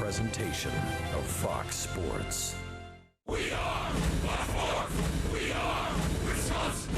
presentation of Fox Sports. We are Baltimore. We are Wisconsin.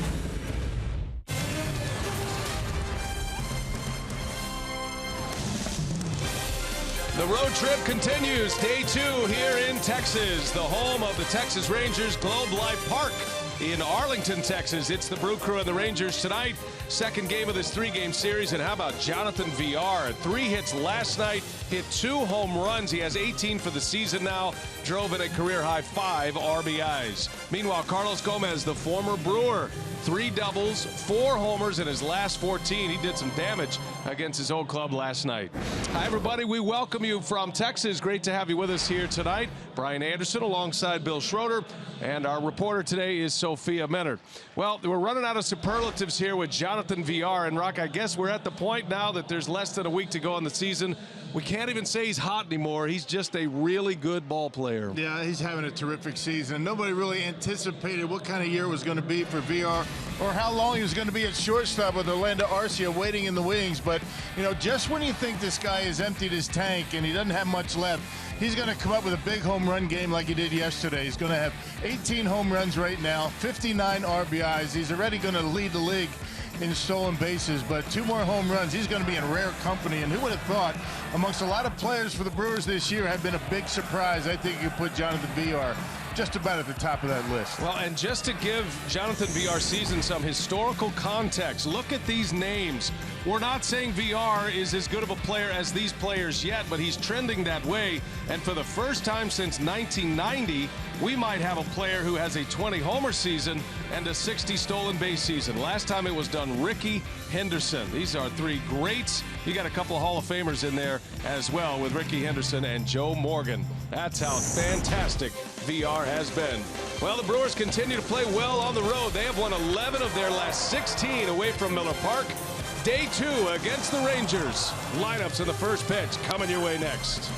The road trip continues. Day 2 here in Texas, the home of the Texas Rangers, Globe Life Park in Arlington, Texas. It's the Brew Crew and the Rangers tonight. Second game of this 3-game series. And how about Jonathan VR? 3 hits last night, hit 2 home runs. He has 18 for the season now. Drove in a career-high 5 RBIs. Meanwhile, Carlos Gomez, the former Brewer, 3 doubles, 4 homers in his last 14. He did some damage against his old club last night. Hi, everybody. We welcome you from Texas. Great to have you with us here tonight. Brian Anderson alongside Bill Schroeder. And our reporter today is Sophia Menard. Well, we're running out of superlatives here with Jonathan VR. And, Rock, I guess we're at the point now that there's less than a week to go on the season. We can't even say he's hot anymore. He's just a really good ball player. Yeah, he's having a terrific season. Nobody really anticipated what kind of year it was going to be for VR or how long he was going to be at shortstop with Orlando Arcia waiting in the wings. But, you know, just when you think this guy has emptied his tank and he doesn't have much left, he's going to come up with a big home run game like he did yesterday. He's going to have 18 home runs right now, 59 RBIs. He's already going to lead the league in stolen bases, but 2 more home runs. He's going to be in rare company, and who would have thought amongst a lot of players for the Brewers this year had been a big surprise. I think you put Jonathan VR just about at the top of that list. Well, and just to give Jonathan VR's season some historical context, look at these names. We're not saying VR is as good of a player as these players yet, but he's trending that way. And for the first time since 1990, we might have a player who has a 20-homer season and a 60 stolen base season. Last time it was done, Ricky Henderson. These are 3 greats. You got a couple of Hall of Famers in there as well with Ricky Henderson and Joe Morgan. That's how fantastic VR has been. Well, the Brewers continue to play well on the road. They have won 11 of their last 16 away from Miller Park. Day 2 against the Rangers. Lineups in the first pitch coming your way next.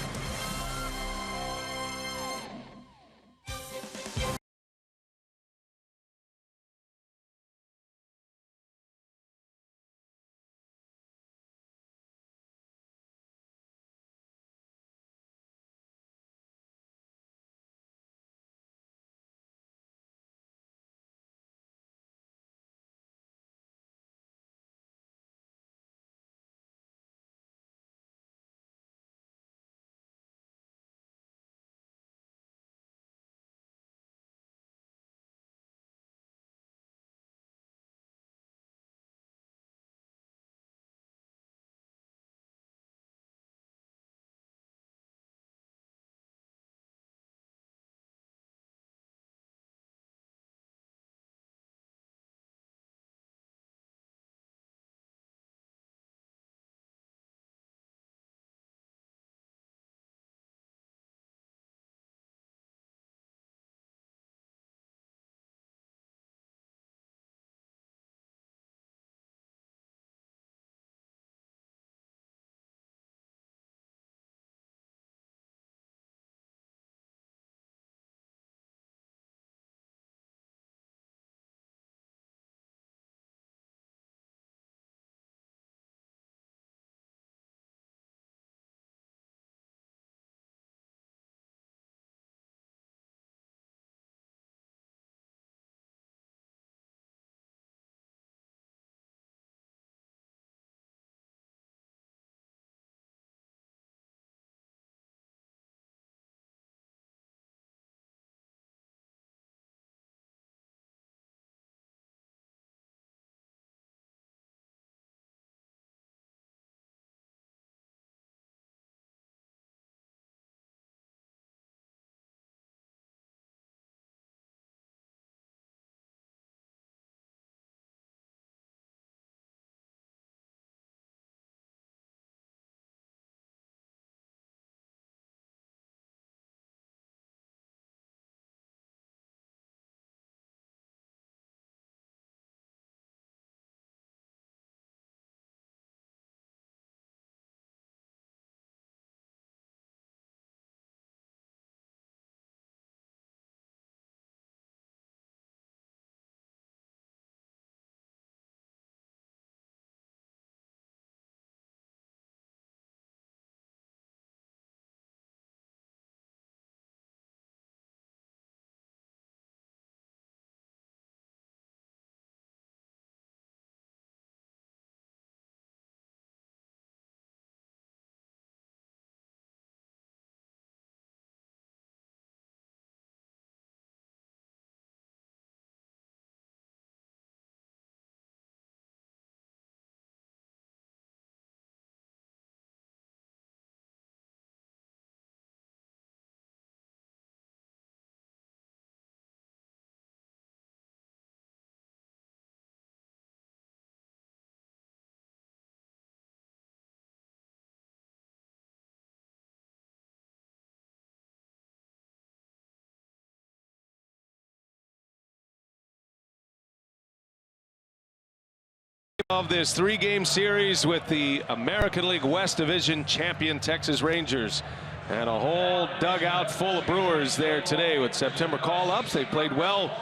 Of this three-game series with the American League West Division champion Texas Rangers. And a whole dugout full of Brewers there today with September call-ups. They played well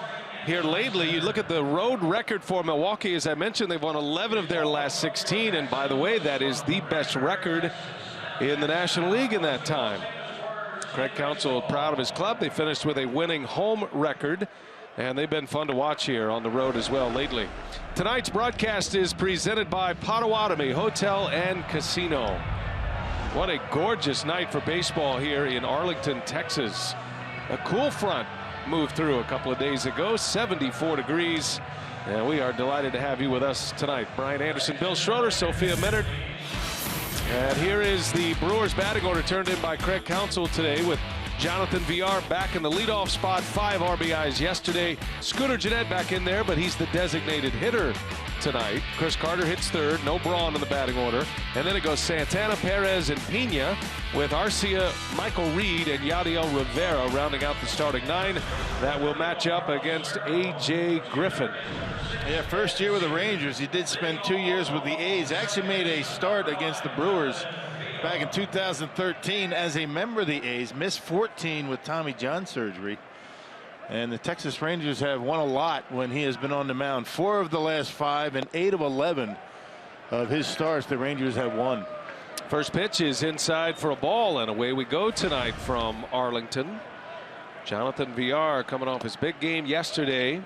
here lately. You look at the road record for Milwaukee. As I mentioned, they've won 11 of their last 16. And by the way, that is the best record in the National League in that time. Craig Counsell proud of his club. They finished with a winning home record. And they've been fun to watch here on the road as well lately. Tonight's broadcast is presented by Potawatomi Hotel and Casino. What a gorgeous night for baseball here in Arlington, Texas. A cool front moved through a couple of days ago, 74 degrees. And we are delighted to have you with us tonight. Brian Anderson, Bill Schroeder, Sophia Minard. And here is the Brewers batting order turned in by Craig Counsell today with Jonathan Villar back in the leadoff spot, 5 RBIs yesterday. Scooter Gennett back in there, but he's the designated hitter tonight. Chris Carter hits third, no Braun in the batting order. And then it goes Santana, Perez, and Pena with Arcia, Michael Reed, and Yadiel Rivera rounding out the starting 9. That will match up against A.J. Griffin. Yeah, first year with the Rangers. He did spend 2 years with the A's. Actually made a start against the Brewers back in 2013 as a member of the A's. Missed 14 with Tommy John surgery. And the Texas Rangers have won a lot when he has been on the mound. 4 of the last 5 and 8 of 11 of his starts the Rangers have won. First pitch is inside for a ball, and away we go tonight from Arlington. Jonathan Villar coming off his big game yesterday.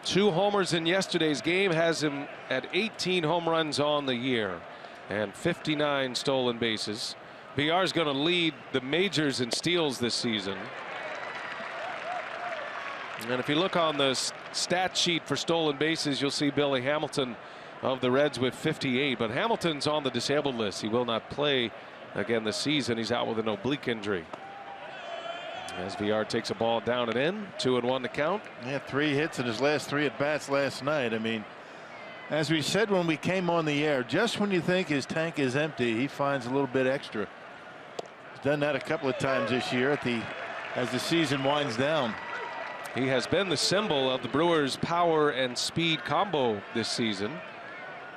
2 homers in yesterday's game, has him at 18 home runs on the year and 59 stolen bases. Villar is going to lead the majors in steals this season. And if you look on the stat sheet for stolen bases, you'll see Billy Hamilton of the Reds with 58. But Hamilton's on the disabled list. He will not play again this season. He's out with an oblique injury. As Villar takes a ball down and in, 2-1 to count. Yeah, 3 hits in his last 3 at bats last night. I mean, as we said when we came on the air, just when you think his tank is empty, he finds a little bit extra. He's done that a couple of times this year as the season winds down. He has been the symbol of the Brewers' power and speed combo this season.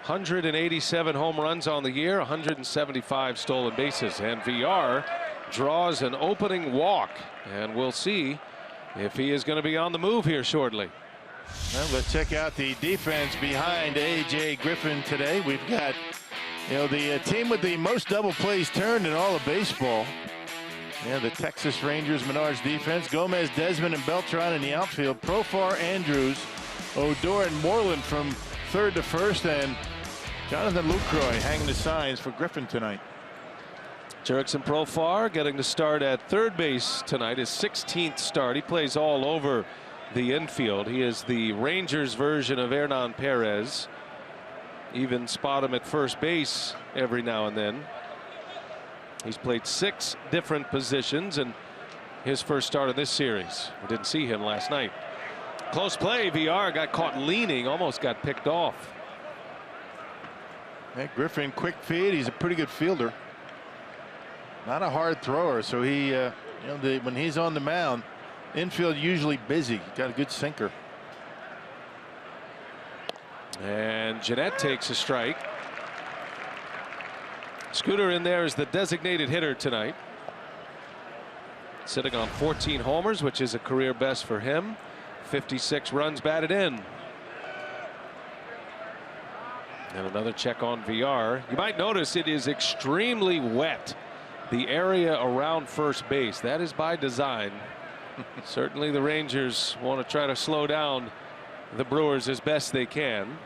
187 home runs on the year, 175 stolen bases, and Villar draws an opening walk, and we'll see if he is going to be on the move here shortly. Well, let's check out the defense behind A.J. Griffin today. We've got, the team with the most double plays turned in all of baseball. Yeah, the Texas Rangers Menards defense. Gomez, Desmond, and Beltran in the outfield. Profar, Andrews, Odor, and Moreland from third to first, and Jonathan Lucroy hanging the signs for Griffin tonight. Jurickson Profar getting to start at third base tonight, his 16th start. He plays all over the infield. He is the Rangers version of Hernan Perez. Even spot him at first base every now and then. He's played 6 different positions in his first start of this series. We didn't see him last night. Close play. Villar got caught leaning, almost got picked off. Hey, Griffin, quick feed. He's a pretty good fielder. Not a hard thrower, so he, when he's on the mound, infield usually busy. Got a good sinker. And Gennett takes a strike. Scooter in there is the designated hitter tonight. Sitting on 14 homers, which is a career best for him. 56 runs batted in. And another check on Villar. You might notice it is extremely wet. The area around first base. That is by design. Certainly the Rangers want to try to slow down the Brewers as best they can.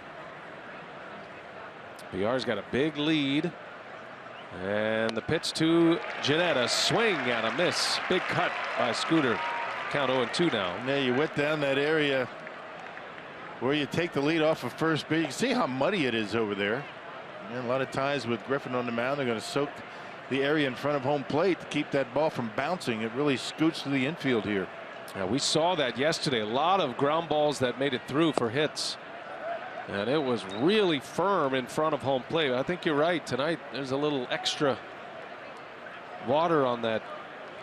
Villar's got a big lead. And the pitch to Gennett, a swing and a miss. Big cut by Scooter. Count 0-2 now. Yeah, you went down that area where you take the lead off of first base. You can see how muddy it is over there. And a lot of times with Griffin on the mound, they're going to soak the area in front of home plate to keep that ball from bouncing. It really scoots to the infield here. Yeah, we saw that yesterday. A lot of ground balls that made it through for hits. And it was really firm in front of home plate. I think you're right. Tonight there's a little extra water on that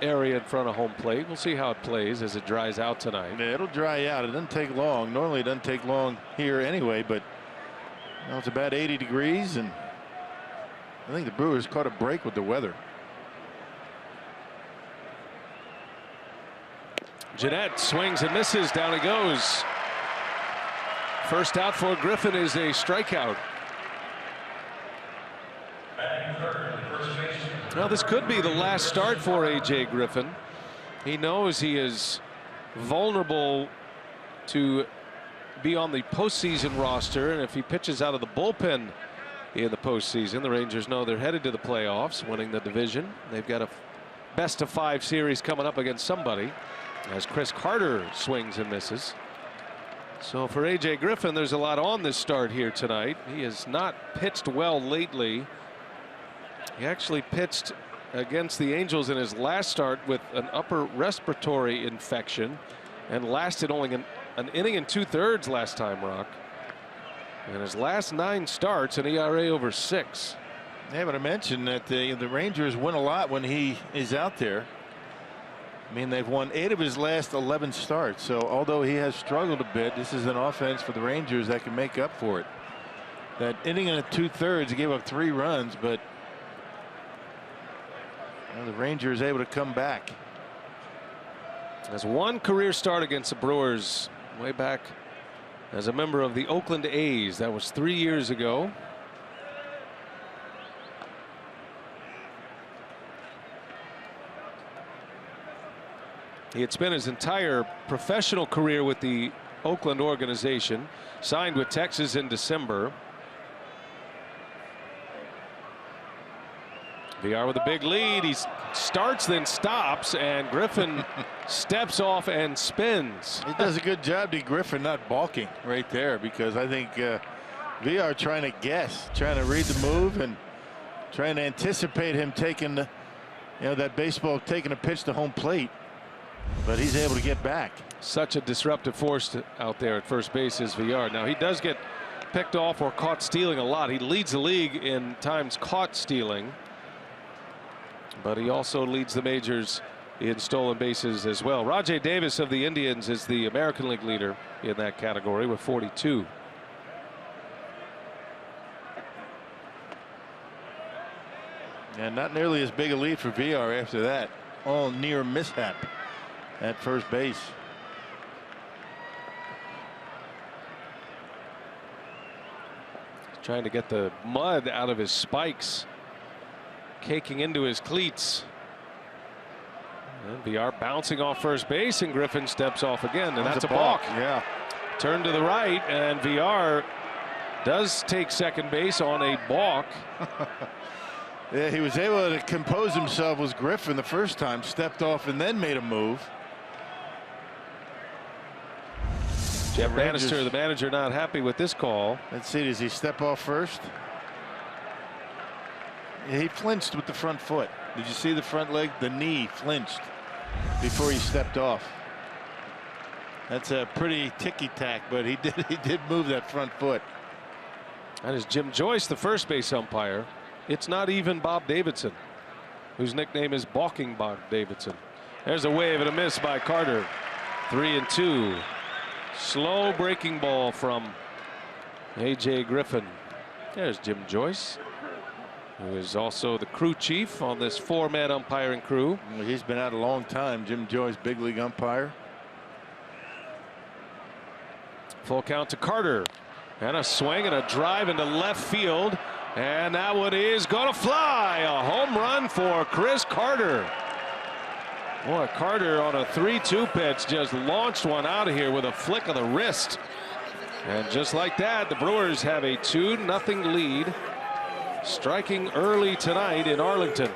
area in front of home plate. We'll see how it plays as it dries out tonight. Yeah, it'll dry out. It doesn't take long. Normally it doesn't take long here anyway, but it's about 80 degrees, and I think the Brewers caught a break with the weather. Jeanette swings and misses. Down he goes. First out for Griffin is a strikeout. Well, this could be the last start for A.J. Griffin. He knows he is vulnerable to be on the postseason roster, and if he pitches out of the bullpen in the postseason, the Rangers know they're headed to the playoffs, winning the division. They've got a best-of-5 series coming up against somebody, as Chris Carter swings and misses. So for A.J. Griffin, there's a lot on this start here tonight. He has not pitched well lately. He actually pitched against the Angels in his last start with an upper respiratory infection and lasted only an inning and 2/3 last time, Rock. And his last 9 starts, an ERA over 6. Yeah, but I mentioned that the Rangers win a lot when he is out there. I mean, they've won 8 of his last 11 starts. So although he has struggled a bit, this is an offense for the Rangers that can make up for it. That inning and 2/3, he gave up 3 runs, but the Rangers able to come back. Has one career start against the Brewers way back as a member of the Oakland A's. That was 3 years ago. He had spent his entire professional career with the Oakland organization, signed with Texas in December. VR with a big lead. He starts, then stops, and Griffin steps off and spins. He does a good job to Griffin not balking right there, because I think VR trying to guess, trying to read the move and trying to anticipate him taking that baseball, taking a pitch to home plate, but he's able to get back. Such a disruptive force out there at first base is VR. Now he does get picked off or caught stealing a lot. He leads the league in times caught stealing, but he also leads the majors in stolen bases as well. Rajay Davis of the Indians is the American League leader in that category with 42. And not nearly as big a lead for VR after that. All near mishap at first base. Trying to get the mud out of his spikes, caking into his cleats. And VR bouncing off first base, and Griffin steps off again, and that's a balk. Yeah. Turn to the right, and VR does take second base on a balk. Yeah, he was able to compose himself. Was Griffin the first time, stepped off and then made a move. Jeff Bannister, the manager, not happy with this call. Let's see, does he step off first? Yeah, he flinched with the front foot. Did you see the front leg? The knee flinched before he stepped off. That's a pretty ticky-tack, but he did move that front foot. That is Jim Joyce, the first base umpire. It's not even Bob Davidson, whose nickname is Balking Bob Davidson. There's a wave and a miss by Carter. 3-2. Slow breaking ball from A.J. Griffin. There's Jim Joyce, who is also the crew chief on this 4-man umpiring crew. He's been out a long time. Jim Joyce, big league umpire. Full count to Carter, and a swing and a drive into left field, and that one is going to fly. A home run for Chris Carter. Boy, Carter on a 3-2 pitch just launched one out of here with a flick of the wrist. And just like that, the Brewers have a 2-0 lead, striking early tonight in Arlington.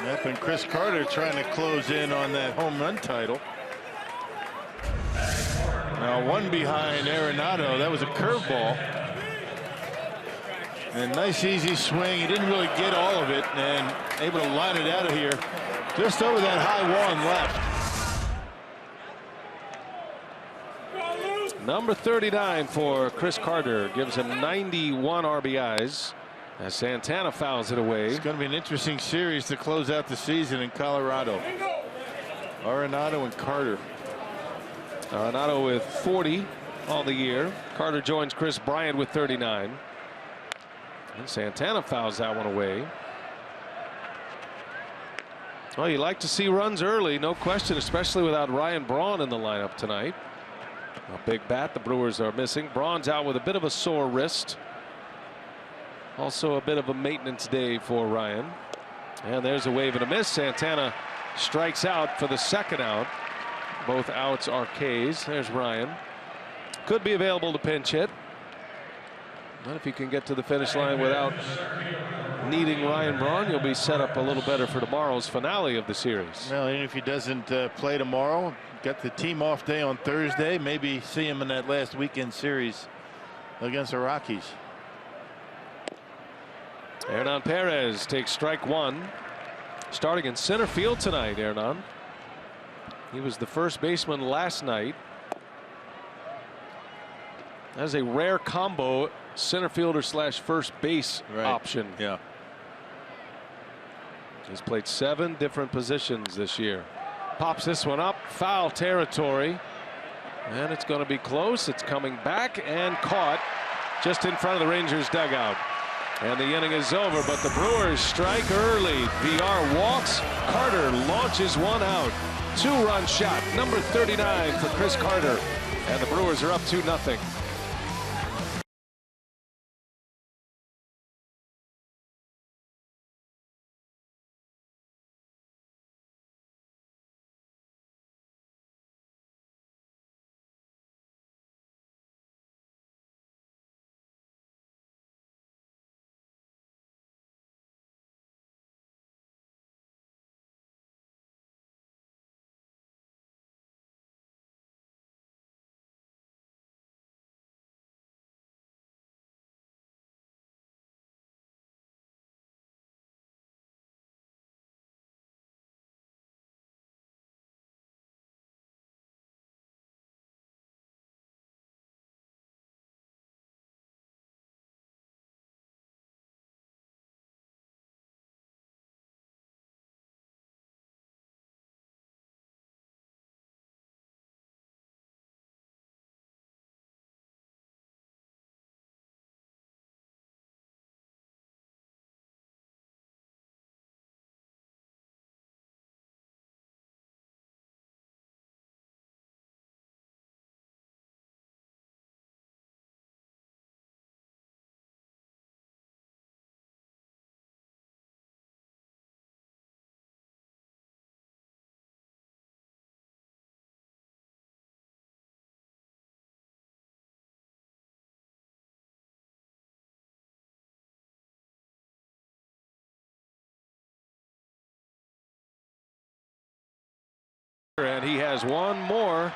Yep, and Chris Carter trying to close in on that home run title. Now one behind Arenado. That was a curveball. And nice easy swing. He didn't really get all of it, and able to line it out of here just over that high wall and left. Number 39 for Chris Carter gives him 91 RBIs As Santana fouls it away. It's going to be an interesting series to close out the season in Colorado. Arenado and Carter. Arenado with 40 on the year. Carter joins Chris Bryant with 39. And Santana fouls that one away. Well, you like to see runs early, no question, especially without Ryan Braun in the lineup tonight. A big bat the Brewers are missing. Braun's out with a bit of a sore wrist. Also a bit of a maintenance day for Ryan. And there's a wave and a miss. Santana strikes out for the second out. Both outs are K's. There's Ryan. Could be available to pinch hit. But if you can get to the finish line without needing Ryan Braun, you'll be set up a little better for tomorrow's finale of the series. Well, and if he doesn't play tomorrow, got the team off day on Thursday, maybe see him in that last weekend series against the Rockies. Hernan Perez takes strike one. Starting in center field tonight, Hernan. He was the first baseman last night. That's a rare combo, center fielder slash first base option. Yeah. He's played 7 different positions this year. Pops this one up, foul territory. And it's going to be close. It's coming back and caught just in front of the Rangers dugout. And the inning is over, but the Brewers strike early. VR walks. Carter launches one out. 2-run shot, number 39 for Chris Carter. And the Brewers are up 2-0. And he has one more.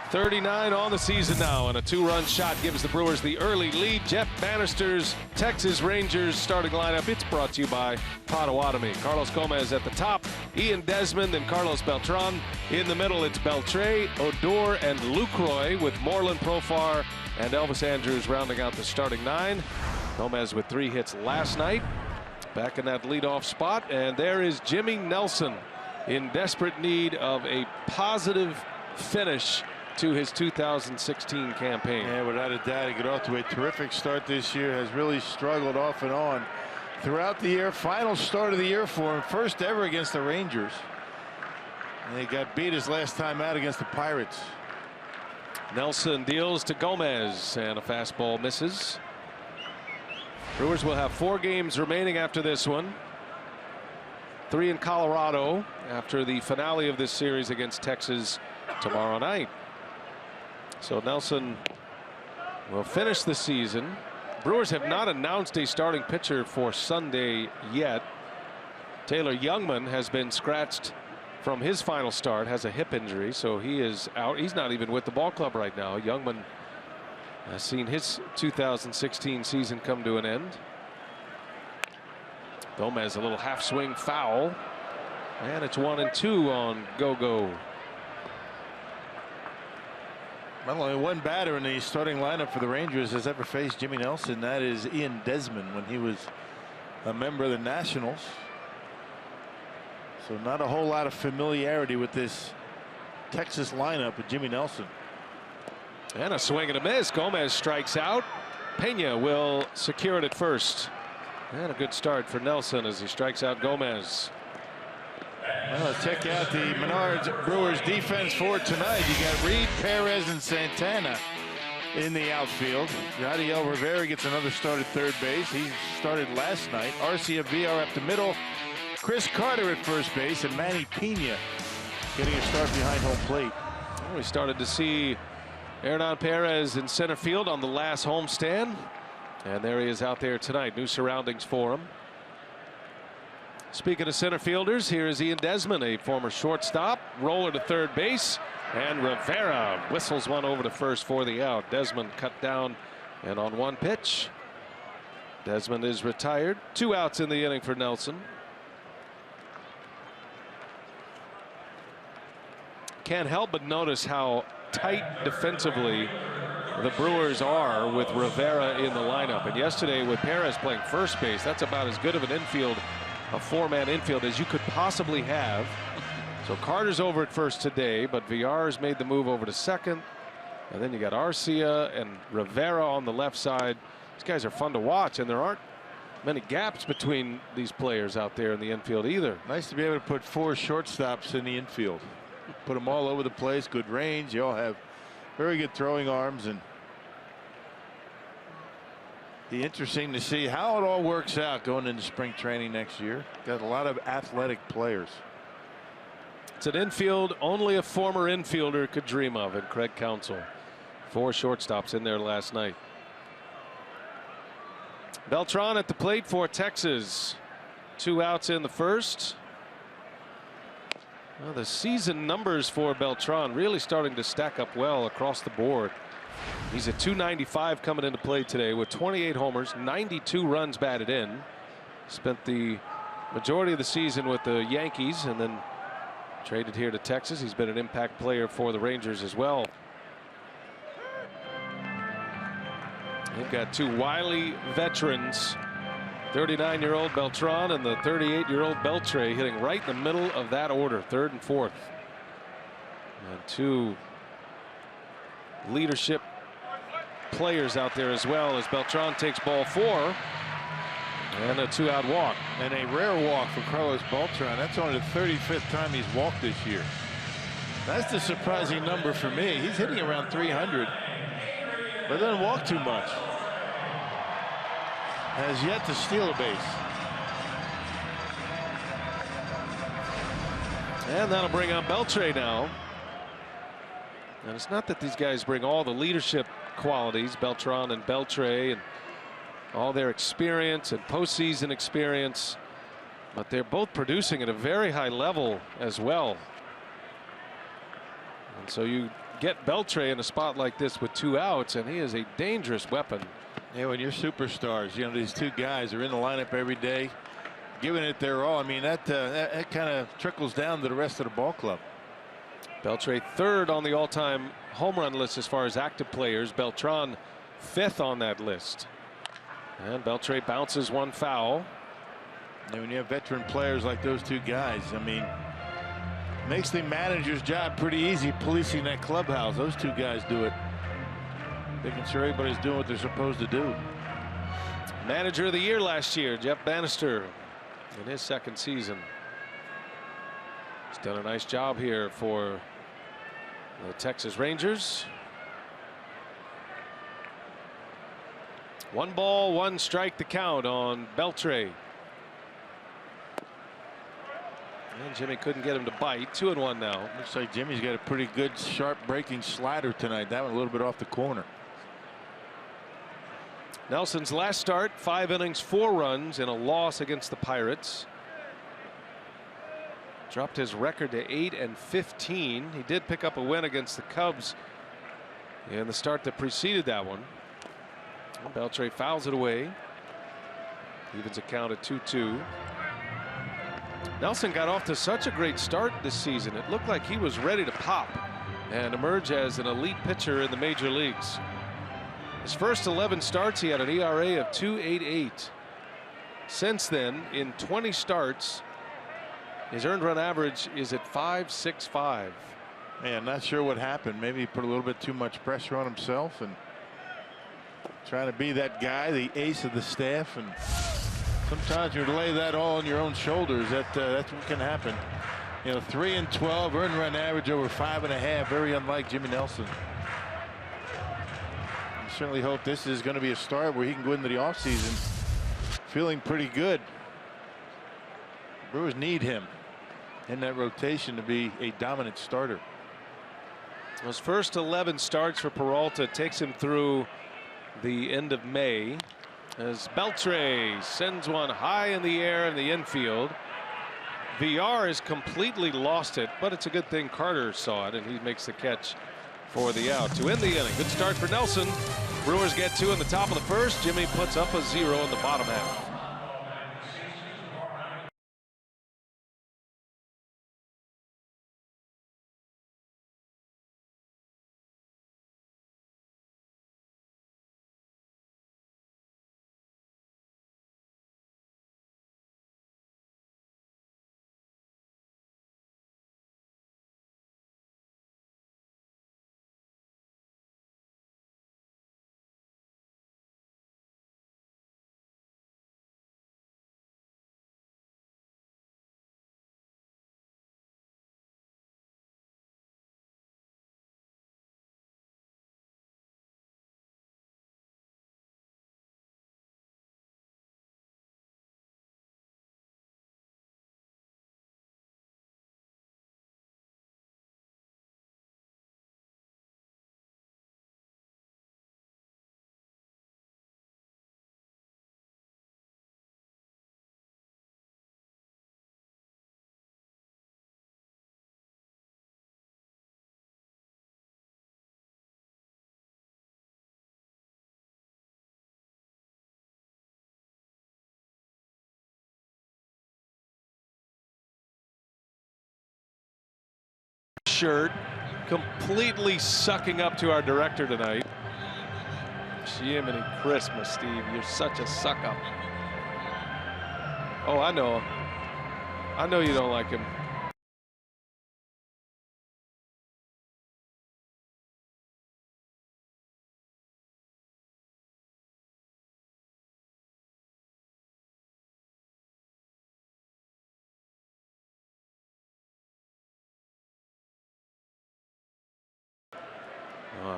39 on the season now, and a 2-run shot gives the Brewers the early lead. Jeff Bannister's Texas Rangers starting lineup. It's brought to you by Potawatomi. Carlos Gomez at the top, Ian Desmond and Carlos Beltran. In the middle, it's Beltre, Odor, and Lucroy, with Moreland, Profar, and Elvis Andrews rounding out the starting 9. Gomez with 3 hits last night, back in that leadoff spot. And there is Jimmy Nelson, in desperate need of a positive finish to his 2016 campaign. Yeah, without a doubt, he got off to a terrific start this year. Has really struggled off and on throughout the year. Final start of the year for him, first ever against the Rangers. And he got beat his last time out against the Pirates. Nelson deals to Gomez, and a fastball misses. Brewers will have 4 games remaining after this one. 3 in Colorado after the finale of this series against Texas tomorrow night. So Nelson will finish the season. Brewers have not announced a starting pitcher for Sunday yet. Taylor Youngman has been scratched from his final start, has a hip injury, so he is out. He's not even with the ball club right now. Youngman has seen his 2016 season come to an end. Gomez, a little half swing foul, and it's 1-2 on Go-Go. Well, only one batter in the starting lineup for the Rangers has ever faced Jimmy Nelson. That is Ian Desmond when he was a member of the Nationals. So not a whole lot of familiarity with this Texas lineup with Jimmy Nelson. And a swing and a miss. Gomez strikes out. Pena will secure it at first. And a good start for Nelson as he strikes out Gomez. Well, let's check out the Menards Brewers defense for tonight. You got Reed, Perez, and Santana in the outfield. Yadiel Rivera gets another start at third base. He started last night. Arcia VR up the middle. Chris Carter at first base, and Manny Pena getting a start behind home plate. Well, we started to see Hernan Perez in center field on the last homestand. And there he is out there tonight. New surroundings for him. Speaking of center fielders, here is Ian Desmond, a former shortstop. Roller to third base. And Rivera whistles one over to first for the out. Desmond cut down and on one pitch. Desmond is retired. 2 outs in the inning for Nelson. Can't help but notice how tight defensively the Brewers are with Rivera in the lineup. And yesterday with Perez playing first base, that's about as good of an infield, a 4-man infield, as you could possibly have. So Carter's over at first today, but Villar's made the move over to second. And then you got Arcia and Rivera on the left side. These guys are fun to watch, and there aren't many gaps between these players out there in the infield either. Nice to be able to put 4 shortstops in the infield. Put them all over the place. Good range. You all have very good throwing arms, and be interesting to see how it all works out going into spring training next year. Got a lot of athletic players. It's an infield only a former infielder could dream of, and Craig Counsell. 4 shortstops in there last night. Beltran at the plate for Texas. 2 outs in the first. Well, the season numbers for Beltran really starting to stack up well across the board. He's at .295 coming into play today with 28 homers, 92 runs batted in. Spent the majority of the season with the Yankees and then traded here to Texas. He's been an impact player for the Rangers as well. They've got 2 wily veterans, 39-year-old Beltran and the 38-year-old Beltre, hitting right in the middle of that order, 3rd and 4th. And 2 leadership players out there as well, as Beltran takes ball 4 and a 2-out walk. And a rare walk for Carlos Beltran. That's only the 35th time he's walked this year. That's the surprising number for me. He's hitting around 300, but doesn't walk too much. Has yet to steal a base. And that'll bring on Beltre now. And it's not that these guys bring all the leadership qualities, Beltran and Beltre, and all their experience and postseason experience, but they're both producing at a very high level as well. And so you get Beltre in a spot like this with 2 outs, and he is a dangerous weapon. Yeah, when you're superstars, you know, these 2 guys are in the lineup every day, giving it their all. I mean, that kind of trickles down to the rest of the ball club. Beltre 3rd on the all-time home run list as far as active players. Beltran 5th on that list. And Beltre bounces 1 foul. And when you have veteran players like those 2 guys, I mean, makes the manager's job pretty easy policing that clubhouse. Those 2 guys do it, making sure everybody's doing what they're supposed to do. Manager of the year last year, Jeff Bannister, in his 2nd season. He's done a nice job here for the Texas Rangers. 1 ball, 1 strike to count on Beltre. And Jimmy couldn't get him to bite. 2-1 now. Looks like Jimmy's got a pretty good sharp breaking slider tonight. That one a little bit off the corner. Nelson's last start, 5 innings, 4 runs in a loss against the Pirates. Dropped his record to 8-15. He did pick up a win against the Cubs in the start that preceded that one. Beltre fouls it away. Evens a count at 2-2. Nelson got off to such a great start this season. It looked like he was ready to pop. and emerge as an elite pitcher in the major leagues. His first 11 starts, he had an ERA of 2.88. Since then, in 20 starts, his earned run average is at 5.65. Man, not sure what happened. Maybe he put a little bit too much pressure on himself and trying to be that guy, the ace of the staff. And sometimes you lay that all on your own shoulders. That's what can happen. You know, 3 and 12, earned run average over 5.5. Very unlike Jimmy Nelson. I certainly hope this is going to be a start where he can go into the offseason feeling pretty good. Brewers need him in that rotation to be a dominant starter. His first 11 starts for Peralta takes him through the end of May, as Beltre sends one high in the air in the infield. VR has completely lost it, but it's a good thing Carter saw it, and he makes the catch for the out to end the inning. Good start for Nelson. Brewers get 2 in the top of the first. Jimmy puts up a 0 in the bottom half. Shirt completely sucking up to our director tonight. Jiminy Christmas, Steve, you're such a suck up. Oh, I know you don't like him.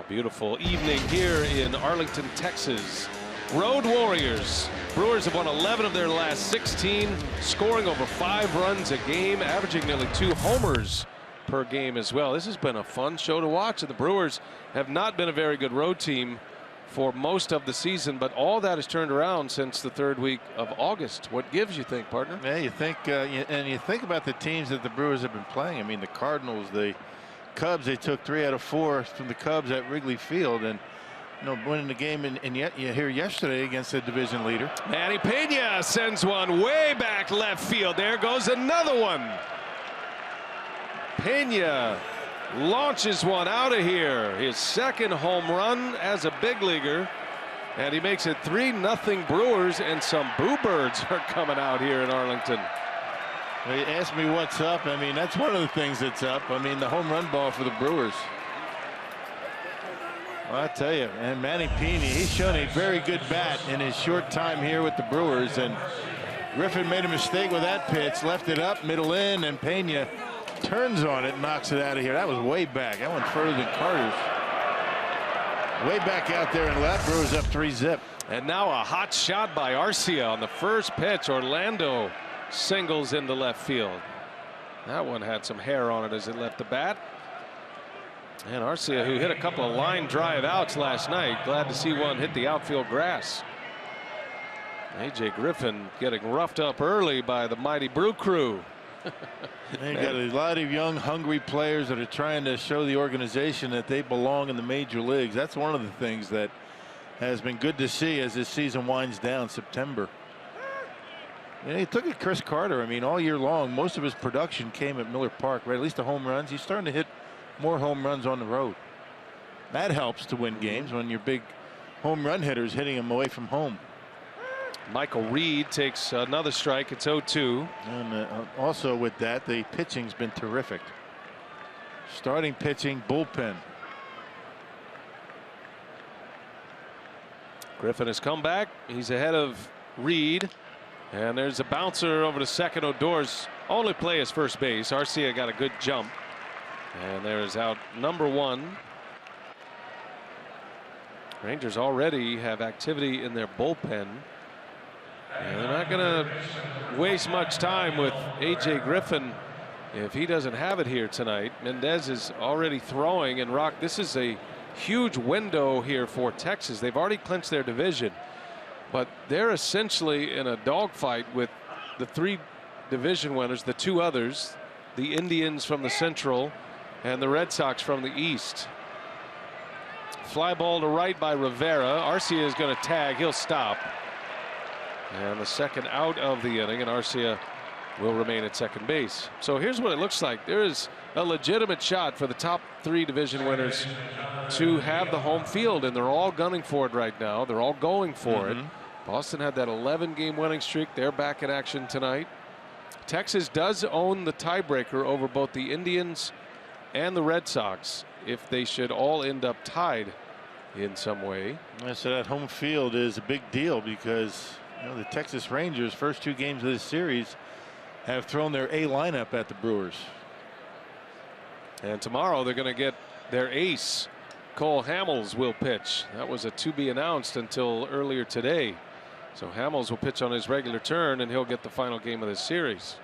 Beautiful evening here in Arlington, Texas. Road Warriors. Brewers have won 11 of their last 16, scoring over 5 runs a game, averaging nearly 2 homers per game as well. This has been a fun show to watch. And the Brewers have not been a very good road team for most of the season, but all that has turned around since the 3rd week of August. What gives, you think, partner? Yeah, you think, and you think about the teams that the Brewers have been playing. I mean, the Cardinals, the Cubs, they took 3 out of 4 from the Cubs at Wrigley Field, and winning the game. And yet you hear yesterday against the division leader. Manny Pena sends one way back left field. There goes another one. Pena launches one out of here. His 2nd home run as a big leaguer, and he makes it 3-0 Brewers, and some boo birds are coming out here in Arlington. They asked me what's up. I mean, that's one of the things that's up. I mean, the home run ball for the Brewers. Well, I tell you, and Manny Pena, he's shown a very good bat in his short time here with the Brewers. And Griffin made a mistake with that pitch, left it up, middle in, and Pena turns on it, knocks it out of here. That was way back. That went further than Carter's. Way back out there and left. Brewers up 3-0. And now a hot shot by Arcia on the first pitch. Orlando singles into left field. That one had some hair on it as it left the bat. And Arcia, who hit a couple of line drive outs last night, glad to see one hit the outfield grass. A.J. Griffin getting roughed up early by the mighty Brew Crew. They got a lot of young, hungry players that are trying to show the organization that they belong in the major leagues. That's one of the things that has been good to see as this season winds down September. And he took at Chris Carter. I mean, all year long, most of his production came at Miller Park, right? At least the home runs. He's starting to hit more home runs on the road. That helps to win games when your big home run hitters hitting them away from home. Michael Reed takes another strike. It's 0-2. And also with that, the pitching's been terrific. Starting pitching, bullpen. Griffin has come back. He's ahead of Reed. And there's a bouncer over to second. Odor's only play is first base. Arcia got a good jump. And there's out number 1. Rangers already have activity in their bullpen. And they're not going to waste much time with A.J. Griffin if he doesn't have it here tonight. Mendez is already throwing, and Rock, this is a huge window here for Texas. They've already clinched their division, but they're essentially in a dogfight with the 3 division winners, the 2 others, the Indians from the Central and the Red Sox from the East. Fly ball to right by Rivera. Arcia is going to tag. He'll stop. And the second out of the inning, and Arcia will remain at second base. So here's what it looks like. There is a legitimate shot for the top 3 division winners to have the home field, and they're all gunning for it right now. They're all going for it. Boston had that 11-game winning streak. They're back in action tonight. Texas does own the tiebreaker over both the Indians and the Red Sox if they should all end up tied in some way. So that home field is a big deal because the Texas Rangers first 2 games of this series have thrown their A lineup at the Brewers. And tomorrow they're going to get their ace. Cole Hamels will pitch. That was a to be announced until earlier today. So Hamels will pitch on his regular turn, and he'll get the final game of this series.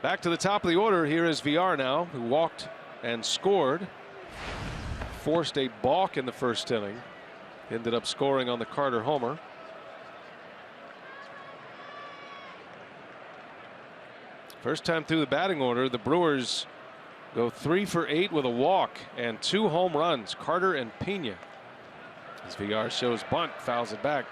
Back to the top of the order. Here is VR now, who walked and scored. Forced a balk in the first inning. Ended up scoring on the Carter homer. First time through the batting order, the Brewers go 3 for 8 with a walk and 2 home runs. Carter and Pena. As VR shows bunt, fouls it back.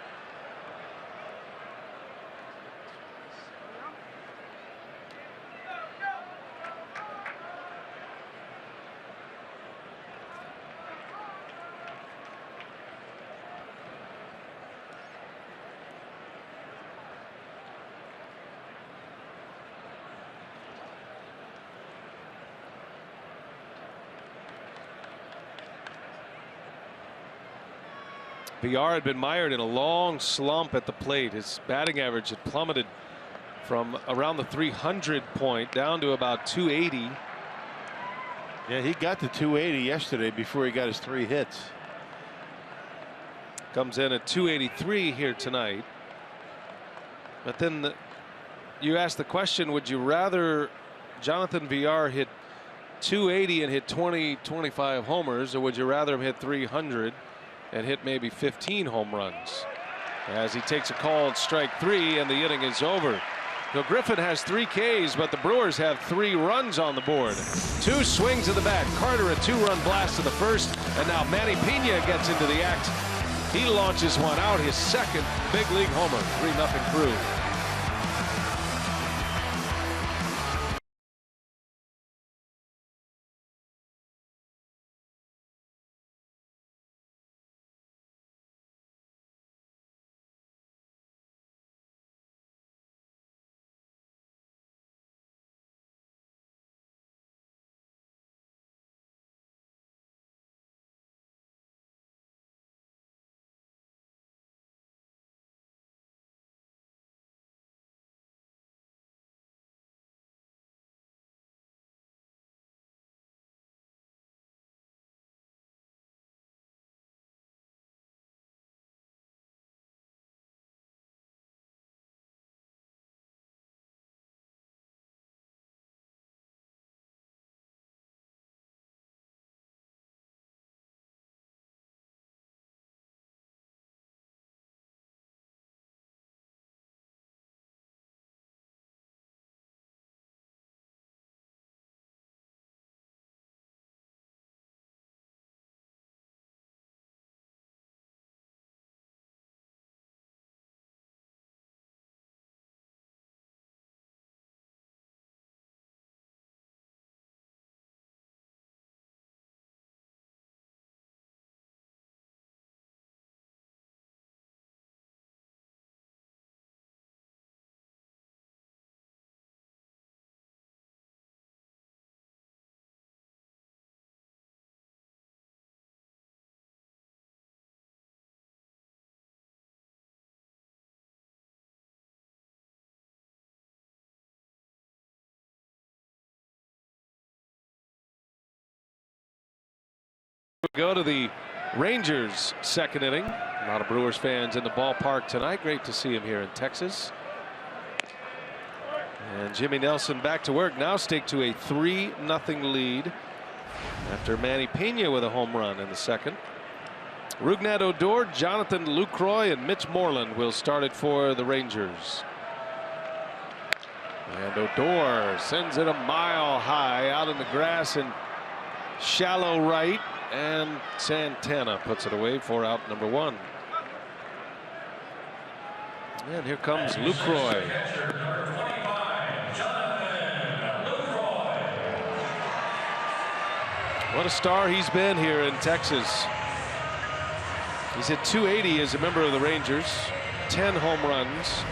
VR had been mired in a long slump at the plate. His batting average had plummeted from around the 300 point down to about 280. Yeah, he got to 280 yesterday before he got his 3 hits. Comes in at 283 here tonight. But then you ask the question, would you rather Jonathan VR hit 280 and hit 20-25 homers, or would you rather him hit 300 and hit maybe 15 home runs? As he takes a called strike 3, and the inning is over. Now Griffin has 3 Ks, but the Brewers have 3 runs on the board. 2 swings of the bat. Carter a 2-run blast to the first, and now Manny Pena gets into the act. He launches one out, his second big league homer. 3-0 Crew. We go to the Rangers' second inning. A lot of Brewers fans in the ballpark tonight. Great to see him here in Texas. And Jimmy Nelson back to work now, stake to a 3-0 lead after Manny Pena with a home run in the second. Rougned Odor, Jonathan Lucroy, and Mitch Moreland will start it for the Rangers. And Odor sends it a mile high out in the grass and shallow right, and Santana puts it away for out number 1. And here comes Lucroy. What a star he's been here in Texas. He's hit .280 as a member of the Rangers, 10 home runs.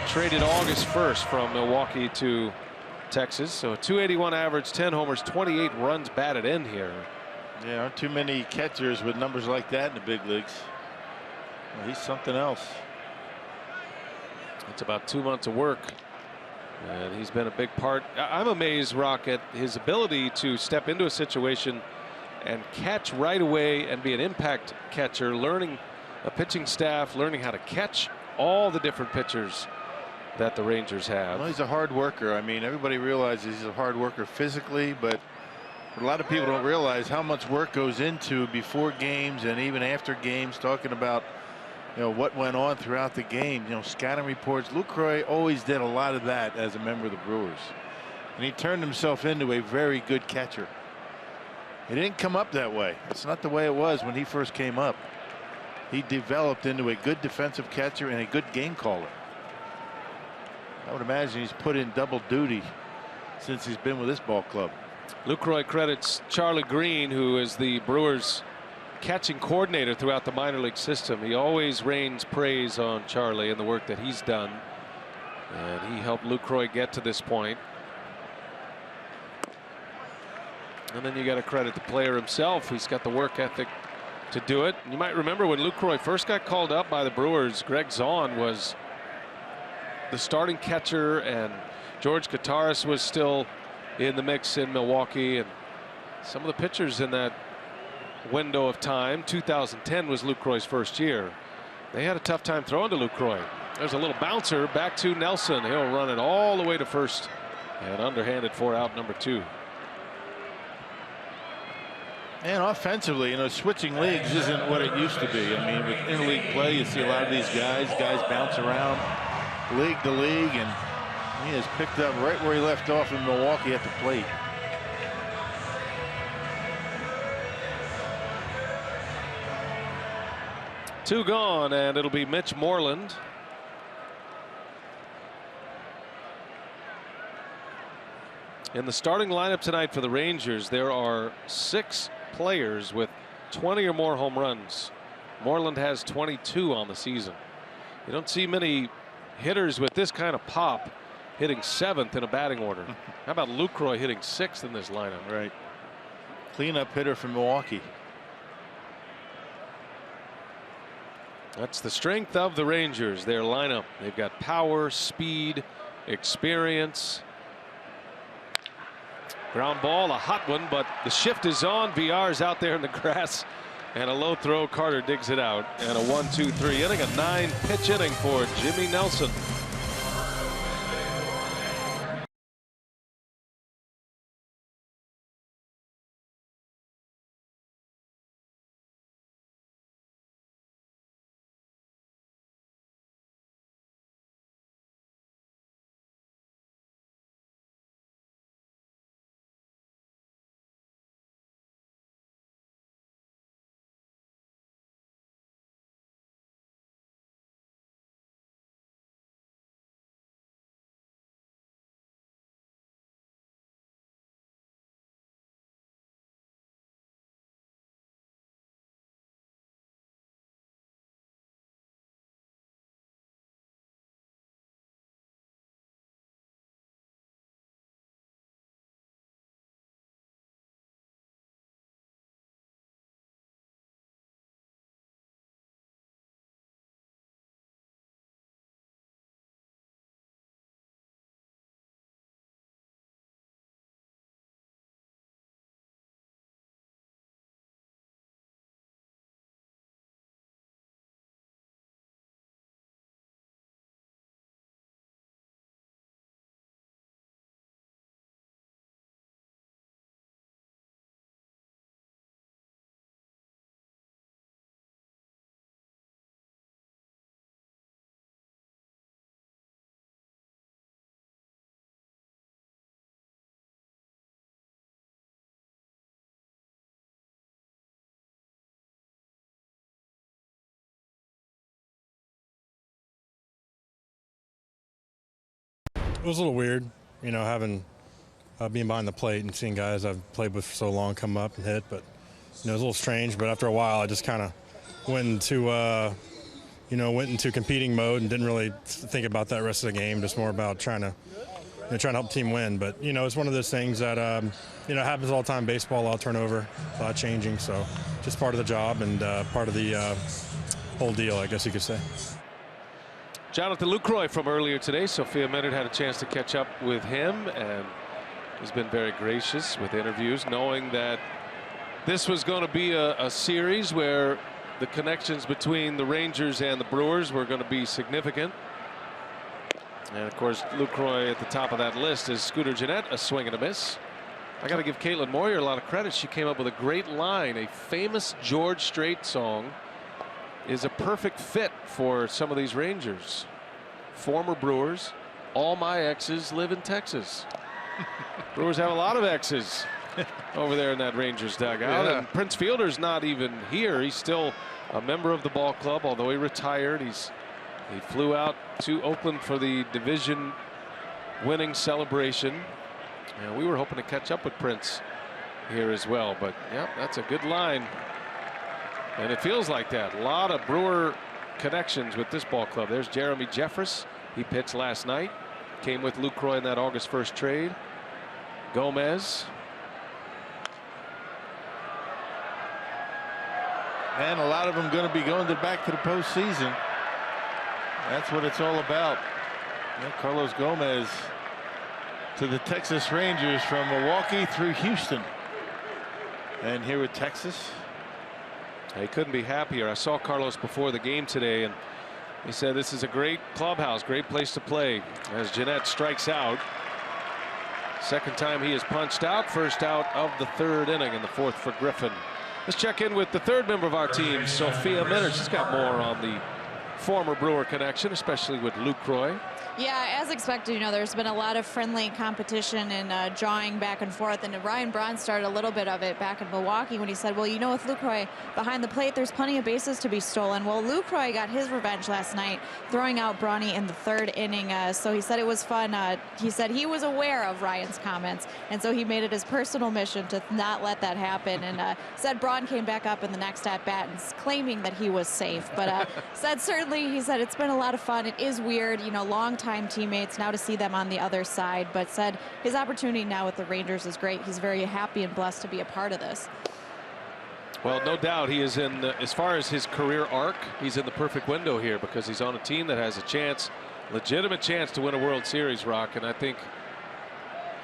Traded August 1st from Milwaukee to Texas, so a .281 average, 10 homers, 28 runs batted in here. Yeah, aren't too many catchers with numbers like that in the big leagues. Well, he's something else. It's about 2 months of work, and he's been a big part. I'm amazed, Rock, at his ability to step into a situation and catch right away and be an impact catcher, learning a pitching staff, learning how to catch all the different pitchers that the Rangers have. Well, he's a hard worker. I mean, everybody realizes he's a hard worker physically, but a lot of people don't realize how much work goes into before games and even after games, talking about, you know, what went on throughout the game, you know, scouting reports. Lucroy always did a lot of that as a member of the Brewers, and he turned himself into a very good catcher. He didn't come up that way. It's not the way it was when he first came up. He developed into a good defensive catcher and a good game caller. I would imagine he's put in double duty since he's been with this ball club. Lucroy credits Charlie Green, who is the Brewers catching coordinator throughout the minor league system. He always rains praise on Charlie and the work that he's done, and he helped Lucroy get to this point. And then you got to credit the player himself. He's got the work ethic to do it. You might remember when Lucroy first got called up by the Brewers, Greg Zahn was the starting catcher, and George Kataris was still in the mix in Milwaukee, and some of the pitchers in that window of time. 2010 was Lucroy's first year. They had a tough time throwing to Lucroy. There's a little bouncer back to Nelson. He'll run it all the way to first and underhanded for out number 2. And offensively, you know, switching leagues isn't what it used to be. I mean, with interleague play, you see a lot of these guys bounce around league to league, and he has picked up right where he left off in Milwaukee at the plate. Two gone, and it'll be Mitch Moreland. In the starting lineup tonight for the Rangers, there are 6 players with 20 or more home runs. Moreland has 22 on the season. You don't see many hitters with this kind of pop hitting 7th in a batting order. How about Lucroy hitting 6th in this lineup? Right. Cleanup hitter from Milwaukee. That's the strength of the Rangers, their lineup. They've got power, speed, experience. Ground ball, a hot one, but the shift is on. VR's out there in the grass, and a low throw. Carter digs it out, and a 1-2-3 inning, a 9-pitch inning for Jimmy Nelson. It was a little weird, you know, having being behind the plate and seeing guys I've played with for so long come up and hit. But you know, it was a little strange. But after a while, I just kind of went into competing mode and didn't really think about that rest of the game. Just more about trying to help the team win. But you know, it's one of those things that happens all the time. Baseball, a lot of turnover, a lot of changing. So just part of the job and part of the whole deal, I guess you could say. Jonathan Lucroy from earlier today. Sophia Minard had a chance to catch up with him, and he's been very gracious with interviews, knowing that this was going to be a series where the connections between the Rangers and the Brewers were going to be significant. And of course, Lucroy at the top of that list is Scooter Gennett, a swing and a miss. I got to give Caitlin Moyer a lot of credit. She came up with a great line. A famous George Strait song is a perfect fit for some of these Rangers. Former Brewers, all my exes live in Texas. Brewers have a lot of exes over there in that Rangers dugout. Yeah. And Prince Fielder's not even here. He's still a member of the ball club, although he retired. He flew out to Oakland for the division winning celebration. And we were hoping to catch up with Prince here as well. But yeah, that's a good line. And it feels like that. A lot of Brewer connections with this ball club. There's Jeremy Jeffress. He pitched last night. Came with Lucroy in that August 1st trade. Gomez. And a lot of them going to be going back to the postseason. That's what it's all about. Carlos Gomez to the Texas Rangers from Milwaukee through Houston. And here with Texas. He couldn't be happier. I saw Carlos before the game today, and he said this is a great clubhouse, great place to play. As Gennett strikes out. Second time he has punched out. First out of the third inning, and the fourth for Griffin. Let's check in with the third member of our team, Sophia Minard. She's got more on the former Brewer connection, especially with Lucroy. Yeah, as expected, you know, there's been a lot of friendly competition and jawing back and forth. And Ryan Braun started a little bit of it back in Milwaukee when he said, well, you know, with Lucroy behind the plate, there's plenty of bases to be stolen. Well, Lucroy got his revenge last night, throwing out Brawny in the third inning. So he said it was fun. He said he was aware of Ryan's comments, and so he made it his personal mission to not let that happen. And said Braun came back up in the next at-bat and claiming that he was safe. But said certainly, he said it's been a lot of fun. It is weird, you know, long-time teammates, now to see them on the other side, but said his opportunity now with the Rangers is great. He's very happy and blessed to be a part of this. Well, no doubt he is in, as far as his career arc, he's in the perfect window here because he's on a team that has a chance, legitimate chance to win a World Series, Rock. And I think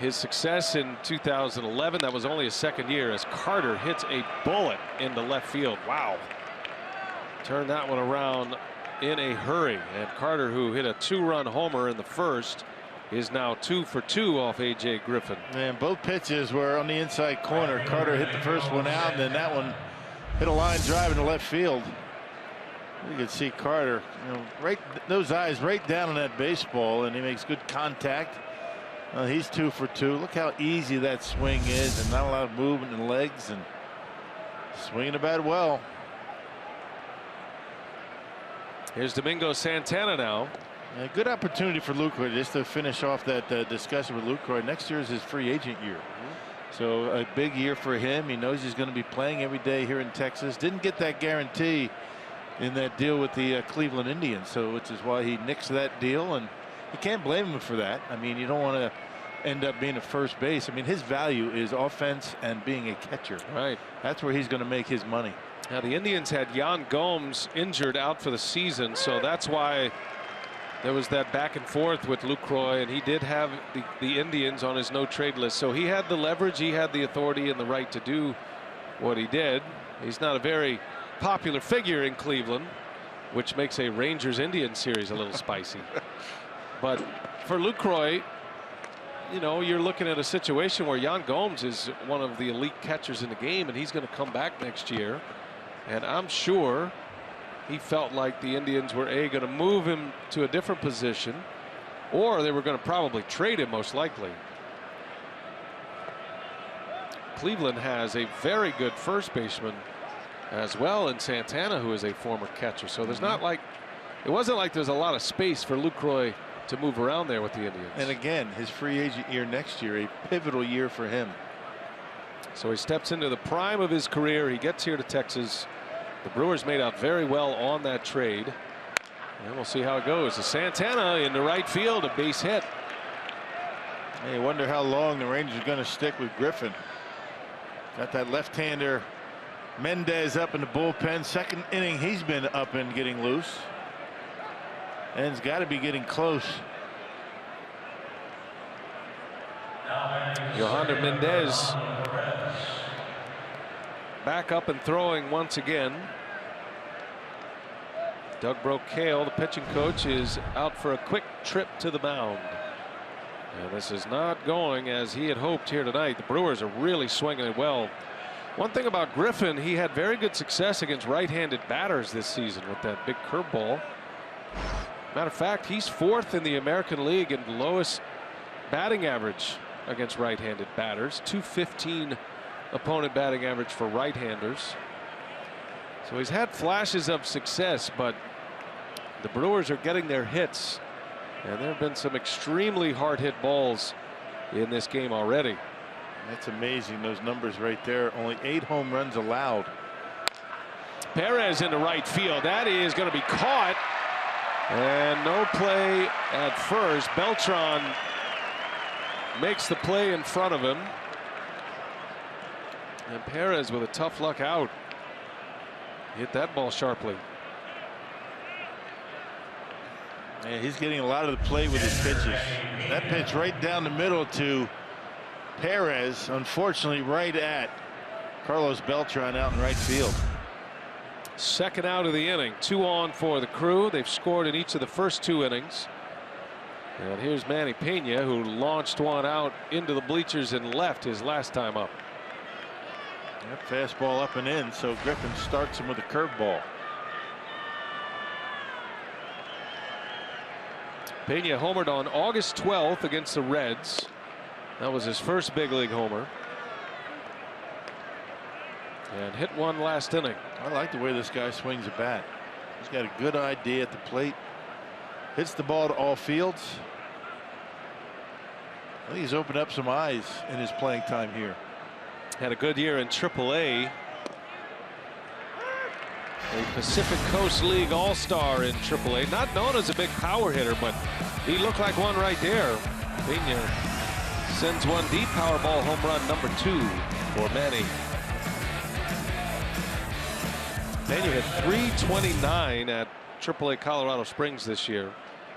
his success in 2011, that was only his second year, as Carter hits a bullet into left field. Wow. Turn that one around in a hurry. And Carter, who hit a 2-run homer in the first, is now 2 for 2 off A.J. Griffin. And both pitches were on the inside corner. Carter hit the first one out, and then that one hit a line drive into left field. You can see Carter, you know, right, those eyes right down on that baseball, and he makes good contact. He's 2 for 2. Look how easy that swing is, and not a lot of movement in the legs, and swinging the bat well. Here's Domingo Santana now. A good opportunity for Lucroy, just to finish off that discussion with Lucroy. Next year is his free agent year. So a big year for him. He knows he's going to be playing every day here in Texas. Didn't get that guarantee in that deal with the Cleveland Indians, so which is why he nixed that deal, and you can't blame him for that. I mean, you don't want to end up being a first base. I mean, his value is offense and being a catcher. Right. That's where he's going to make his money. Now the Indians had Yan Gomes injured out for the season, so that's why there was that back and forth with Lucroy, and he did have the Indians on his no-trade list, so he had the leverage, he had the authority and the right to do what he did. He's not a very popular figure in Cleveland, which makes a Rangers-Indians series a little spicy. But for Lucroy, you know, you're looking at a situation where Yan Gomes is one of the elite catchers in the game, and he's going to come back next year. And I'm sure he felt like the Indians were going to move him to a different position, or they were going to probably trade him, most likely. Cleveland has a very good first baseman as well in Santana, who is a former catcher. So there's not like, it wasn't like there's a lot of space for Lucroy to move around there with the Indians. And again, his free agent year next year, a pivotal year for him. So he steps into the prime of his career. He gets here to Texas. The Brewers made out very well on that trade. And we'll see how it goes. Santana into right field, a base hit. Hey, I wonder how long the Rangers are going to stick with Griffin. Got that left-hander Mendez up in the bullpen. Second inning, he's been up and getting loose. And it's got to be getting close. Yohander Mendez back up and throwing once again. Doug Brocail, the pitching coach, is out for a quick trip to the mound. And this is not going as he had hoped here tonight. The Brewers are really swinging it well. One thing about Griffin, he had very good success against right-handed batters this season with that big curveball. Matter of fact, he's fourth in the American League in lowest batting average against right-handed batters. .215 opponent batting average for right-handers. So he's had flashes of success, but the Brewers are getting their hits. And there have been some extremely hard hit balls in this game already. That's amazing, those numbers right there. Only 8 home runs allowed. Perez into right field. That is going to be caught. And no play at first. Beltran makes the play in front of him. And Perez with a tough luck out. Hit that ball sharply. Yeah, he's getting a lot of the play with his pitches. That pitch right down the middle to Perez, unfortunately right at Carlos Beltran out in right field. Second out of the inning. 2 on for the Crew. They've scored in each of the first 2 innings. And here's Manny Pena, who launched one out into the bleachers and left his last time up. That fastball up and in, so Griffin starts him with a curveball. Pena homered on August 12th against the Reds. That was his first big league homer. And hit one last inning. I like the way this guy swings a bat. He's got a good idea at the plate. Hits the ball to all fields. I think he's opened up some eyes in his playing time here. Had a good year in AAA. A Pacific Coast League All-Star in AAA. Not known as a big power hitter, but he looked like one right there. Pena sends one deep, Powerball home run number 2 for Manny. Pena hit .329 at AAA Colorado Springs this year.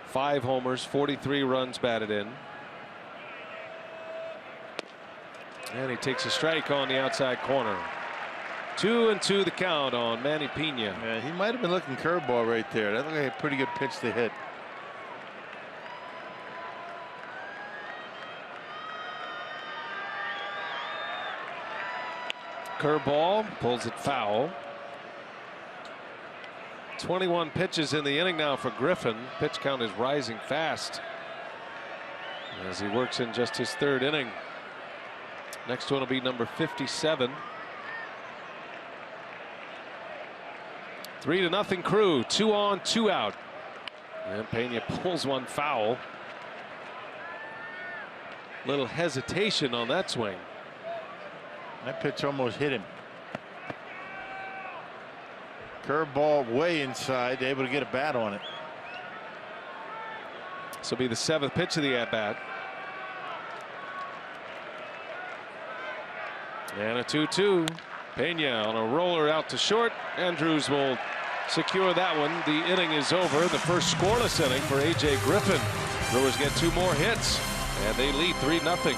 5 homers, 43 runs batted in. And he takes a strike on the outside corner. 2-2 the count on Manny Pena. Yeah, he might have been looking curveball right there. That looked like a pretty good pitch to hit. Curveball, pulls it foul. 21 pitches in the inning now for Griffin. Pitch count is rising fast as he works in just his 3rd inning. Next one will be number 57. 3-0 Crew. 2 on, 2 out. And Pena pulls one foul. Little hesitation on that swing. That pitch almost hit him. Curveball way inside, able to get a bat on it. This will be the 7th pitch of the at-bat. And a 2-2. Pena on a roller out to short. Andrews will secure that one. The inning is over. The first scoreless inning for A.J. Griffin. Brewers get 2 more hits, and they lead 3-0.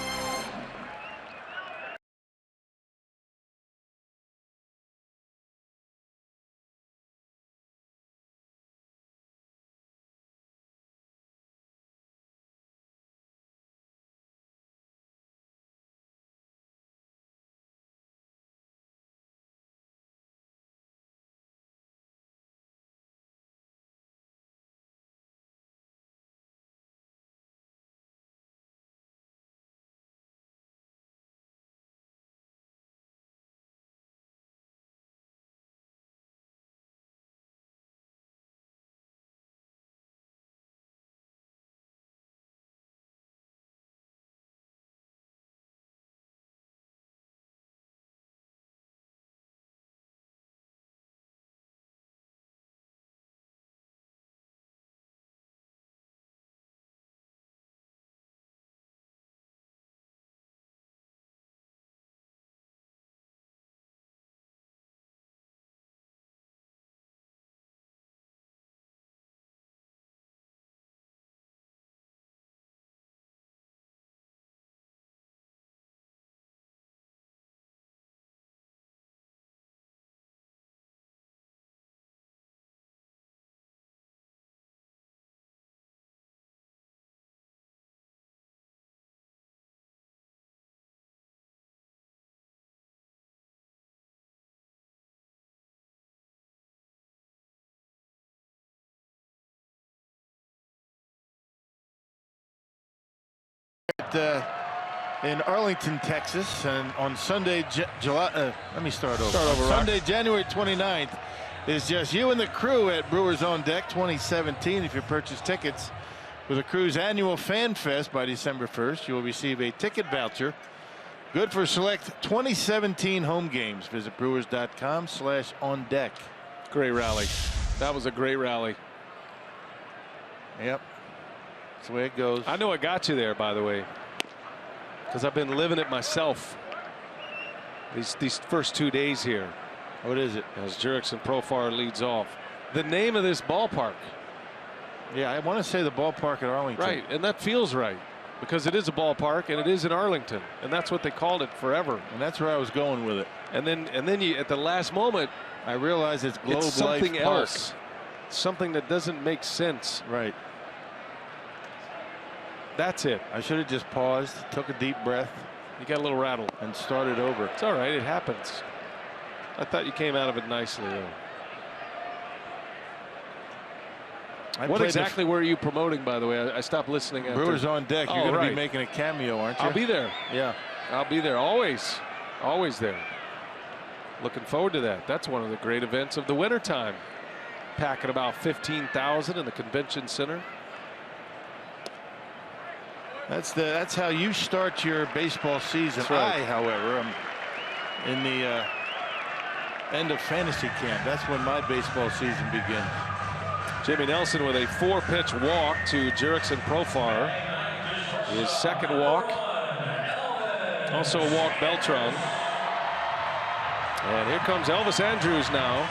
in Arlington, Texas, and on Sunday, let me start over. Sunday, January 29th, is just you and the crew at Brewers on Deck 2017. If you purchase tickets for the crew's annual Fan Fest by December 1st, you will receive a ticket voucher good for select 2017 home games. Visit brewers.com/on-deck. Great rally. That was a great rally. Yep. That's the way it goes. I know what got you there, by the way, because I've been living it myself these first 2 days here. What is it? As Jurickson Profar leads off. The name of this ballpark. Yeah, I want to say the ballpark at Arlington. Right, and that feels right because it is a ballpark and it is in Arlington, and that's what they called it forever. And that's where I was going with it. And then you, at the last moment, I realized it's Globe it's something Life else, Park. something that doesn't make sense. Right. That's it. I should have just paused, took a deep breath. You got a little rattled. And started over. It's all right. It happens. I thought you came out of it nicely, though. What exactly were you promoting, by the way? I stopped listening. Brewers on Deck. You're going to be making a cameo, aren't you? I'll be there. Yeah. I'll be there. Always. Always there. Looking forward to that. That's one of the great events of the wintertime. Packing about 15,000 in the convention center. That's how you start your baseball season. Right. I, however, am in the end of fantasy camp. That's when my baseball season begins. Jimmy Nelson with a 4-pitch walk to Jurickson Profar. His second walk. Also a walk Beltran. And here comes Elvis Andrus now.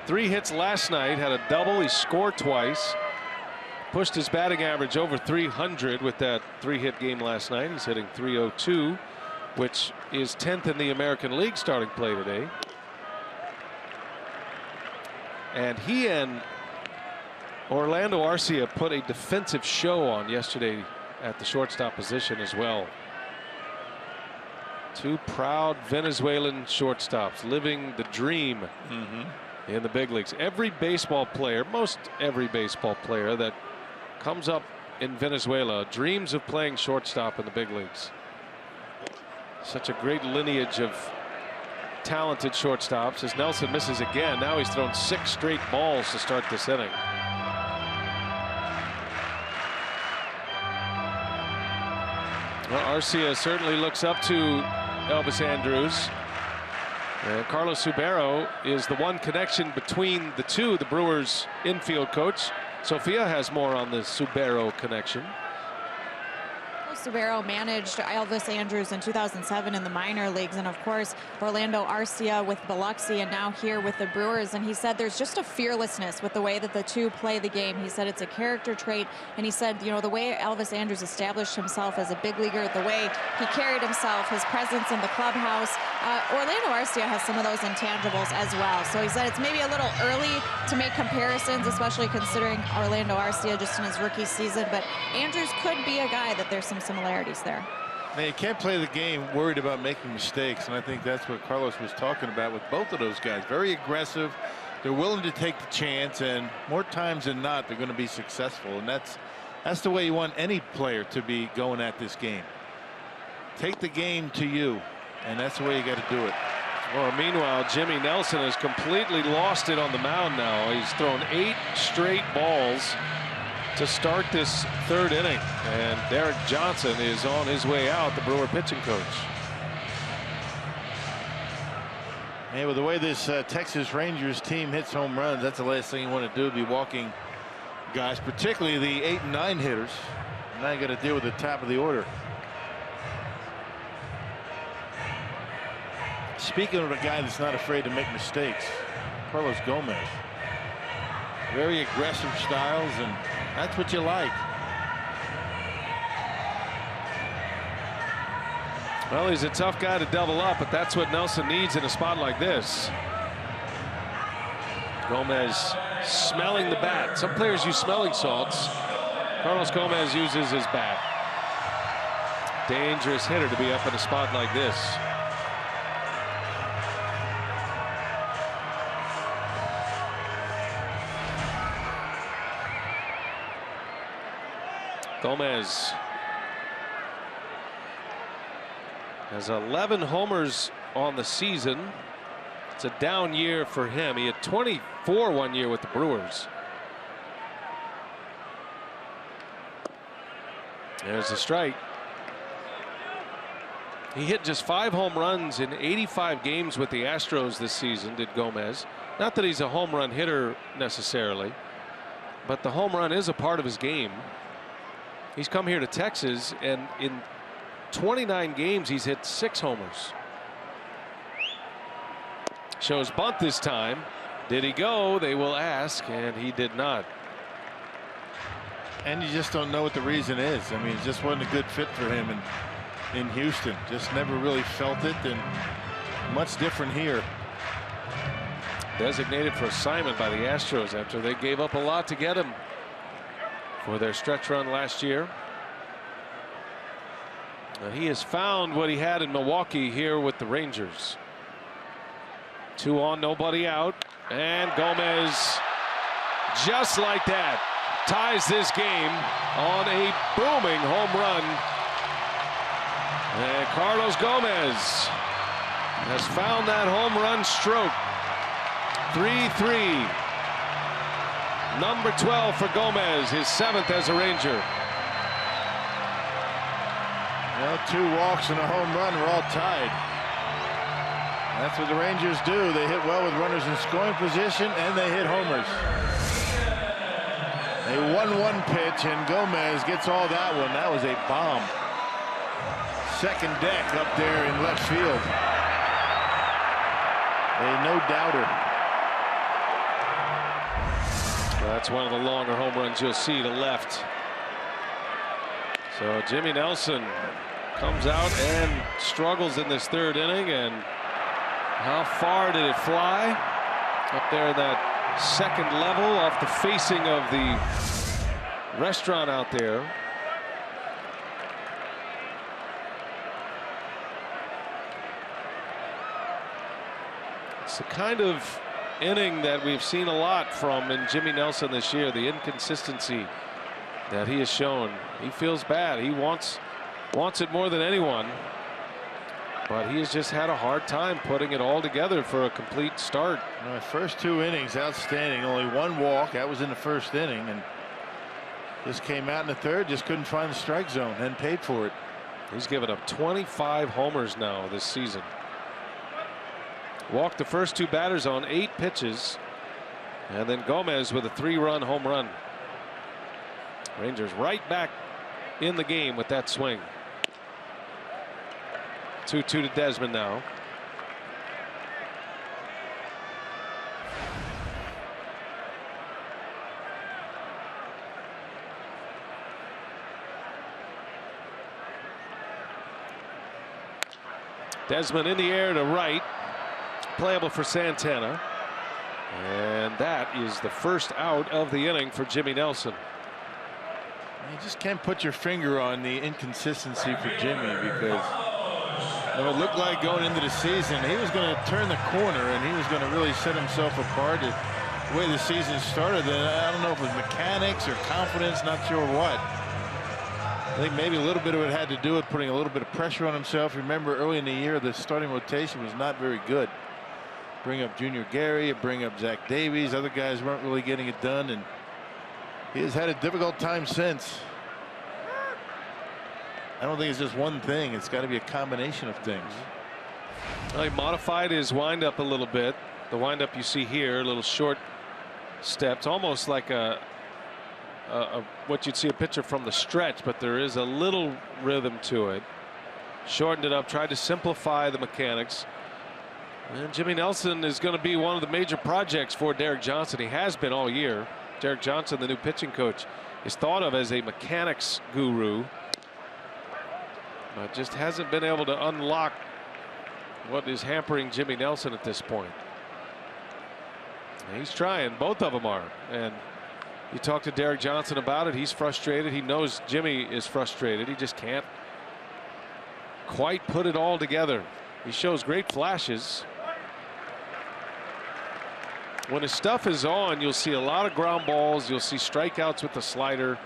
Three hits last night, had a double. He scored twice. Pushed his batting average over 300 with that 3-hit game last night. He's hitting .302, which is 10th in the American League starting play today. And he and Orlando Arcia put a defensive show on yesterday at the shortstop position as well. Two proud Venezuelan shortstops living the dream in the big leagues. Every baseball player, most every baseball player that comes up in Venezuela dreams of playing shortstop in the big leagues. Such a great lineage of talented shortstops. As Nelson misses again, now he's thrown 6 straight balls to start this inning. Well, Arcia certainly looks up to Elvis Andrus. And Carlos Subero is the one connection between the two. The Brewers infield coach Sofia has more on the Subero connection. Subero managed Elvis Andrus in 2007 in the minor leagues, and of course Orlando Arcia with Biloxi, and now here with the Brewers. And he said there's just a fearlessness with the way that the two play the game. He said it's a character trait, and he said, you know, the way Elvis Andrus established himself as a big leaguer, the way he carried himself, his presence in the clubhouse. Orlando Arcia has some of those intangibles as well. So he said it's maybe a little early to make comparisons, especially considering Orlando Arcia just in his rookie season, but Andrus could be a guy that there's some similarities there. Now, you can't play the game worried about making mistakes, and I think that's what Carlos was talking about with both of those guys. Very aggressive. They're willing to take the chance, and more times than not, they're going to be successful. And that's the way you want any player to be going at this game. Take the game to you, and that's the way you got to do it. Well, meanwhile, Jimmy Nelson has completely lost it on the mound now. He's thrown 8 straight balls to start this 3rd inning, and Derek Johnson is on his way out, the Brewer pitching coach. And with the way this Texas Rangers team hits home runs, that's the last thing you want to do, be walking guys, particularly the 8 and 9 hitters. Now you got to deal with the top of the order. Speaking of a guy that's not afraid to make mistakes, Carlos Gomez. Very aggressive styles, and that's what you like. Well, he's a tough guy to double up, but that's what Nelson needs in a spot like this. Gomez smelling the bat. Some players use smelling salts. Carlos Gomez uses his bat. Dangerous hitter to be up in a spot like this. Gomez has 11 homers on the season. It's a down year for him. He had 24 one year with the Brewers. There's a strike. He hit just 5 home runs in 85 games with the Astros this season, did Gomez. Not that he's a home run hitter necessarily, but the home run is a part of his game. He's come here to Texas, and in 29 games he's hit 6 homers. Shows bunt this time. Did he go? They will ask, and he did not. And you just don't know what the reason is. I mean, it just wasn't a good fit for him in Houston. Just never really felt it, and much different here. Designated for assignment by the Astros after they gave up a lot to get him for their stretch run last year. And he has found what he had in Milwaukee here with the Rangers. 2 on, nobody out, and Gomez, just like that, ties this game on a booming home run. And Carlos Gomez has found that home run stroke. 3-3. Number 12 for Gomez, his 7th as a Ranger. Well, 2 walks and a home run, we're all tied. That's what the Rangers do. They hit well with runners in scoring position, and they hit homers. A 1-1 pitch, and Gomez gets all that one. That was a bomb. Second deck up there in left field. A no-doubter. That's one of the longer home runs you'll see to left. So Jimmy Nelson comes out and struggles in this 3rd inning, and how far did it fly? Up there in that 2nd level off the facing of the restaurant out there. It's the kind of inning that we've seen a lot from in Jimmy Nelson this year. The inconsistency that he has shown. He feels bad. He wants it more than anyone, but he has just had a hard time putting it all together for a complete start. First 2 innings outstanding. Only 1 walk. That was in the 1st inning, and just came out in the 3rd. Just couldn't find the strike zone and paid for it. He's given up 25 homers now this season. Walked the first 2 batters on 8 pitches, and then Gomez with a 3-run home run. Rangers right back in the game with that swing. 2-2 to Desmond now. Desmond in the air to right. Playable for Santana. And that is the first out of the inning for Jimmy Nelson. You just can't put your finger on the inconsistency for Jimmy, because it looked like going into the season he was going to turn the corner and he was going to really set himself apart. The way the season started, I don't know if it was mechanics or confidence, not sure what. I think maybe a little bit of it had to do with putting a little bit of pressure on himself. Remember, early in the year the starting rotation was not very good. Bring up Junior Gary, bring up Zach Davies, other guys weren't really getting it done, and he has had a difficult time since. I don't think it's just one thing. It's got to be a combination of things. Well, he modified his windup a little bit. The windup you see here, a little short steps, almost like what you'd see a pitcher from the stretch, but there is a little rhythm to it. Shortened it up, tried to simplify the mechanics. And Jimmy Nelson is going to be one of the major projects for Derek Johnson. He has been all year. Derek Johnson, the new pitching coach, is thought of as a mechanics guru, but just hasn't been able to unlock what is hampering Jimmy Nelson at this point. He's trying. Both of them are. And you talk to Derek Johnson about it. He's frustrated. He knows Jimmy is frustrated. He just can't quite put it all together. He shows great flashes. When his stuff is on, you'll see a lot of ground balls. You'll see strikeouts with the slider.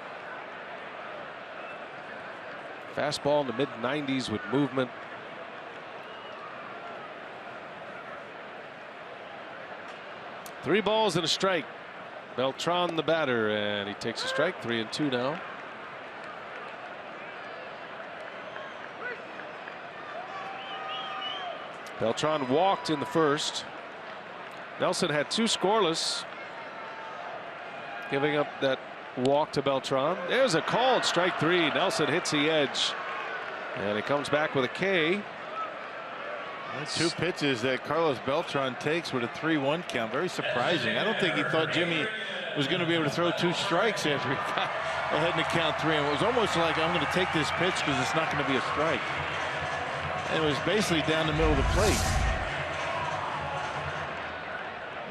Fastball in the mid-90s with movement. Three balls and a strike. Beltran the batter, and he takes a strike. 3-2 now. Beltran walked in the first. Nelson had 2 scoreless, giving up that walk to Beltran. There's a called strike 3. Nelson hits the edge, and he comes back with a K. That's 2 pitches that Carlos Beltran takes with a 3-1 count. Very surprising. I don't think he thought Jimmy was going to be able to throw 2 strikes after he got ahead in the count 3. And it was almost like, I'm going to take this pitch because it's not going to be a strike. And it was basically down the middle of the plate.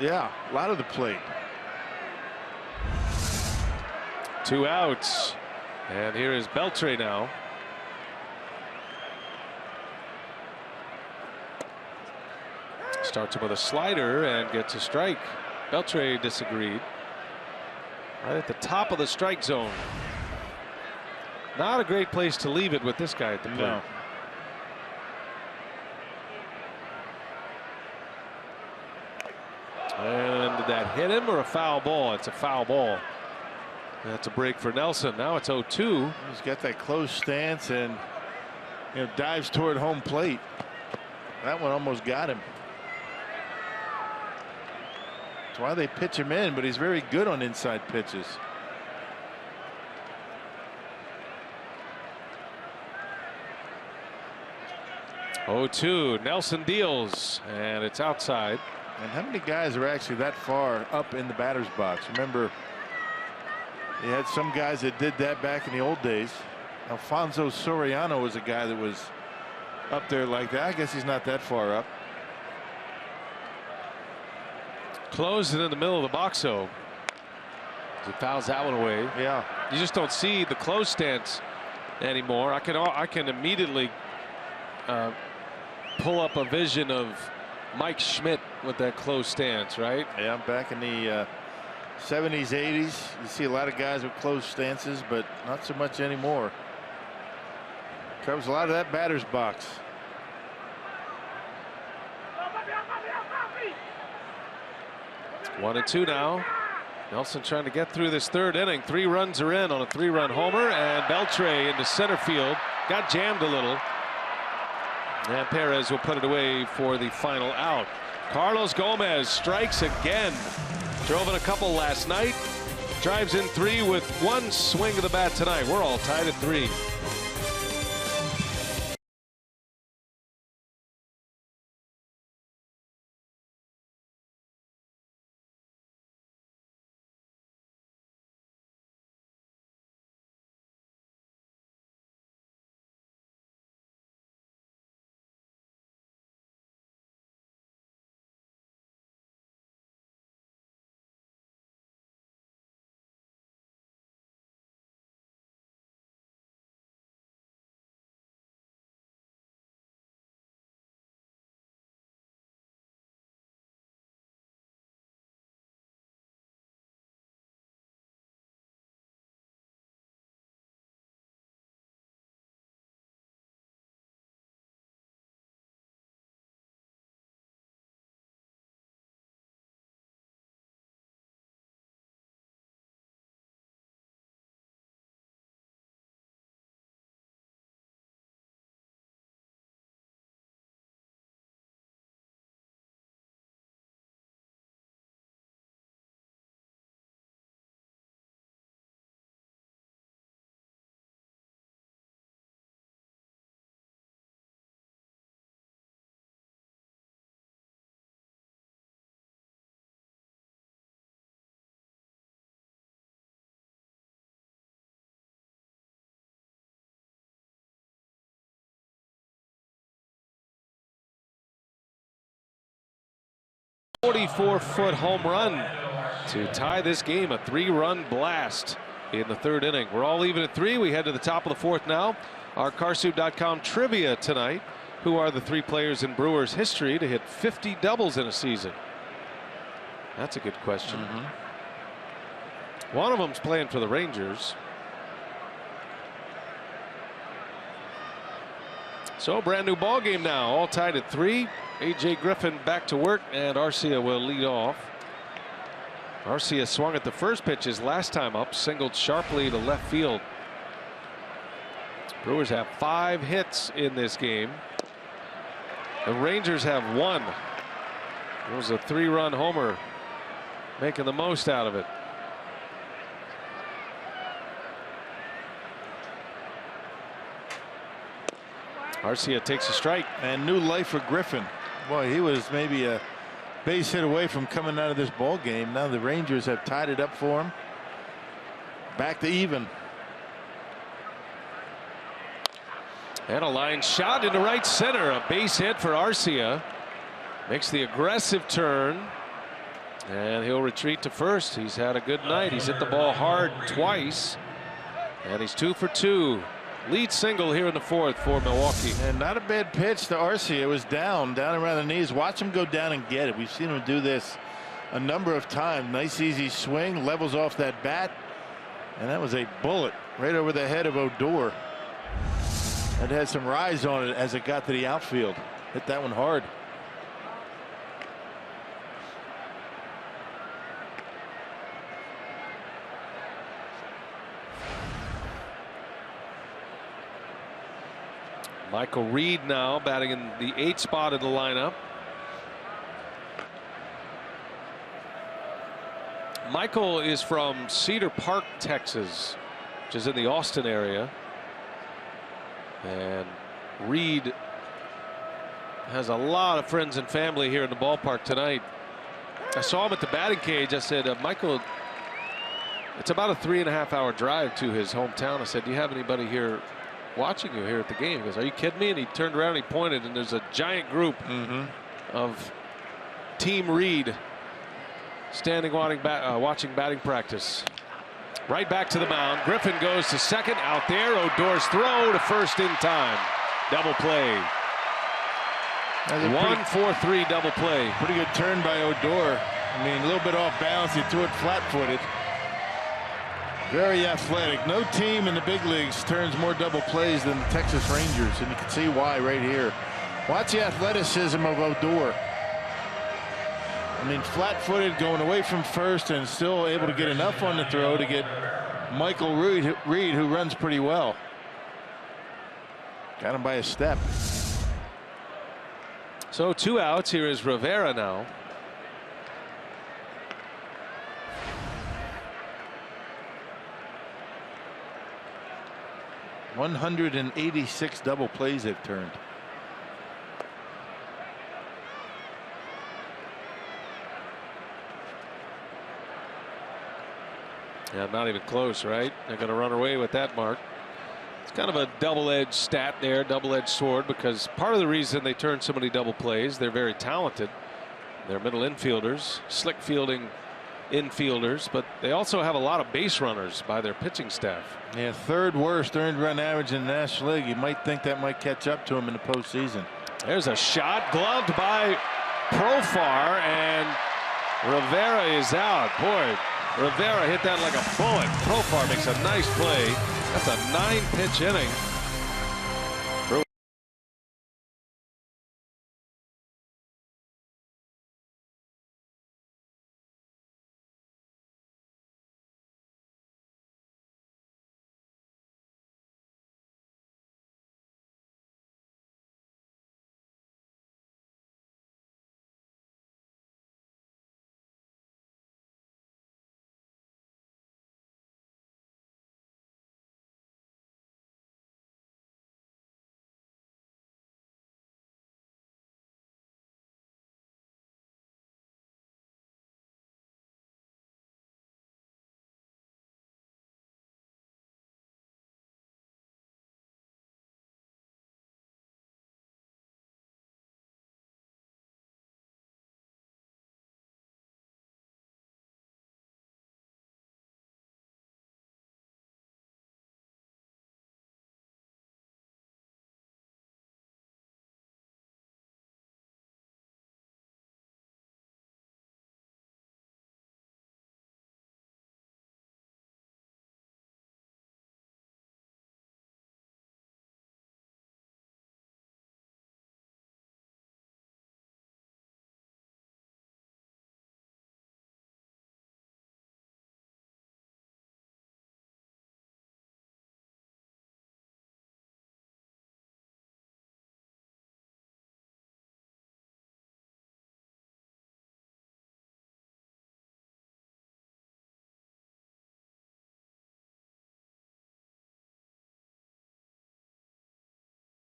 Yeah, a lot of the plate. 2 outs, and here is Beltre now. Starts him with a slider and gets a strike. Beltre disagreed. Right at the top of the strike zone. Not a great place to leave it with this guy at the plate. No. And did that hit him or a foul ball? It's a foul ball. That's a break for Nelson. Now it's 0-2. He's got that close stance and dives toward home plate. That one almost got him. That's why they pitch him in, but he's very good on inside pitches. Nelson deals, and it's outside. And how many guys are actually that far up in the batter's box? Remember, you had some guys that did that back in the old days. Alfonso Soriano was a guy that was up there like that. I guess he's not that far up. Closed it in the middle of the box, though. He fouls that one away. Yeah. You just don't see the close stance anymore. I can immediately pull up a vision of Mike Schmidt with that close stance, right? Yeah, back in the 70s, 80s, you see a lot of guys with close stances, but not so much anymore. Covers a lot of that batter's box. It's 1-2 now. Nelson trying to get through this 3rd inning. 3 runs are in on a 3-run homer, and Beltre into center field. Got jammed a little. And Perez will put it away for the final out. Carlos Gomez strikes again. Drove in a couple last night. Drives in 3 with 1 swing of the bat tonight. We're all tied at 3. .44-foot home run to tie this game. A 3-run blast in the 3rd inning. We're all even at 3. We head to the top of the 4th now. Our Carsoup.com trivia tonight. Who are the 3 players in Brewers history to hit 50 doubles in a season? That's a good question. One of them's playing for the Rangers. So brand new ball game now, all tied at 3. A.J. Griffin back to work, and Arcia will lead off. Arcia swung at the first pitch his last time up, singled sharply to left field. Brewers have 5 hits in this game. The Rangers have 1. It was a 3-run homer, making the most out of it. Arcia takes a strike. And new life for Griffin. Boy, he was maybe a base hit away from coming out of this ball game. Now the Rangers have tied it up for him. Back to even. And a line shot into right center. A base hit for Arcia. Makes the aggressive turn. And he'll retreat to first. He's had a good night. He's hit the ball hard twice. And he's 2 for 2. Lead single here in the 4th for Milwaukee. And not a bad pitch to Arcia. It was down around the knees. Watch him go down and get it. We've seen him do this a number of times. Nice easy swing, levels off that bat. And that was a bullet right over the head of Odor. It had some rise on it as it got to the outfield. Hit that one hard. Michael Reed now batting in the 8th spot of the lineup. Michael is from Cedar Park, Texas, which is in the Austin area. And Reed has a lot of friends and family here in the ballpark tonight. I saw him at the batting cage. I said, Michael, it's about a 3.5-hour drive to his hometown. I said, do you have anybody here watching you here at the game? He goes, are you kidding me? And he turned around and he pointed, and there's a giant group of Team Reed standing watching batting practice. Right back to the mound. Griffin goes to second. Out there. Odor's throw to first in time. Double play. 1-4-3 double play. Pretty good turn by Odor. I mean, a little bit off balance. He threw it flat-footed. Very athletic. No team in the big leagues turns more double plays than the Texas Rangers, and you can see why right here. Watch the athleticism of Odor. I mean, flat-footed, going away from first, and still able to get enough on the throw to get Michael Reed, who runs pretty well. Got him by a step. So 2 outs. Here is Rivera now. .186 double plays they've turned. Yeah, not even close, right? They're going to run away with that mark. It's kind of a double-edged stat there, double-edged sword, because part of the reason they turn so many double plays, they're very talented. They're middle infielders, slick fielding infielders, but they also have a lot of base runners by their pitching staff. Yeah, 3rd worst earned run average in the National League. You might think that might catch up to him in the postseason. There's a shot gloved by Profar, and Rivera is out. Boy, Rivera hit that like a bullet. Profar makes a nice play. That's a 9-pitch inning.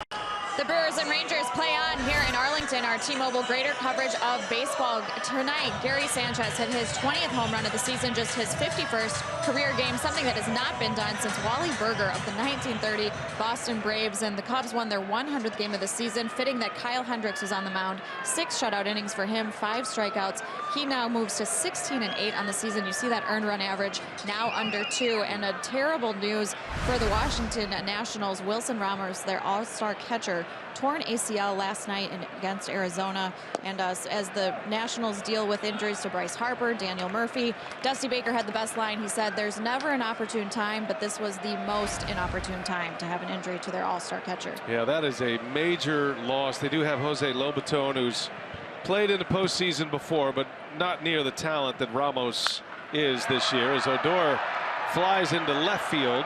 The Brewers and Rangers play on here in Arlington. Our T-Mobile greater coverage of baseball. Tonight, Gary Sanchez hit his 20th home run of the season, just his 51st career game, something that has not been done since Wally Berger of the 1930 Boston Braves. And the Cubs won their 100th game of the season. Fitting that Kyle Hendricks was on the mound. 6 shutout innings for him, 5 strikeouts. He now moves to 16-8 on the season. You see that earned run average now under 2. And a terrible news for the Washington Nationals. Wilson Ramos, their all-star catcher, torn ACL last night against Arizona. And as the Nationals deal with injuries to Bryce Harper, Daniel Murphy, Dusty Baker had the best line. He said, "There's never an opportune time, but this was the most inopportune time to have an injury to their all-star catcher." Yeah, that is a major loss. They do have Jose Lobaton, who's played in the postseason before, but not near the talent that Ramos is this year, as Odor flies into left field,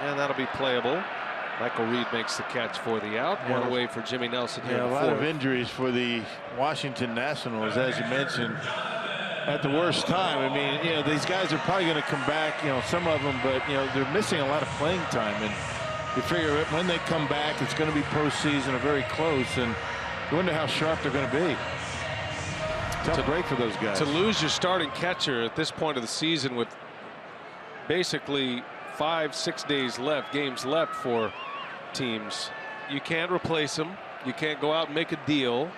and that'll be playable. Michael Reed makes the catch for the out. One away for Jimmy Nelson here. Yeah, a lot of injuries for the Washington Nationals, as you mentioned, at the worst time. I mean, you know, these guys are probably going to come back, you know, some of them, but, you know, they're missing a lot of playing time. And you figure when they come back, it's going to be postseason or very close. And you wonder how sharp they're going to be. Tough break for those guys. To lose your starting catcher at this point of the season with basically 5-6 days left, games left for teams, you can't replace them. You can't go out and make a deal.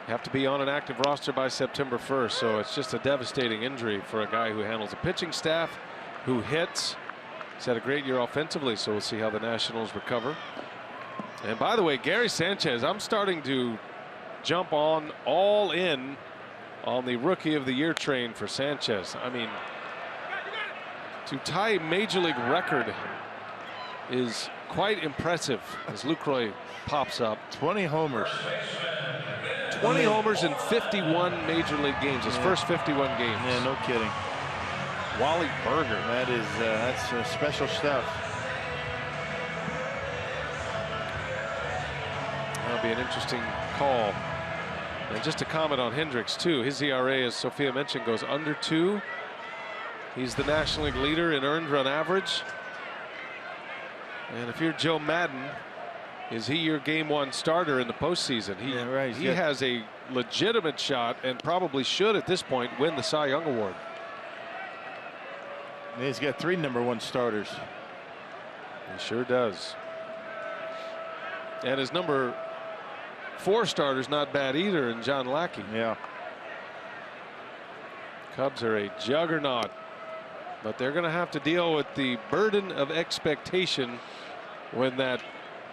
You have to be on an active roster by September 1st. So it's just a devastating injury for a guy who handles a pitching staff, who hits. He's had a great year offensively, so we'll see how the Nationals recover. And by the way, Gary Sanchez, I'm starting to jump on all in on the Rookie of the Year train for Sanchez. I mean, to tie a major league record is quite impressive as Lucroy pops up. 20 homers. 20 homers in 51 major league games. His first 51 games. Yeah, no kidding. Wally Berger. That's special stuff. That'll be an interesting call. And just to comment on Hendricks too, his ERA, as Sophia mentioned, goes under 2. He's the National League leader in earned run average. And if you're Joe Madden, is he your game 1 starter in the postseason? He has a legitimate shot and probably should at this point win the Cy Young Award. He's got 3 #1 starters. He sure does. And his number 4 starter's not bad either, in John Lackey. Yeah. Cubs are a juggernaut, but they're going to have to deal with the burden of expectation when that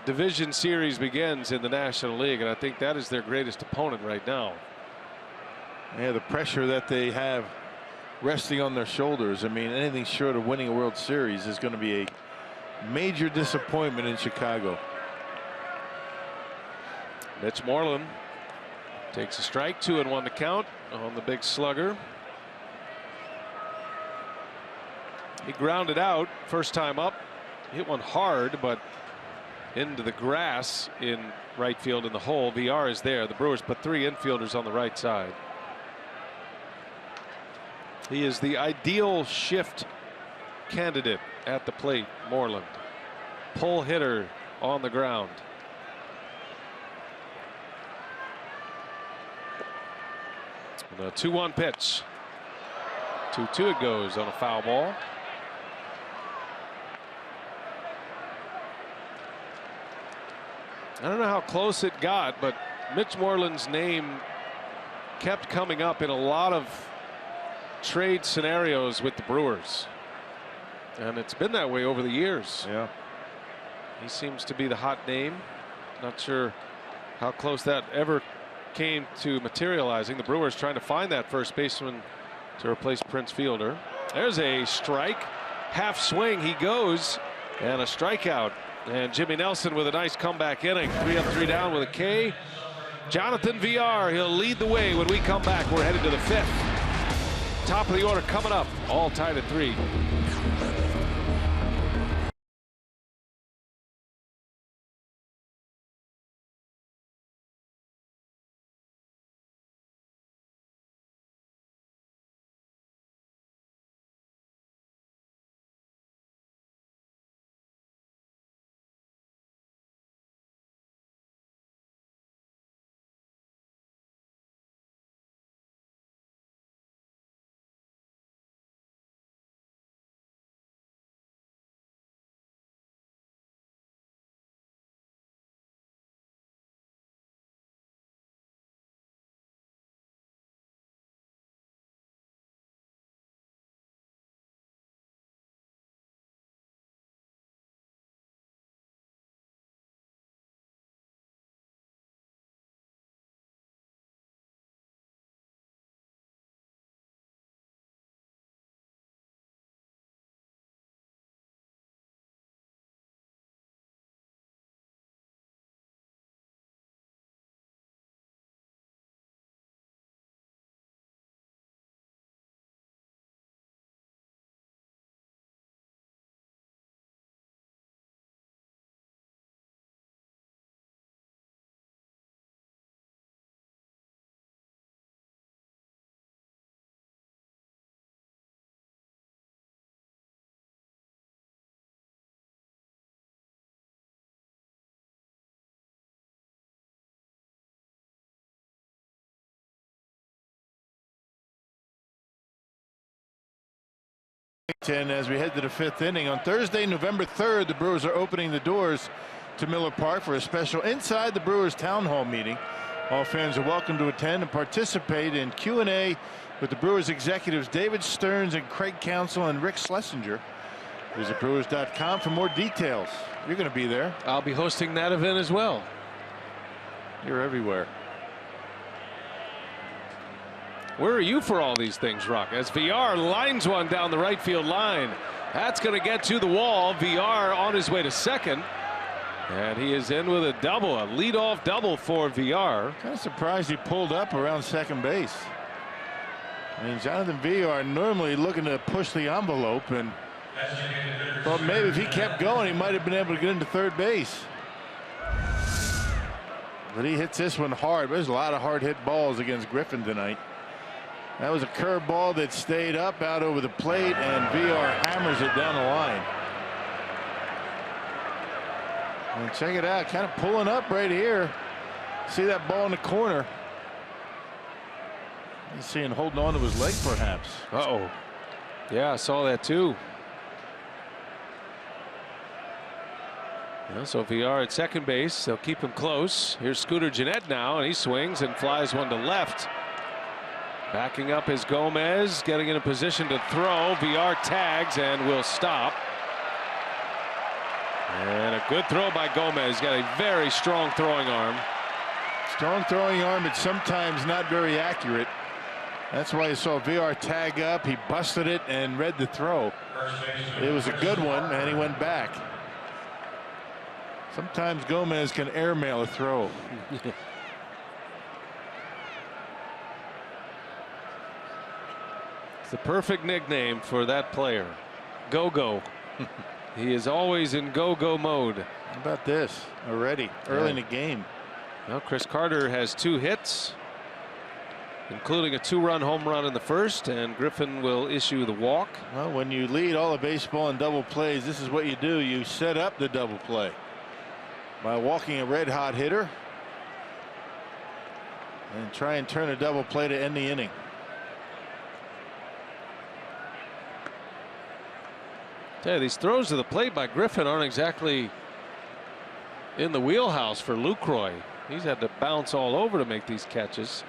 division series begins in the National League, and I think that is their greatest opponent right now. Yeah, the pressure that they have resting on their shoulders. I mean, anything short of winning a World Series is going to be a major disappointment in Chicago. Mitch Moreland takes a strike, 2-1 to count on the big slugger. He grounded out first time up, hit one hard, but into the grass in right field in the hole. VR is there. The Brewers put 3 infielders on the right side. He is the ideal shift candidate at the plate, Moreland. Pull hitter on the ground. And a 2-1 pitch. 2-2 it goes on a foul ball. I don't know how close it got, but Mitch Moreland's name kept coming up in a lot of trade scenarios with the Brewers. And it's been that way over the years. Yeah. He seems to be the hot name. Not sure how close that ever came to materializing. The Brewers trying to find that first baseman to replace Prince Fielder. There's a strike. Half swing he goes, and a strikeout. And Jimmy Nelson with a nice comeback inning. 3 up, 3 down with a K. Jonathan VR, he'll lead the way when we come back. We're headed to the 5th. Top of the order coming up. All tied at 3. And as we head to the 5th inning on Thursday, November 3rd, the Brewers are opening the doors to Miller Park for a special Inside the Brewers Town Hall meeting. All fans are welcome to attend and participate in Q&A with the Brewers executives David Stearns and Craig Counsell and Rick Schlesinger. Visit Brewers.com for more details. You're going to be there. I'll be hosting that event as well. You're everywhere. Where are you for all these things, Rock? As VR lines one down the right field line. That's going to get to the wall. VR on his way to second. And he is in with a double, a leadoff double for VR. Kind of surprised he pulled up around second base. I mean, Jonathan VR normally looking to push the envelope, and thought maybe if he kept going, he might have been able to get into third base. But he hits this one hard. There's a lot of hard hit balls against Griffin tonight. That was a curveball that stayed up out over the plate, and VR hammers it down the line. And check it out, kind of pulling up right here. See that ball in the corner. You see him holding on to his leg, perhaps. Uh-oh. Yeah, I saw that too. Yeah, so VR at second base, they'll keep him close. Here's Scooter Gennett now, and he swings and flies one to left. Backing up is Gomez, getting in a position to throw. VR tags and will stop. And a good throw by Gomez. Got a very strong throwing arm. Strong throwing arm, but sometimes not very accurate. That's why you saw VR tag up. He busted it and read the throw. It was a good one, and he went back. Sometimes Gomez can airmail a throw. It's the perfect nickname for that player. Go-Go. He is always in go-go mode. How about this already early in the game? Well, Chris Carter has 2 hits, including a 2-run home run in the first, and Griffin will issue the walk. Well, when you lead all of baseball in double plays, this is what you do. You set up the double play by walking a red hot hitter and try and turn a double play to end the inning. Yeah, these throws to the plate by Griffin aren't exactly in the wheelhouse for Lucroy. He's had to bounce all over to make these catches.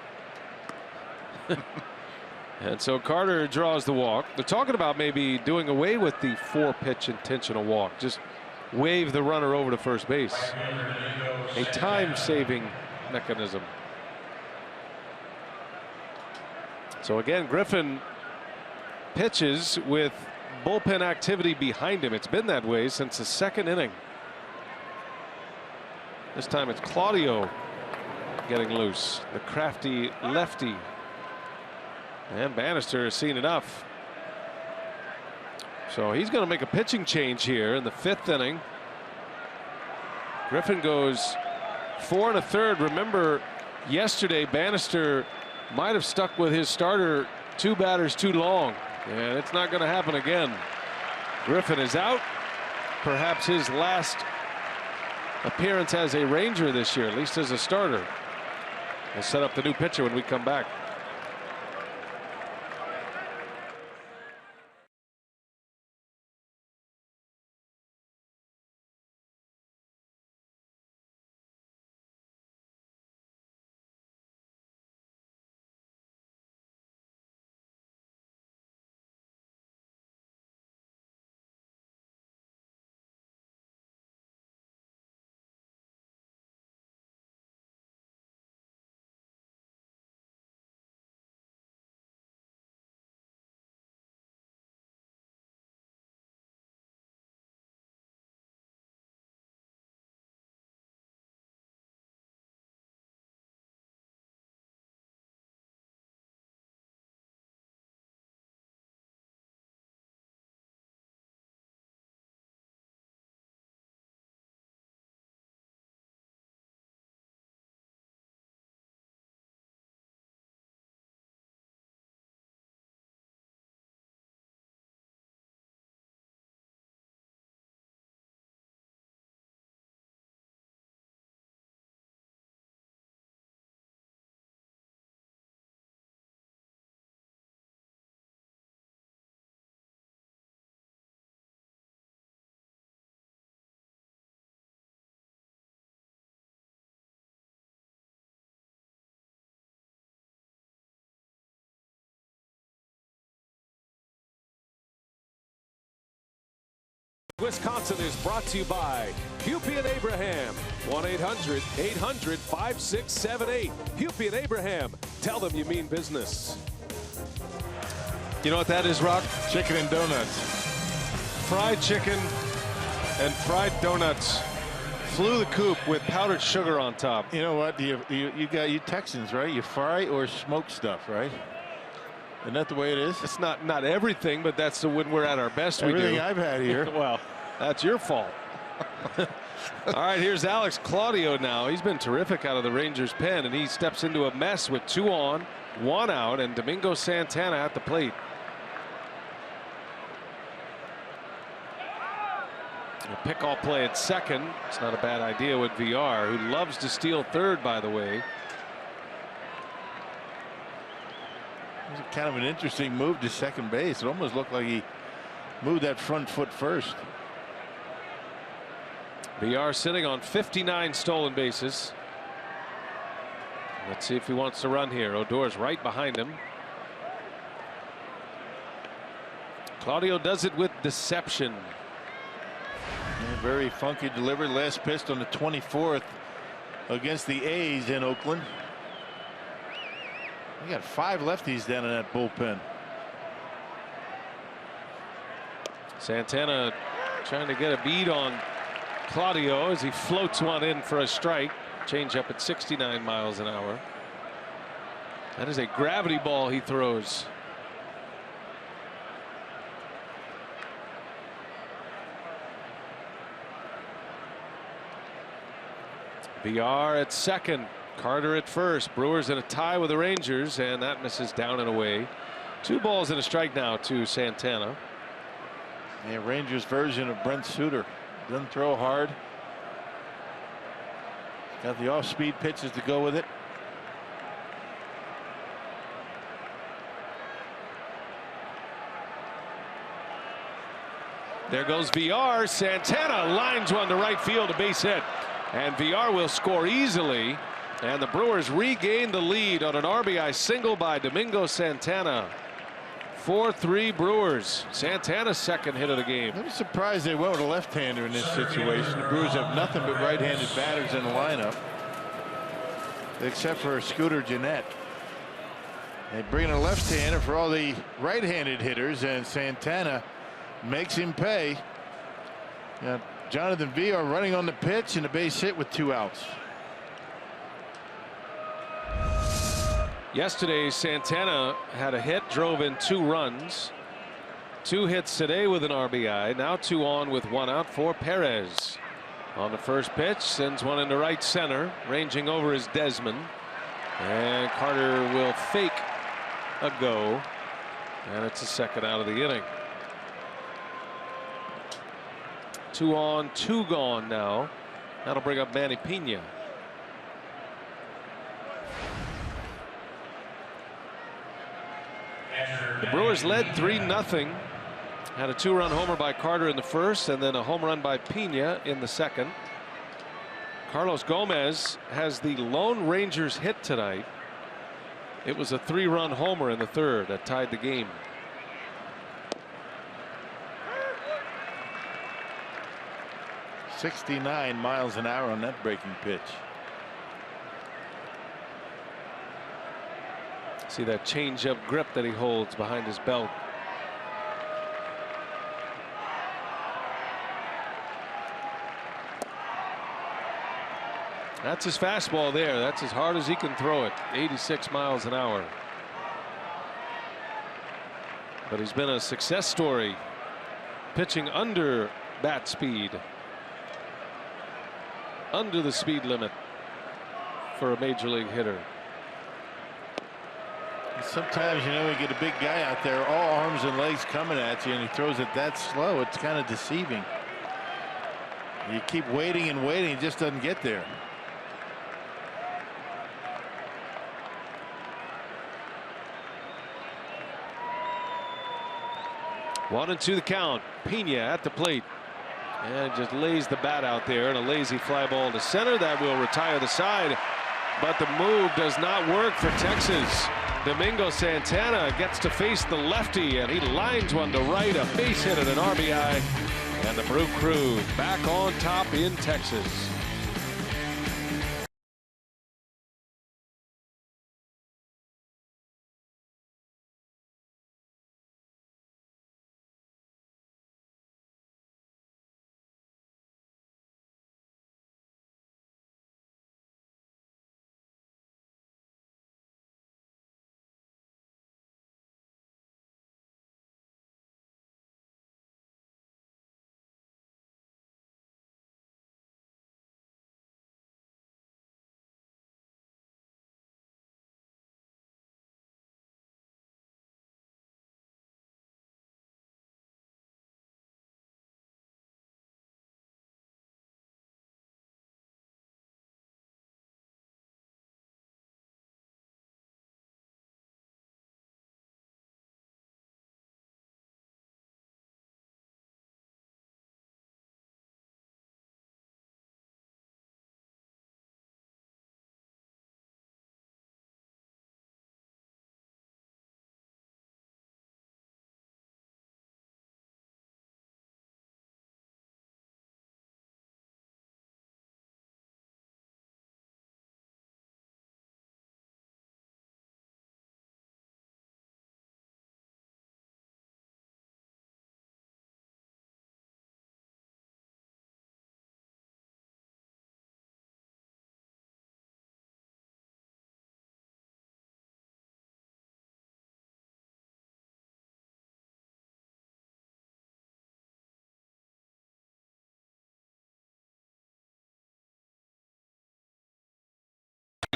And so Carter draws the walk. They're talking about maybe doing away with the 4-pitch intentional walk. Just wave the runner over to first base. A time-saving mechanism. So again, Griffin pitches with bullpen activity behind him. It's been that way since the 2nd inning. This time it's Claudio getting loose, the crafty lefty. And Bannister has seen enough. So he's going to make a pitching change here in the 5th inning. Griffin goes 4 1/3. Remember, yesterday Bannister might have stuck with his starter 2 batters too long. And it's not going to happen again. Griffin is out. Perhaps his last appearance as a Ranger this year, at least as a starter. We'll set up the new pitcher when we come back. Wisconsin is brought to you by Hupy and Abraham. 1-800-800-5678. Hupy and Abraham. Tell them you mean business. You know what that is, Rock? Chicken and donuts. Fried chicken and fried donuts. Flew the coop with powdered sugar on top. You know what? You got you Texans, right? You fry or smoke stuff, right? Isn't that the way it is? It's not everything, but that's when we're at our best. Everything we do. I've had here. Well, that's your fault. All right, here's Alex Claudio now. He's been terrific out of the Rangers pen, and he steps into a mess with 2 on, 1 out, and Domingo Santana at the plate. A pick-all play at second. It's not a bad idea with VR, who loves to steal third, by the way. It was kind of an interesting move to second base. It almost looked like he moved that front foot first. VR sitting on 59 stolen bases. Let's see if he wants to run here. Odor's right behind him. Claudio does it with deception. Yeah, very funky delivery. Last pitch on the 24th against the A's in Oakland. We got 5 lefties down in that bullpen. Santana trying to get a bead on Claudio as he floats one in for a strike. Change up at 69 miles an hour. That is a gravity ball he throws. VR at second. Carter at first. Brewers in a tie with the Rangers, and that misses down and away. 2 balls and a strike now to Santana. Yeah, Rangers version of Brent Suter. Doesn't throw hard. Got the off-speed pitches to go with it. There goes VR. Santana lines one to right field, a base hit. And VR will score easily. And the Brewers regain the lead on an RBI single by Domingo Santana. 4-3 Brewers. Santana's second hit of the game. I'm surprised they went with a left-hander in this situation. The Brewers have nothing but right-handed batters in the lineup, except for Scooter Gennett. They bring in a left-hander for all the right-handed hitters, and Santana makes him pay. Jonathan VR running on the pitch and a base hit with 2 outs. Yesterday, Santana had a hit, drove in 2 runs. 2 hits today with an RBI. Now 2 on with 1 out for Perez. On the first pitch, sends one into right center, ranging over is Desmond. And Carter will fake a go. And it's a second out of the inning. 2 on, 2 gone now. That'll bring up Manny Pena. The Brewers led 3-0. Had a 2-run homer by Carter in the first, and then a home run by Pena in the second. Carlos Gomez has the lone Rangers hit tonight. It was a 3-run homer in the third that tied the game. .69 miles an hour on that breaking pitch. See that change-up grip that he holds behind his belt. That's his fastball there. That's as hard as he can throw it. 86 miles an hour. But he's been a success story pitching under bat speed. Under the speed limit for a major league hitter. Sometimes, you know, you get a big guy out there, all arms and legs coming at you, and he throws it that slow. It's kind of deceiving. You keep waiting and waiting, it just doesn't get there. One and 2 the count. Pena at the plate. And just lays the bat out there, and a lazy fly ball to center that will retire the side. But the move does not work for Texas. Domingo Santana gets to face the lefty, and he lines one to right, a base hit and an RBI. And the Brew Crew back on top in Texas.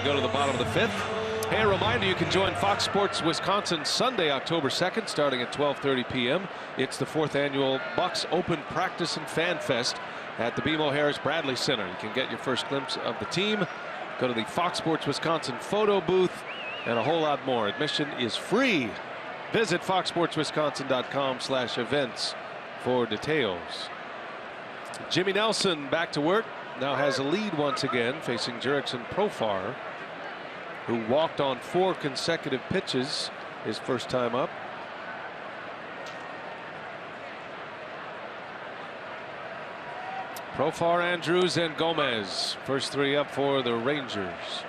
Go to the bottom of the 5th. Hey, a reminder, you can join Fox Sports Wisconsin Sunday, October 2nd, starting at 12:30 p.m. It's the 4th annual Bucks Open Practice and Fan Fest at the BMO Harris Bradley Center. You can get your first glimpse of the team, go to the Fox Sports Wisconsin photo booth, and a whole lot more. Admission is free. Visit foxsportswisconsin.com/events for details. Jimmy Nelson back to work. Now has a lead once again, facing Jurickson Profar, who walked on 4 consecutive pitches his first time up. Profar, Andrews, and Gomez. First 3 up for the Rangers.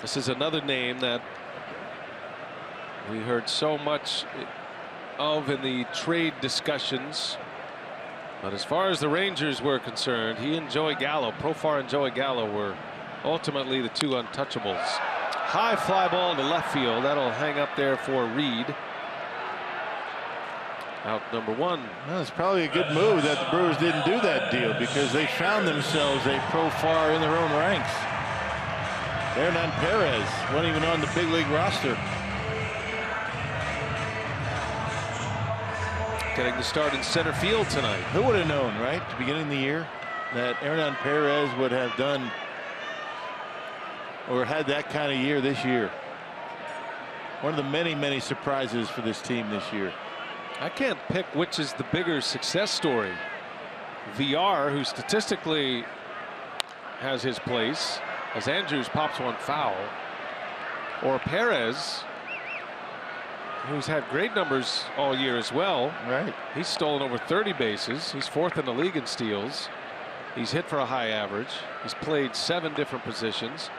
This is another name that we heard so much of in the trade discussions. But as far as the Rangers were concerned, he and Joey Gallo, Profar and Joey Gallo, were ultimately the 2 untouchables. High fly ball to left field. That'll hang up there for Reed. Out number 1. Well, it's probably a good move that the Brewers didn't do that deal, because they found themselves a Profar in their own ranks. Hernan Perez wasn't even on the big league roster. Getting the start in center field tonight. Who would have known, right, at the beginning of the year, that Hernan Perez would have done or had that kind of year this year? One of the many, many surprises for this team this year. I can't pick which is the bigger success story. VR, who statistically has his place, as Andrews pops one foul, or Perez, who's had great numbers all year as well. Right. He's stolen over 30 bases. He's 4th in the league in steals. He's hit for a high average. He's played 7 different positions.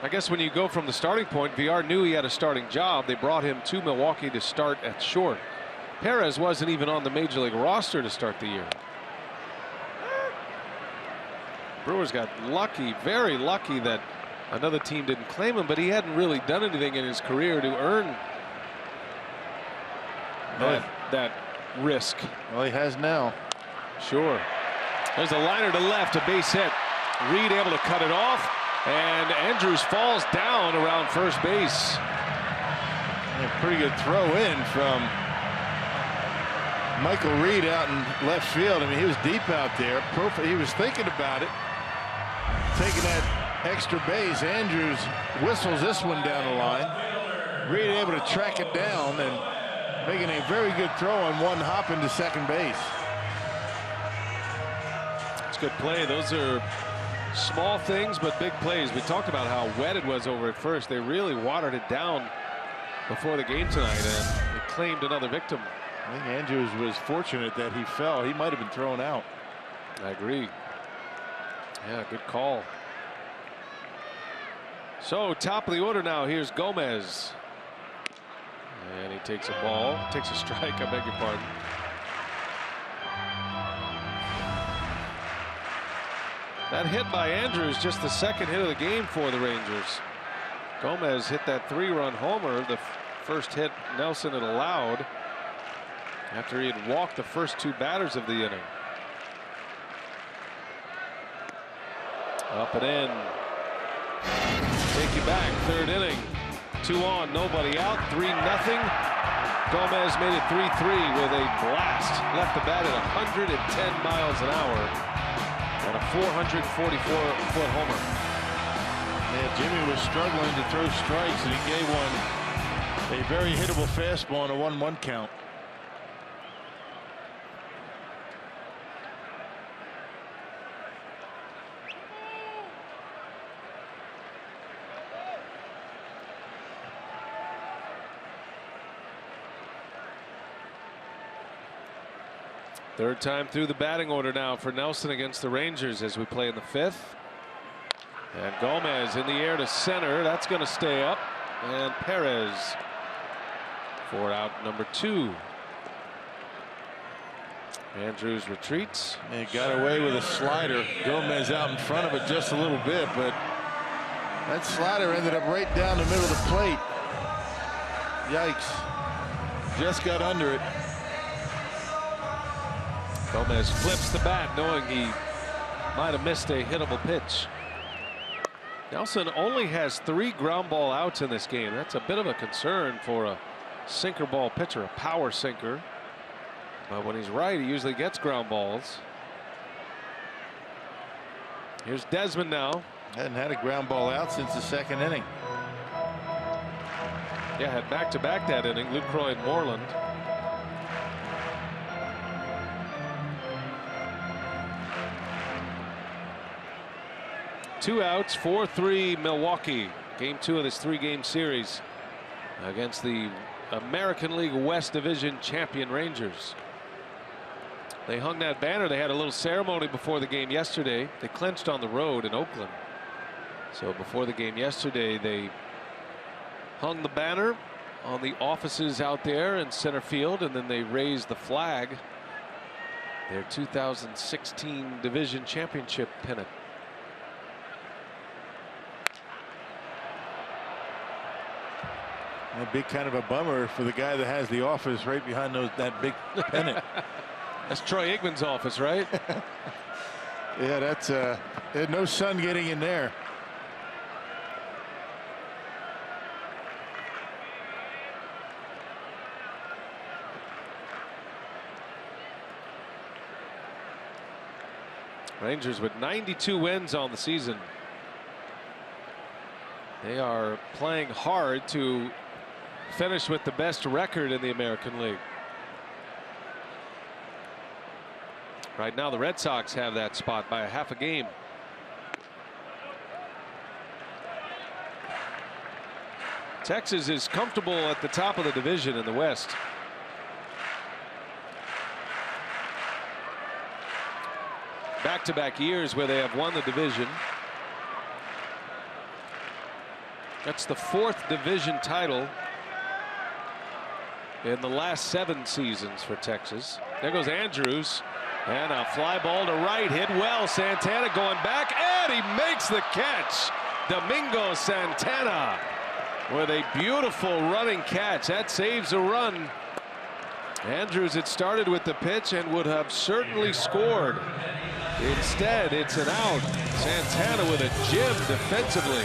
I guess when you go from the starting point, VR knew he had a starting job. They brought him to Milwaukee to start at short. Perez wasn't even on the major league roster to start the year. Brewers got lucky, very lucky, that another team didn't claim him, but he hadn't really done anything in his career to earn that risk. Well, he has now. Sure. There's a liner to left, a base hit. Reed able to cut it off, and Andrews falls down around first base. A pretty good throw in from Michael Reed out in left field. I mean, he was deep out there. He was thinking about it, taking that extra base. Andrews whistles this one down the line. Reed able to track it down and making a very good throw on one hop into second base. It's good play. Those are small things, but big plays. We talked about how wet it was over at first. They really watered it down before the game tonight, and it claimed another victim. I think Andrews was fortunate that he fell. He might have been thrown out. I agree. Yeah, good call. So top of the order now. Here's Gomez. And he takes a ball, takes a strike, I beg your pardon. That hit by Andrews, just the second hit of the game for the Rangers. Gomez hit that 3-run homer, the first hit Nelson had allowed after he had walked the first 2 batters of the inning. Up and in. Take you back, 3rd inning. 2 on, nobody out, 3-0. Gomez made it 3-3 with a blast. Left the bat at 110 miles an hour and a 444-foot homer. Yeah, Jimmy was struggling to throw strikes, and he gave one a very hittable fastball on a 1-1 count. Third time through the batting order now for Nelson against the Rangers as we play in the 5th. And Gomez in the air to center. That's going to stay up. And Perez for out number 2. Andrews retreats. He got away with a slider. Gomez out in front of it just a little bit, but that slider ended up right down the middle of the plate. Yikes. Just got under it. Gomez flips the bat knowing he might have missed a hittable pitch. Nelson only has 3 ground ball outs in this game. That's a bit of a concern for a sinker ball pitcher, a power sinker. But when he's right, he usually gets ground balls. Here's Desmond now. Hadn't had a ground ball out since the 2nd inning. Yeah, had back-to-back that inning, Lucroy and Moreland. Two outs, 4-3 Milwaukee. Game 2 of this 3-game series against the American League West Division champion Rangers. They hung that banner. They had a little ceremony before the game yesterday. They clinched on the road in Oakland. So before the game yesterday, they hung the banner on the offices out there in center field, and then they raised the flag, their 2016 division championship pennant. A big kind of a bummer for the guy that has the office right behind that big pennant. That's Troy Aikman's office, right? Yeah, that's no sun getting in there. Rangers with 92 wins on the season. They are playing hard to finish with the best record in the American League. Right now the Red Sox have that spot by a half a game. Texas is comfortable at the top of the division in the West. Back-to-back years where they have won the division. That's the 4th division title in the last 7 seasons for Texas. There goes Andrews, and a fly ball to right, hit well. Santana going back, and he makes the catch. Domingo Santana with a beautiful running catch. That saves a run. Andrews had started with the pitch and would have certainly scored. Instead, it's an out. Santana with a jib defensively.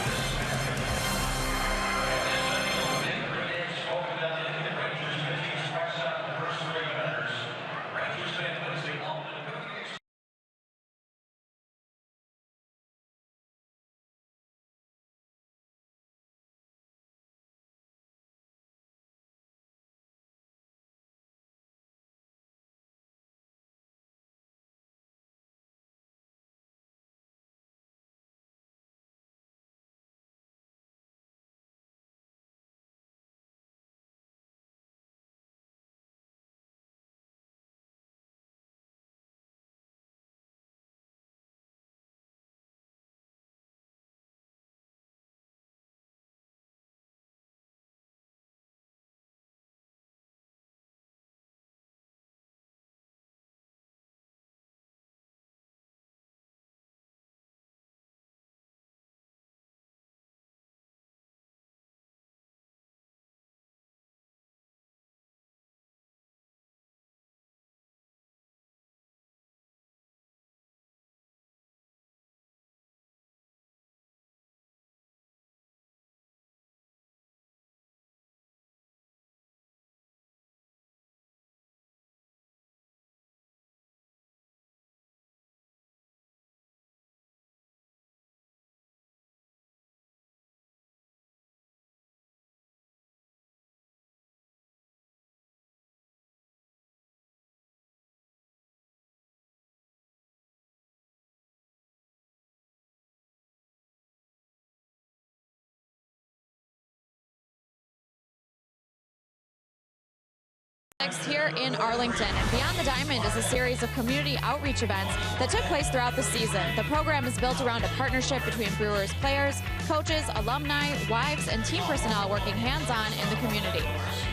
Next here in Arlington, and Beyond the Diamond is a series of community outreach events that took place throughout the season. The program is built around a partnership between Brewers players, coaches, alumni, wives, and team personnel working hands-on in the community.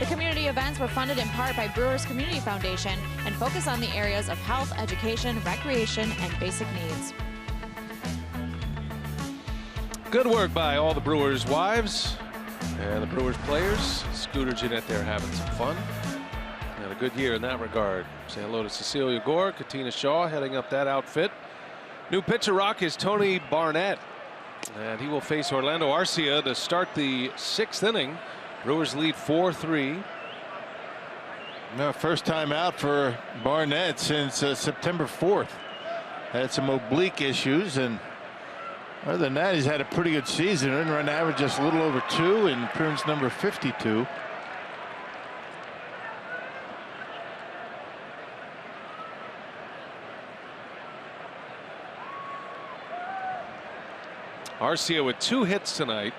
The community events were funded in part by Brewers Community Foundation and focus on the areas of health, education, recreation, and basic needs. Good work by all the Brewers' wives and the Brewers players. Scooter Jeanette there having some fun. Had a good year in that regard. Say hello to Cecilia Gore, Katina Shaw heading up that outfit. New pitcher rock is Tony Barnett, and he will face Orlando Arcia to start the 6th inning. Brewers lead 4-3. No, first time out for Barnett since September 4th. Had some oblique issues, and other than that, he's had a pretty good season. Earned run average just a little over 2 in appearance number 52. Arcia with 2 hits tonight.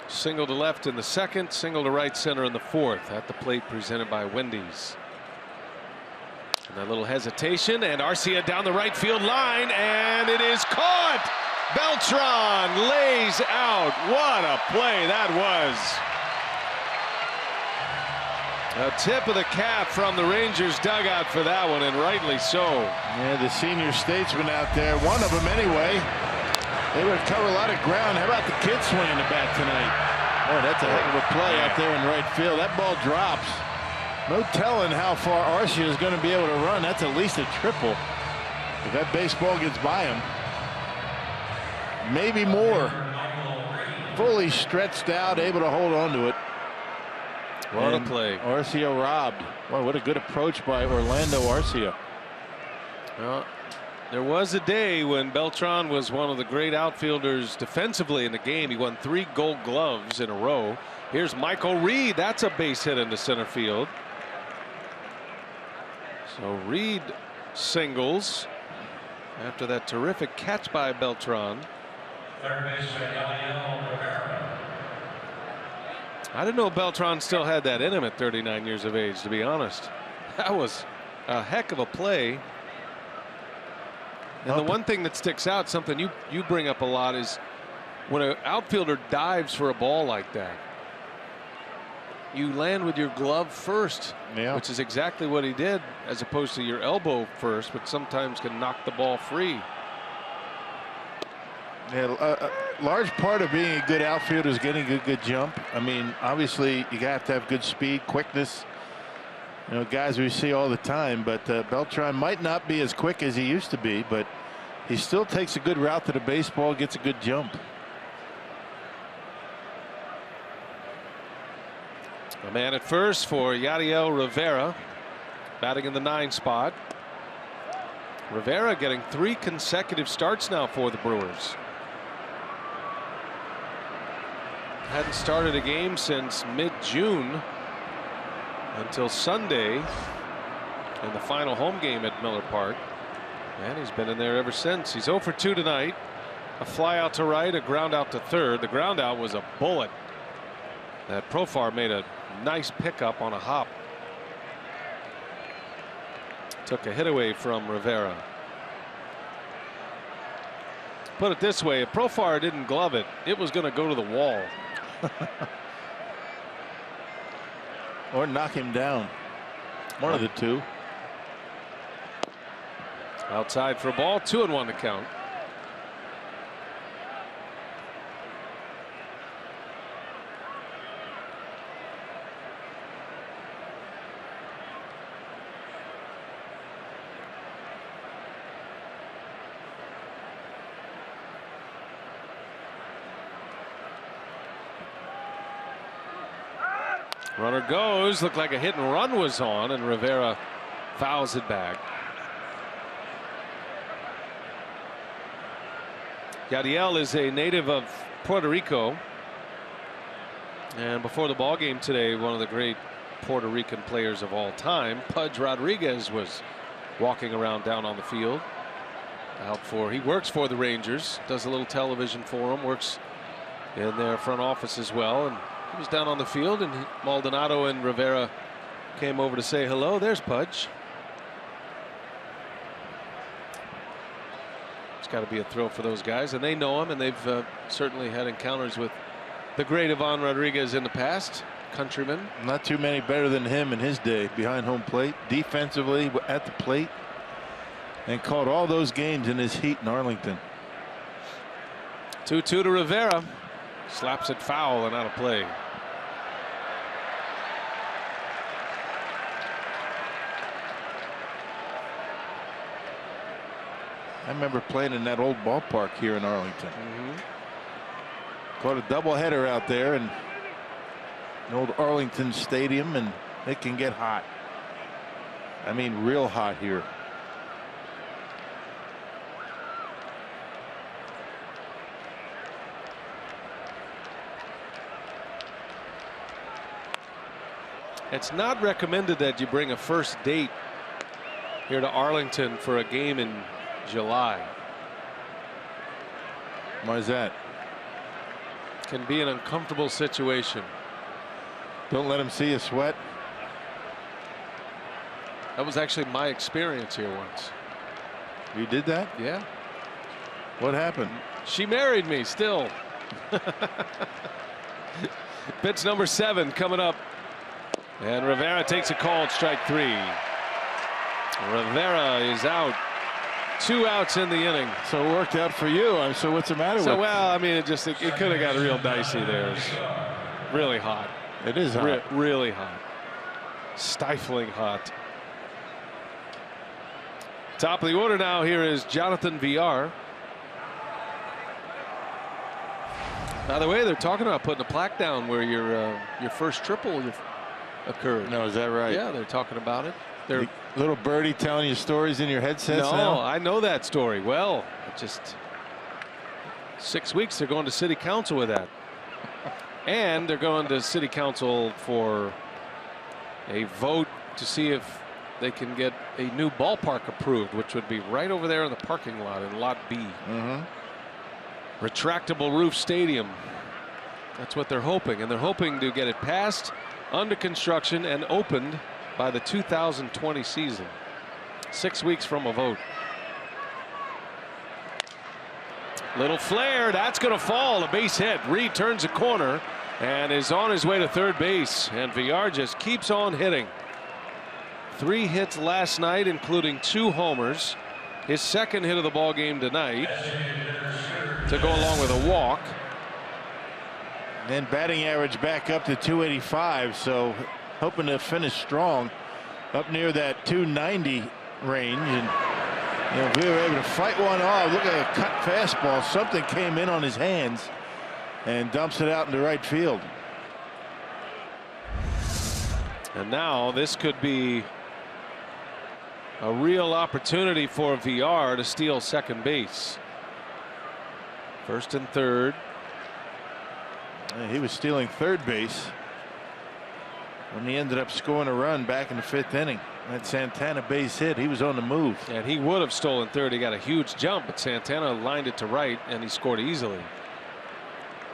Single to left in the 2nd, single to right center in the 4th. At the plate presented by Wendy's. And a little hesitation, and Arcia down the right field line, and it is caught. Beltran lays out. What a play that was. A tip of the cap from the Rangers dugout for that one, and rightly so. Yeah, the senior statesman out there, one of them anyway. They would cover a lot of ground. How about the kid swinging the bat tonight? Oh, that's a heck of a play out there in right field. That ball drops. No telling how far Arcia is going to be able to run. That's at least a triple. If that baseball gets by him. Maybe more. Fully stretched out, able to hold on to it. What a play. Arcia robbed. Well, what a good approach by Orlando Arcia. Well, there was a day when Beltran was one of the great outfielders defensively in the game. He won 3 Gold Gloves in a row. Here's Michael Reed. That's a base hit into center field. So Reed singles after that terrific catch by Beltran. I didn't know Beltran still had that in him at 39 years of age, to be honest. That was a heck of a play. And the one thing that sticks out, something you bring up a lot, is when an outfielder dives for a ball like that, you land with your glove first, which is exactly what he did, as opposed to your elbow first, which sometimes can knock the ball free. Yeah, a large part of being a good outfielder is getting a good jump. I mean, obviously, you have to have good speed, quickness. You know, guys we see all the time, but Beltran might not be as quick as he used to be, but he still takes a good route to the baseball, gets a good jump. A man at first for Yadiel Rivera, batting in the 9 spot. Rivera getting 3 consecutive starts now for the Brewers. Hadn't started a game since mid-June until Sunday in the final home game at Miller Park, and he's been in there ever since. He's 0 for 2 tonight. A fly out to right, a ground out to third. The ground out was a bullet that Profar made a nice pickup on a hop. Took a hit away from Rivera. Put it this way, if Profar didn't glove it, it was going to go to the wall. Or knock him down. One of the two. Outside for a ball, 2-1 to count. Runner goes. Looked like a hit and run was on, and Rivera fouls it back. Yadiel is a native of Puerto Rico, and before the ball game today, one of the great Puerto Rican players of all time, Pudge Rodriguez, was walking around down on the field. He works for the Rangers, does a little television for them, works in their front office as well, and he was down on the field, and Maldonado and Rivera came over to say hello. There's Pudge. It's got to be a thrill for those guys, and they know him, and they've certainly had encounters with the great Ivan Rodriguez in the past. Countryman. Not too many better than him in his day behind home plate, defensively at the plate, and caught all those games in his heat in Arlington. 2-2 to Rivera. Slaps it foul and out of play. I remember playing in that old ballpark here in Arlington. Caught a doubleheader out there in the old Arlington Stadium, and it can get hot. I mean, real hot here. It's not recommended that you bring a first date here to Arlington for a game in July. Why is that? Can be an uncomfortable situation. Don't let him see you sweat. That was actually my experience here once. You did that? Yeah. What happened? She married me still. Pitch number 7 coming up. And Rivera takes a called strike 3. Rivera is out. 2 outs in the inning. So it worked out for you. So what's the matter with it? Well, I mean, it could have got real dicey there. It's really hot. It is hot. Really hot. Stifling hot. Top of the order now here is Jonathan Villar. By the way, they're talking about putting a plaque down where your first triple occurred. No, is that right? Yeah, they're talking about it. They're little birdie telling you stories in your headsets now? No, I know that story. Well, just 6 weeks they're going to city council with that. And they're going to city council for a vote to see if they can get a new ballpark approved, which would be right over there in the parking lot in Lot B. Retractable roof stadium. That's what they're hoping. And they're hoping to get it passed, under construction, and opened by the 2020 season. 6 weeks from a vote. Little flare. That's going to fall. A base hit. Reed turns a corner and is on his way to third base. And Villar just keeps on hitting. 3 hits last night, including 2 homers. His second hit of the ball game tonight to go along with a walk. And batting average back up to 285, so hoping to finish strong up near that 290 range. And if we were able to fight one off, look at a cut fastball. Something came in on his hands and dumps it out into right field. And now this could be a real opportunity for Villar to steal second base. First and third. He was stealing third base when he ended up scoring a run back in the 5th inning. That Santana base hit, he was on the move. And he would have stolen third. He got a huge jump, but Santana lined it to right and he scored easily.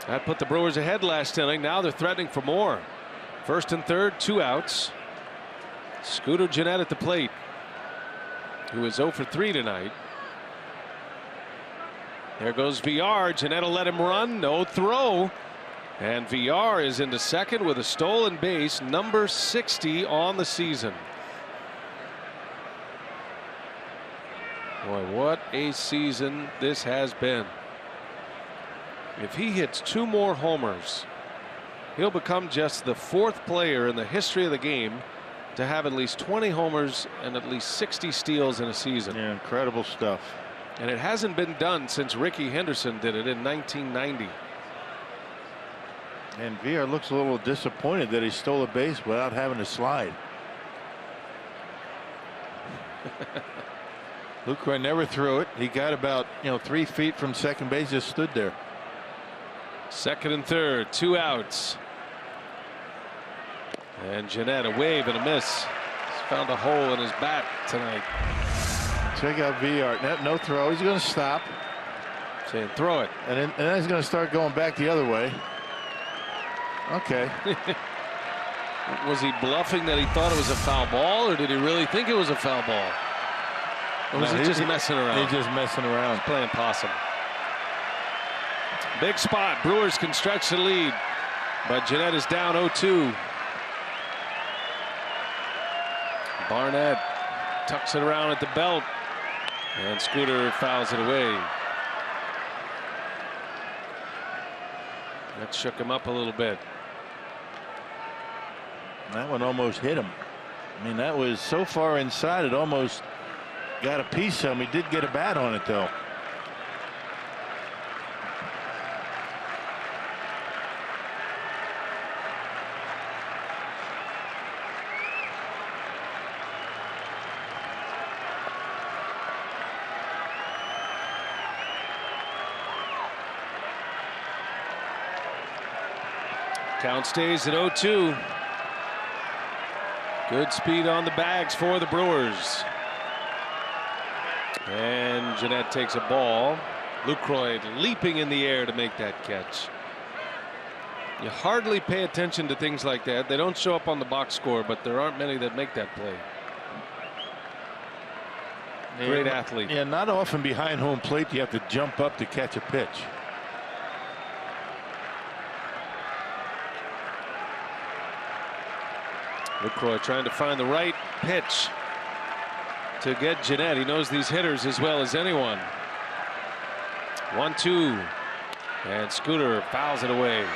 That put the Brewers ahead last inning. Now they're threatening for more. First and third, 2 outs. Scooter Gennett at the plate, who is 0 for 3 tonight. There goes Villar. Gennett will let him run. No throw. And Villar is into second with a stolen base, number 60 on the season. Boy, what a season this has been. If he hits 2 more homers, he'll become just the 4th player in the history of the game to have at least 20 homers and at least 60 steals in a season. Yeah, incredible stuff. And it hasn't been done since Ricky Henderson did it in 1990. And Villar looks a little disappointed that he stole a base without having to slide. Lucroy never threw it. He got about 3 feet from second base, just stood there. Second and third, 2 outs. And Gennett, a wave and a miss. He's found a hole in his bat tonight. Check out Villar. No throw. He's going to stop. Saying throw it. And then he's going to start going back the other way. Okay. Was he bluffing that he thought it was a foul ball, or did he really think it was a foul ball? Or was he just messing around? He's just messing around. He's playing possum. Big spot. Brewers can stretch the lead, but Jeanette is down 0-2. Barnett tucks it around at the belt, and Scooter fouls it away. That shook him up a little bit. That one almost hit him. I mean, that was so far inside it almost got a piece of him. He did get a bat on it though. Count stays at 0-2. Good speed on the bags for the Brewers. And Jeanette takes a ball. Lucroy leaping in the air to make that catch. You hardly pay attention to things like that. They don't show up on the box score, but there aren't many that make that play. Great athlete. Yeah, not often behind home plate do you have to jump up to catch a pitch. Lucroy trying to find the right pitch to get Jeanette. He knows these hitters as well as anyone. 1-2, and Scooter fouls it away.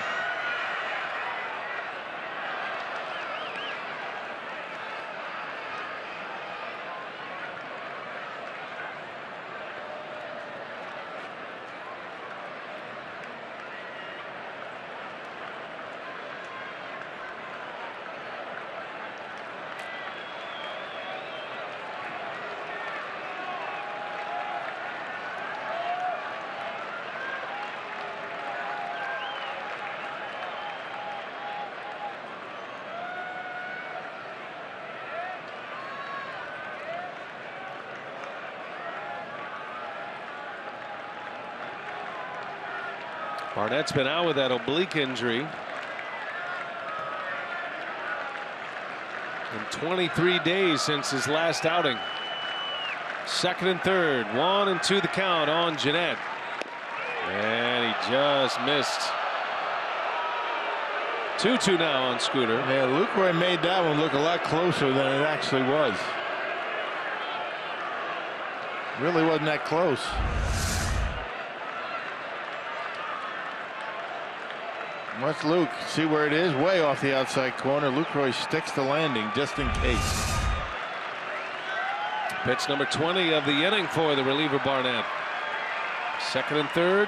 Barnett's been out with that oblique injury in 23 days since his last outing. Second and third, 1-2 the count on Jeanette, and he just missed. 2-2 now on Scooter. Yeah, Lucroy made that one look a lot closer than it actually was. Really wasn't that close. Watch Luke see where it is, way off the outside corner. Lucroy sticks the landing just in case. Pitch number 20 of the inning for the reliever Barnett. Second and third,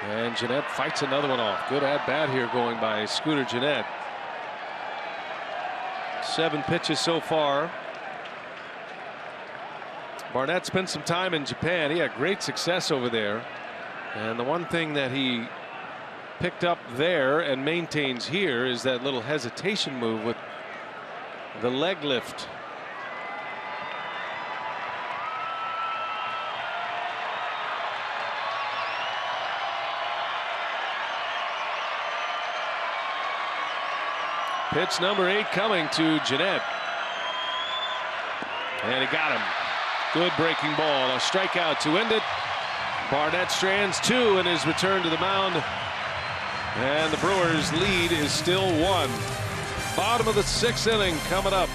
and Jeanette fights another one off. Good at bat here going by Scooter Jeanette. 7 pitches so far. Barnett spent some time in Japan. He had great success over there, and the one thing that he picked up there and maintains here is that little hesitation move with the leg lift. Pitch number 8 coming to Jeanette, and he got him. Good breaking ball, a strikeout to end it. Barnett strands 2 in his return to the mound. And the Brewers lead is still 1. Bottom of the 6th inning coming up.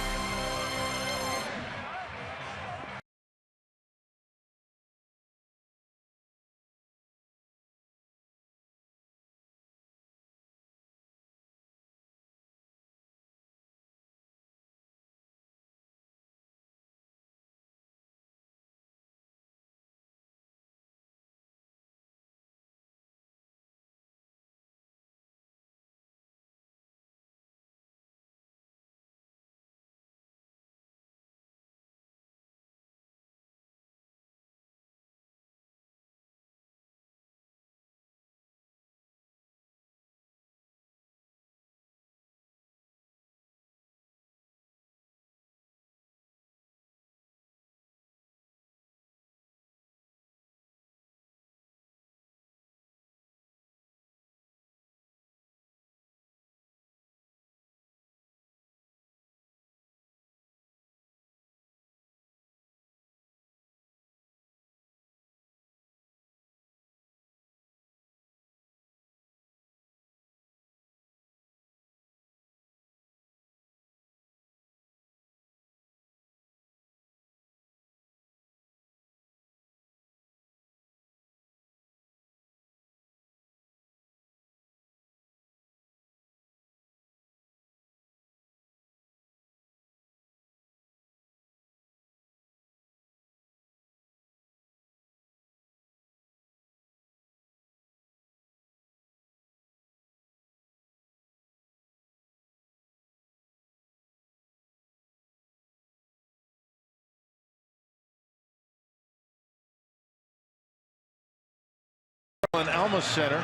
in Alma Center.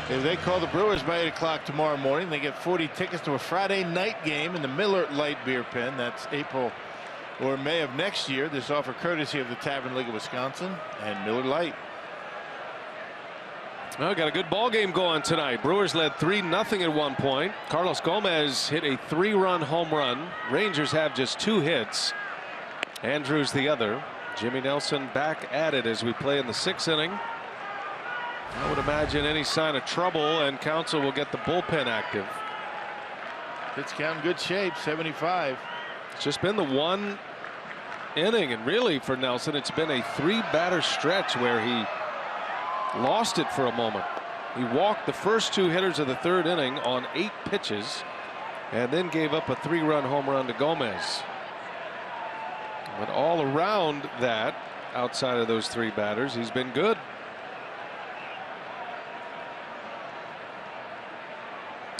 If they call the Brewers by 8 o'clock tomorrow morning, they get 40 tickets to a Friday night game in the Miller Lite Beer Pen. That's April or May of next year. This offer courtesy of the Tavern League of Wisconsin and Miller Lite. Well, got a good ball game going tonight. Brewers led 3-0 at one point. Carlos Gomez hit a 3-run home run. Rangers have just 2 hits. Andrews the other. Jimmy Nelson back at it as we play in the 6th inning. I would imagine any sign of trouble and Counsell will get the bullpen active. Pitch count in good shape, 75. It's just been the one inning, and really for Nelson it's been a 3-batter stretch where he lost it for a moment. He walked the first 2 hitters of the 3rd inning on 8 pitches and then gave up a 3-run home run to Gomez. But all around that, outside of those 3 batters, he's been good.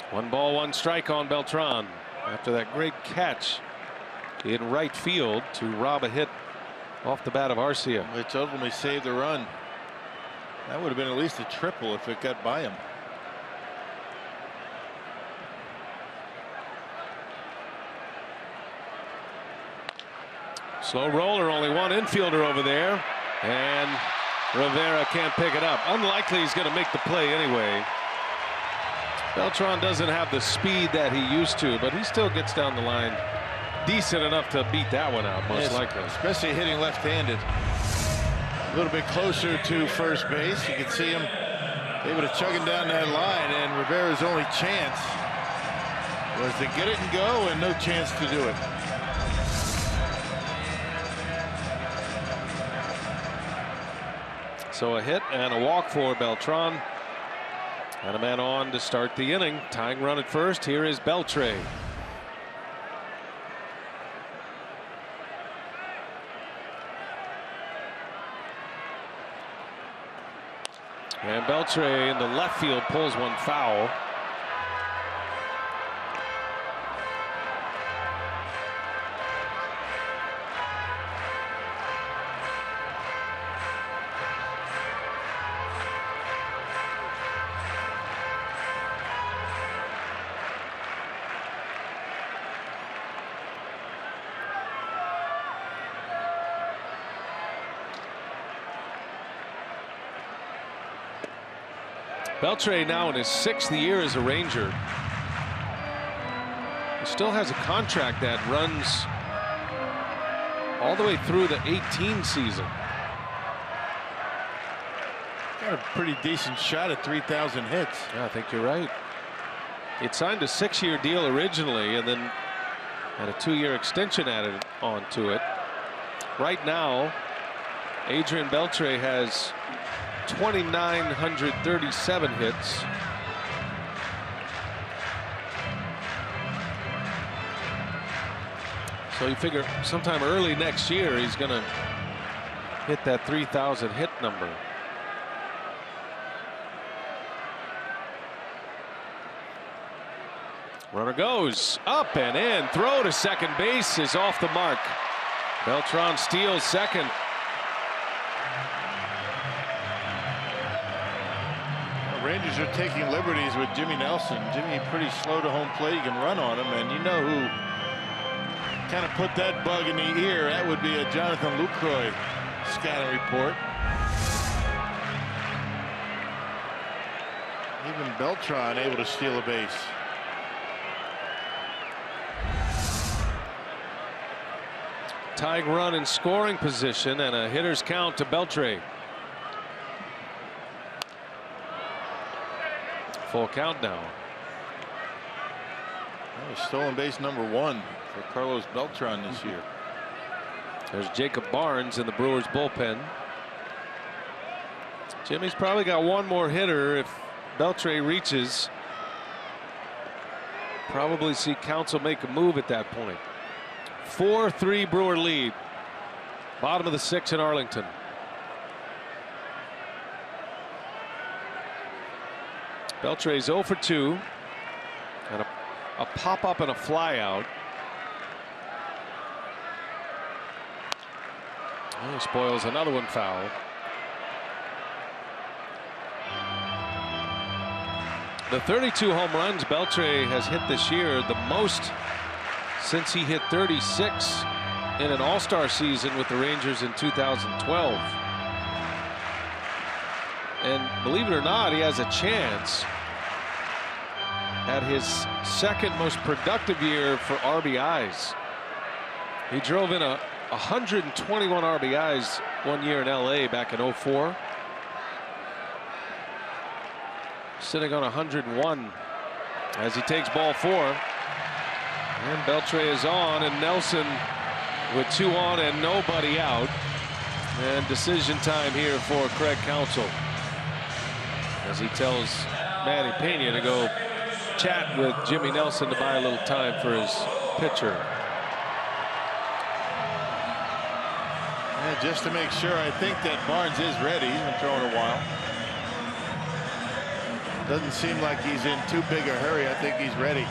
One ball, 1 strike on Beltran after that great catch in right field to rob a hit off the bat of Arcia. Which ultimately saved the run. That would have been at least a triple if it got by him. Slow roller, only one infielder over there, and Rivera can't pick it up. Unlikely he's going to make the play anyway. Beltran doesn't have the speed that he used to, but he still gets down the line decent enough to beat that one out, most likely. Especially hitting left-handed. A little bit closer to first base. You can see him able to chug him down that line, and Rivera's only chance was to get it and go, and no chance to do it. So a hit and a walk for Beltran. And a man on to start the inning. Tying run at first. Here is Beltre. And Beltre in the left field pulls one foul. Beltre now in his 6th year as a Ranger. He still has a contract that runs all the way through the 18 season. Got a pretty decent shot at 3,000 hits. Yeah, I think you're right. He signed a 6-year deal originally and then had a 2-year extension added onto it. Right now, Adrian Beltre has 2,937 hits. So you figure sometime early next year he's going to hit that 3,000 hit number. Runner goes up and in. Throw to second base is off the mark. Beltran steals second. Rangers are taking liberties with Jimmy Nelson. Jimmy pretty slow to home plate. You can run on him, and you know who kind of put that bug in the ear. That would be a Jonathan Lucroy scouting report. Even Beltran able to steal a base. Tying run in scoring position and a hitter's count to Beltre. Full count now. That was stolen base number 1 for Carlos Beltran this year. There's Jacob Barnes in the Brewers bullpen. Jimmy's probably got one more hitter if Beltre reaches. Probably see Counsell make a move at that point. 4-3 Brewer lead. Bottom of the 6th in Arlington. Beltre's 0 for 2 and a pop up and a fly out. He spoils another one foul. The 32 home runs Beltre has hit this year, the most since he hit 36 in an all-star season with the Rangers in 2012. And believe it or not, he has a chance at his second most productive year for RBIs. He drove in 121 RBIs one year in LA back in 04. Sitting on 101 as he takes ball 4. And Beltre is on, and Nelson with 2 on and nobody out. And decision time here for Craig Counsell as he tells Manny Pena to go chat with Jimmy Nelson to buy a little time for his pitcher. Yeah, just to make sure, I think that Barnes is ready. He's been throwing a while. Doesn't seem like he's in too big a hurry. I think he's ready.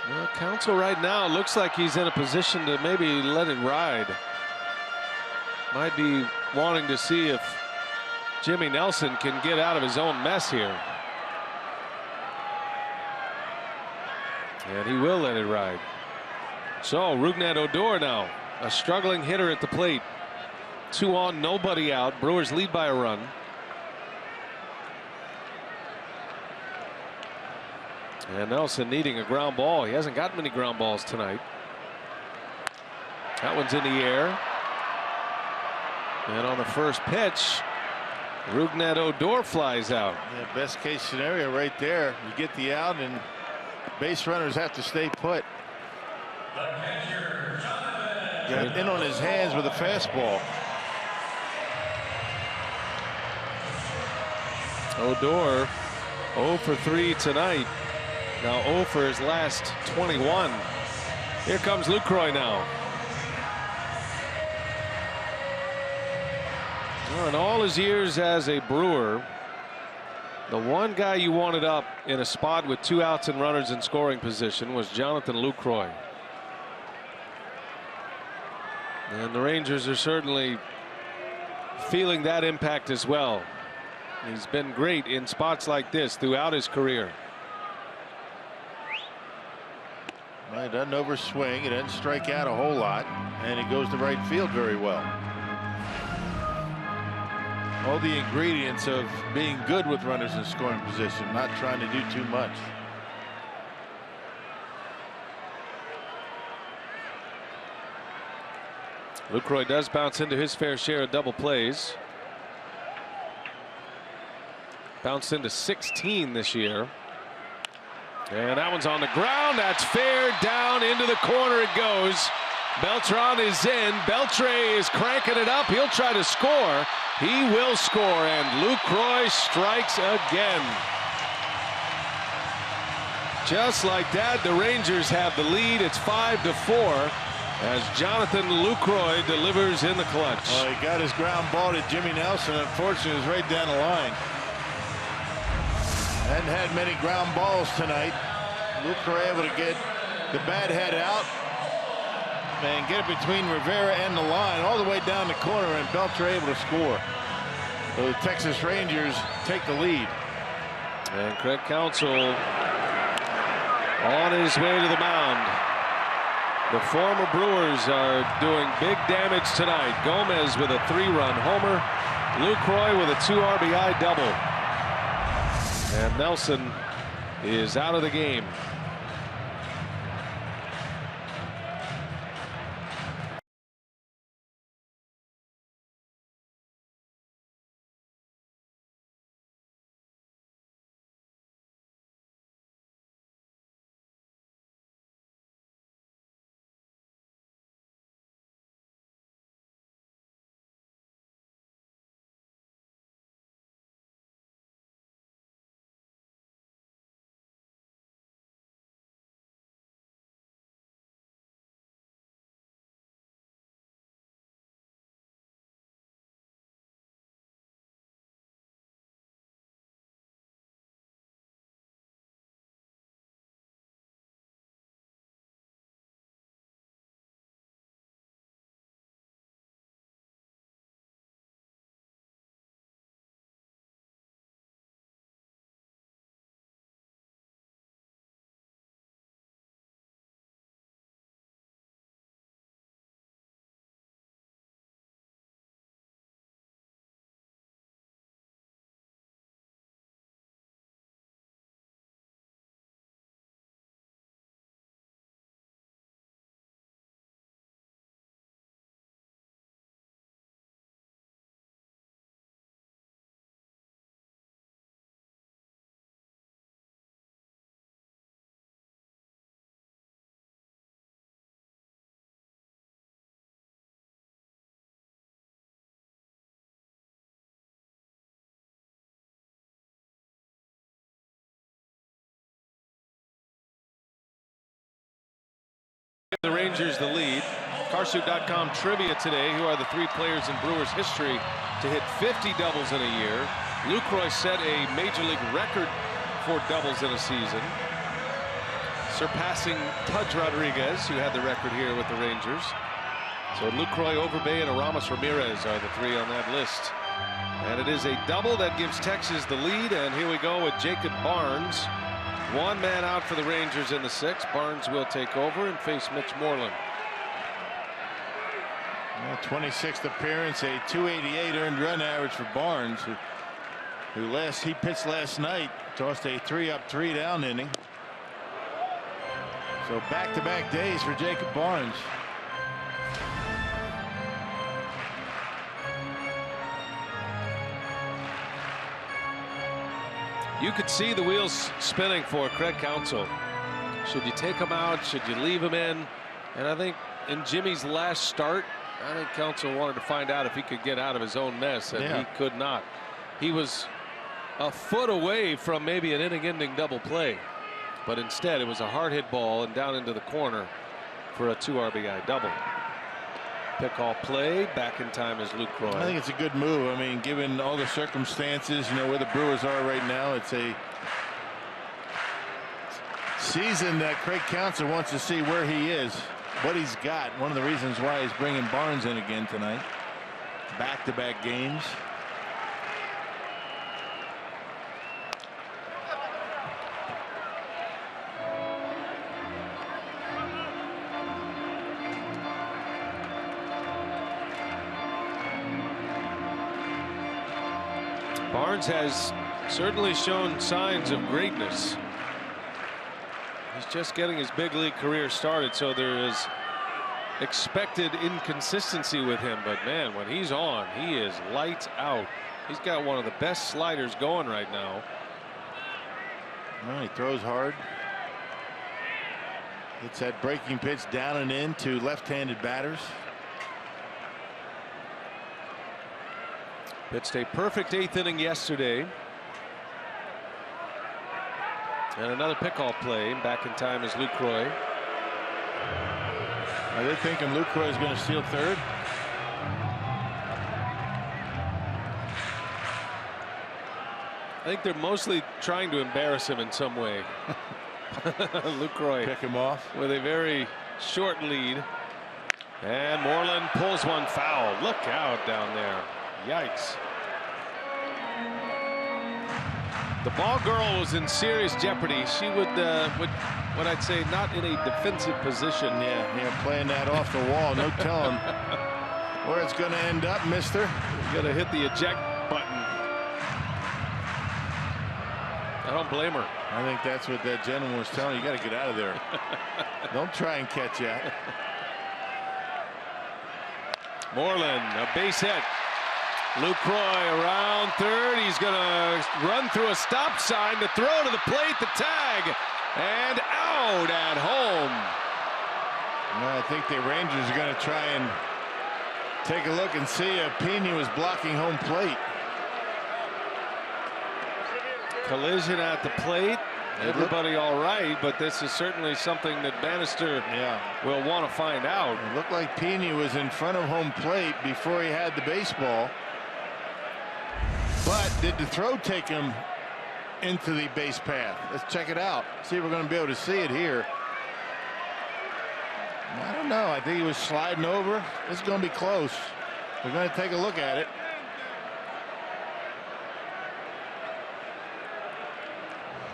Well, Counsell right now looks like he's in a position to maybe let it ride. Might be wanting to see if Jimmy Nelson can get out of his own mess here. And he will let it ride. So Rougned Odor now a struggling hitter at the plate. 2 on, nobody out. Brewers lead by a run. And Nelson needing a ground ball. He hasn't got many ground balls tonight. That one's in the air. And on the first pitch, Rougned Odor flies out. Yeah, best case scenario right there. You get the out and base runners have to stay put. Got in on his hands with a fastball. Odor 0 for 3 tonight. Now 0 for his last 21. Here comes Lucroy now. Well, in all his years as a Brewer, the one guy you wanted up in a spot with 2 outs and runners in scoring position was Jonathan Lucroy. And the Rangers are certainly feeling that impact as well. He's been great in spots like this throughout his career. Well, he doesn't overswing. He doesn't strike out a whole lot. And he goes to right field very well. All the ingredients of being good with runners in scoring position, not trying to do too much. Lucroy does bounce into his fair share of double plays. Bounced into 16 this year. And that one's on the ground. That's fair. Down into the corner it goes. Beltran is in. Beltre is cranking it up. He'll try to score. He will score, and Lucroy strikes again. Just like that, the Rangers have the lead. It's 5-4 as Jonathan Lucroy delivers in the clutch. Well, he got his ground ball to Jimmy Nelson. Unfortunately, it was right down the line. Hadn't had many ground balls tonight. Lucroy able to get the bad head out and get it between Rivera and the line all the way down the corner, and Beltre able to score. So the Texas Rangers take the lead. And Craig Counsell on his way to the mound. The former Brewers are doing big damage tonight. Gomez with a 3-run homer. Lucroy with a 2 RBI double. And Nelson is out of the game. The Rangers the lead. Carshoot.com trivia today. Who are the 3 players in Brewers history to hit 50 doubles in a year? Lucroy set a major league record for doubles in a season, surpassing Pudge Rodriguez, who had the record here with the Rangers. So Lucroy, Overbay, and Aramis Ramirez are the 3 on that list. And it is a double that gives Texas the lead. And here we go with Jacob Barnes. 1 man out for the Rangers in the 6th. Barnes will take over and face Mitch Moreland. 26th appearance, a .288 earned run average for Barnes, he pitched last night, tossed a 3-up 3-down inning. So back-to-back days for Jacob Barnes. You could see the wheels spinning for Craig Counsell. Should you take him out? Should you leave him in? And I think in Jimmy's last start, I think Counsell wanted to find out if he could get out of his own mess, and he could not. He was a foot away from maybe an inning-ending double play, but instead it was a hard hit ball and down into the corner for a 2 RBI double. Pick-off play. Back in time is Lucroy. I think it's a good move. I mean, given all the circumstances, you know, where the Brewers are right now, it's a season that Craig Counsell wants to see where he is, what he's got. One of the reasons why he's bringing Barnes in again tonight. Back-to-back games. Barnes has certainly shown signs of greatness. He's just getting his big league career started, so there is expected inconsistency with him. But man, when he's on, he is lights out. He's got one of the best sliders going right now. Well, he throws hard. It's that breaking pitch down and in to left-handed batters. Pitched a perfect 8th inning yesterday. And another pickoff play. Back in time is Lucroy. Are they thinking Lucroy is going to steal third? I think they're mostly trying to embarrass him in some way. Lucroy pick him off with a very short lead. And Moreland pulls one foul. Look out down there. Yikes. The ball girl was in serious jeopardy. She would what I'd say, not in a defensive position. Yeah, playing that off the wall. No telling where it's going to end up, mister. Got to hit the eject button. I don't blame her. I think that's what that gentleman was telling you. You got to get out of there. Don't try and catch that. Moreland, a base hit. Lucroy around third. He's going to run through a stop sign to throw to the plate, the tag, and out at home. Well, I think the Rangers are going to try and take a look and see if Pena was blocking home plate. Collision at the plate. Everybody all right, but this is certainly something that Bannister will want to find out. It looked like Pena was in front of home plate before he had the baseball. But did the throw take him into the base path? Let's check it out. See if we're going to be able to see it here. I don't know. I think he was sliding over. This is going to be close. We're going to take a look at it.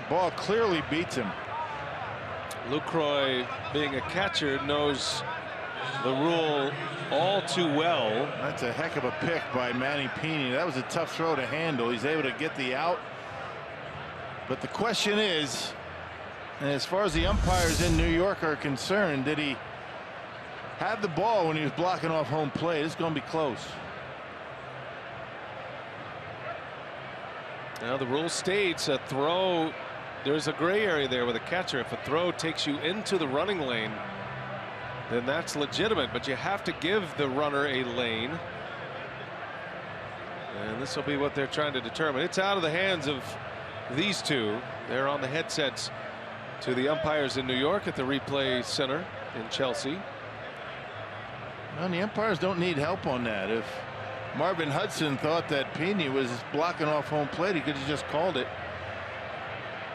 Ball clearly beats him. Lucroy, being a catcher, knows the rule all too well. That's a heck of a pick by Manny Pena. That was a tough throw to handle. He's able to get the out. But the question is, as far as the umpires in New York are concerned, did he have the ball when he was blocking off home plate? It's going to be close. Now the rule states a throw. There's a gray area there with a catcher. If a throw takes you into the running lane, then that's legitimate, but you have to give the runner a lane. And this will be what they're trying to determine. It's out of the hands of these two. They're on the headsets to the umpires in New York at the replay center in Chelsea. Well, the umpires don't need help on that. If Marvin Hudson thought that Pena was blocking off home plate, he could have just called it,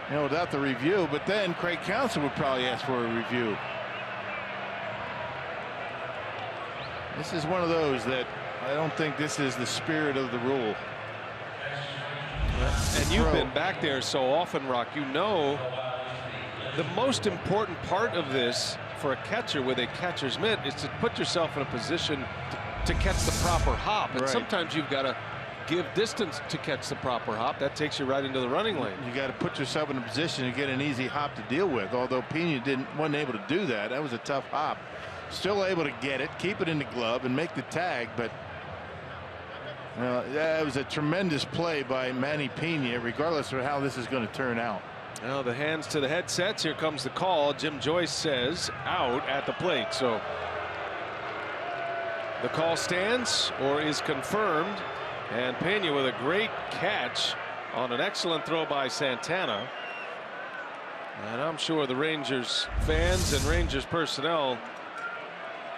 you know, without the review. But then Craig Counsell would probably ask for a review. This is one of those that I don't think this is the spirit of the rule. And you've been back there so often, Rock. You know the most important part of this for a catcher with a catcher's mitt is to put yourself in a position to catch the proper hop. And sometimes you've got to give distance to catch the proper hop. That takes you right into the running lane. You got to put yourself in a position to get an easy hop to deal with. Although Pena wasn't able to do that. That was a tough hop. Still able to get it, keep it in the glove, and make the tag. But that was a tremendous play by Manny Pena, regardless of how this is going to turn out. Now the hands to the headsets. Here comes the call. Jim Joyce says out at the plate. So the call stands or is confirmed. And Pena with a great catch on an excellent throw by Santana. And I'm sure the Rangers fans and Rangers personnel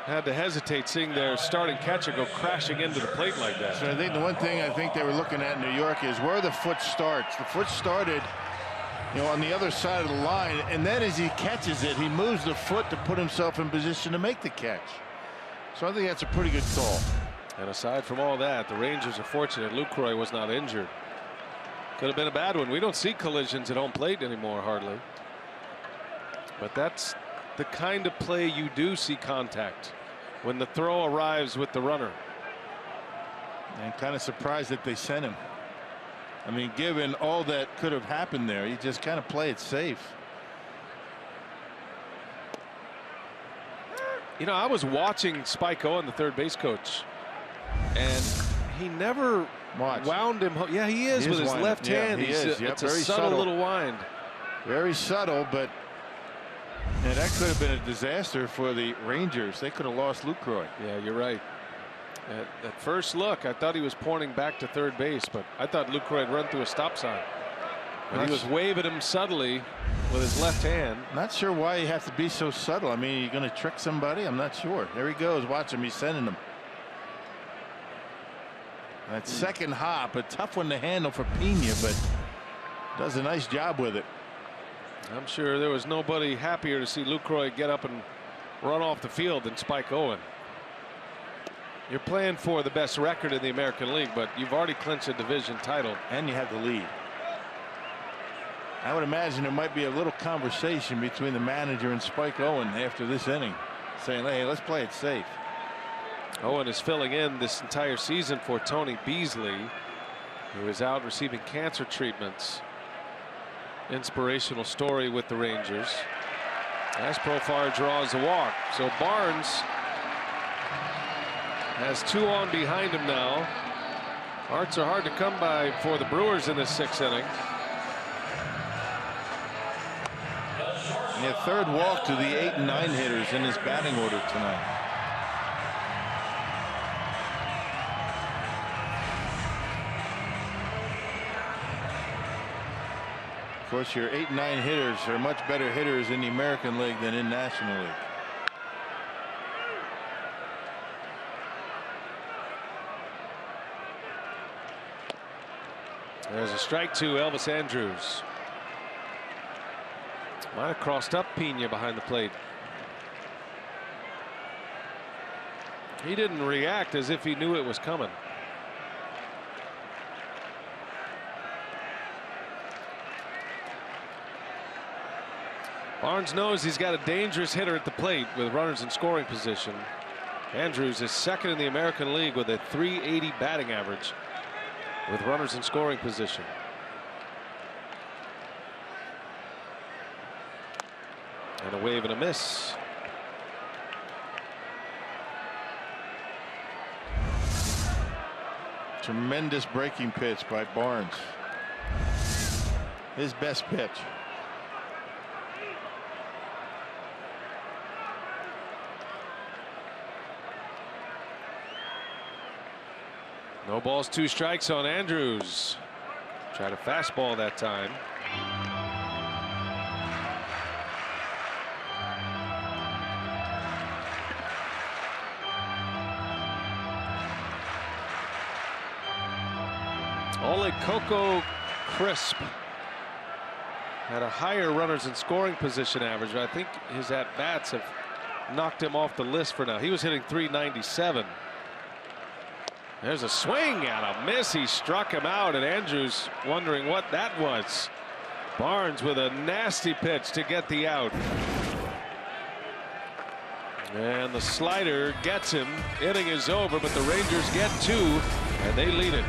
had to hesitate seeing their starting catcher go crashing into the plate like that. So I think the one thing I think they were looking at in New York is where the foot starts. The foot started, you know, on the other side of the line, and then as he catches it, he moves the foot to put himself in position to make the catch. So I think that's a pretty good call. And aside from all that, the Rangers are fortunate Lucroy was not injured. Could have been a bad one. We don't see collisions at home plate anymore, hardly. But that's the kind of play you do see contact when the throw arrives with the runner. And kind of surprised that they sent him. I mean, given all that could have happened there, you just kind of play it safe. You know, I was watching Spike Owen, the third base coach, and he never wound him. Yeah, he is with his left hand. It's a subtle little wind. Very subtle, but that could have been a disaster for the Rangers. They could have lost Lucroy. Yeah, you're right. At first look, I thought he was pointing back to third base, but I thought Lucroy had run through a stop sign. But he was waving him subtly with his left hand. Not sure why you have to be so subtle. I mean, you're going to trick somebody? I'm not sure. There he goes. Watch him. He's sending him. That second hop, a tough one to handle for Pena, but does a nice job with it. I'm sure there was nobody happier to see Lucroy get up and run off the field than Spike Owen. You're playing for the best record in the American League, but you've already clinched a division title. And you have the lead. I would imagine there might be a little conversation between the manager and Spike Owen after this inning, saying, hey, let's play it safe. Owen is filling in this entire season for Tony Beasley, who is out receiving cancer treatments. Inspirational story with the Rangers. As Profar draws a walk. So Barnes has 2 on behind him now. Hearts are hard to come by for the Brewers in this 6th inning. Yeah, third walk to the 8 and 9 hitters in his batting order tonight. Of course, your 8 and 9 hitters are much better hitters in the American League than in National League. There's a strike to Elvis Andrus. Might have crossed up Pena behind the plate. He didn't react as if he knew it was coming. Barnes knows he's got a dangerous hitter at the plate with runners in scoring position. Andrus is second in the American League with a .380 batting average with runners in scoring position. And a wave and a miss. Tremendous breaking pitch by Barnes. His best pitch. No balls, 2 strikes on Andrus. Tried a fastball that time. Only Coco Crisp had a higher runners in scoring position average, but I think his at-bats have knocked him off the list for now. He was hitting .397. There's a swing and a miss. He struck him out, and Andrews wondering what that was. Barnes with a nasty pitch to get the out. And the slider gets him. Inning is over, but the Rangers get 2, and they lead it.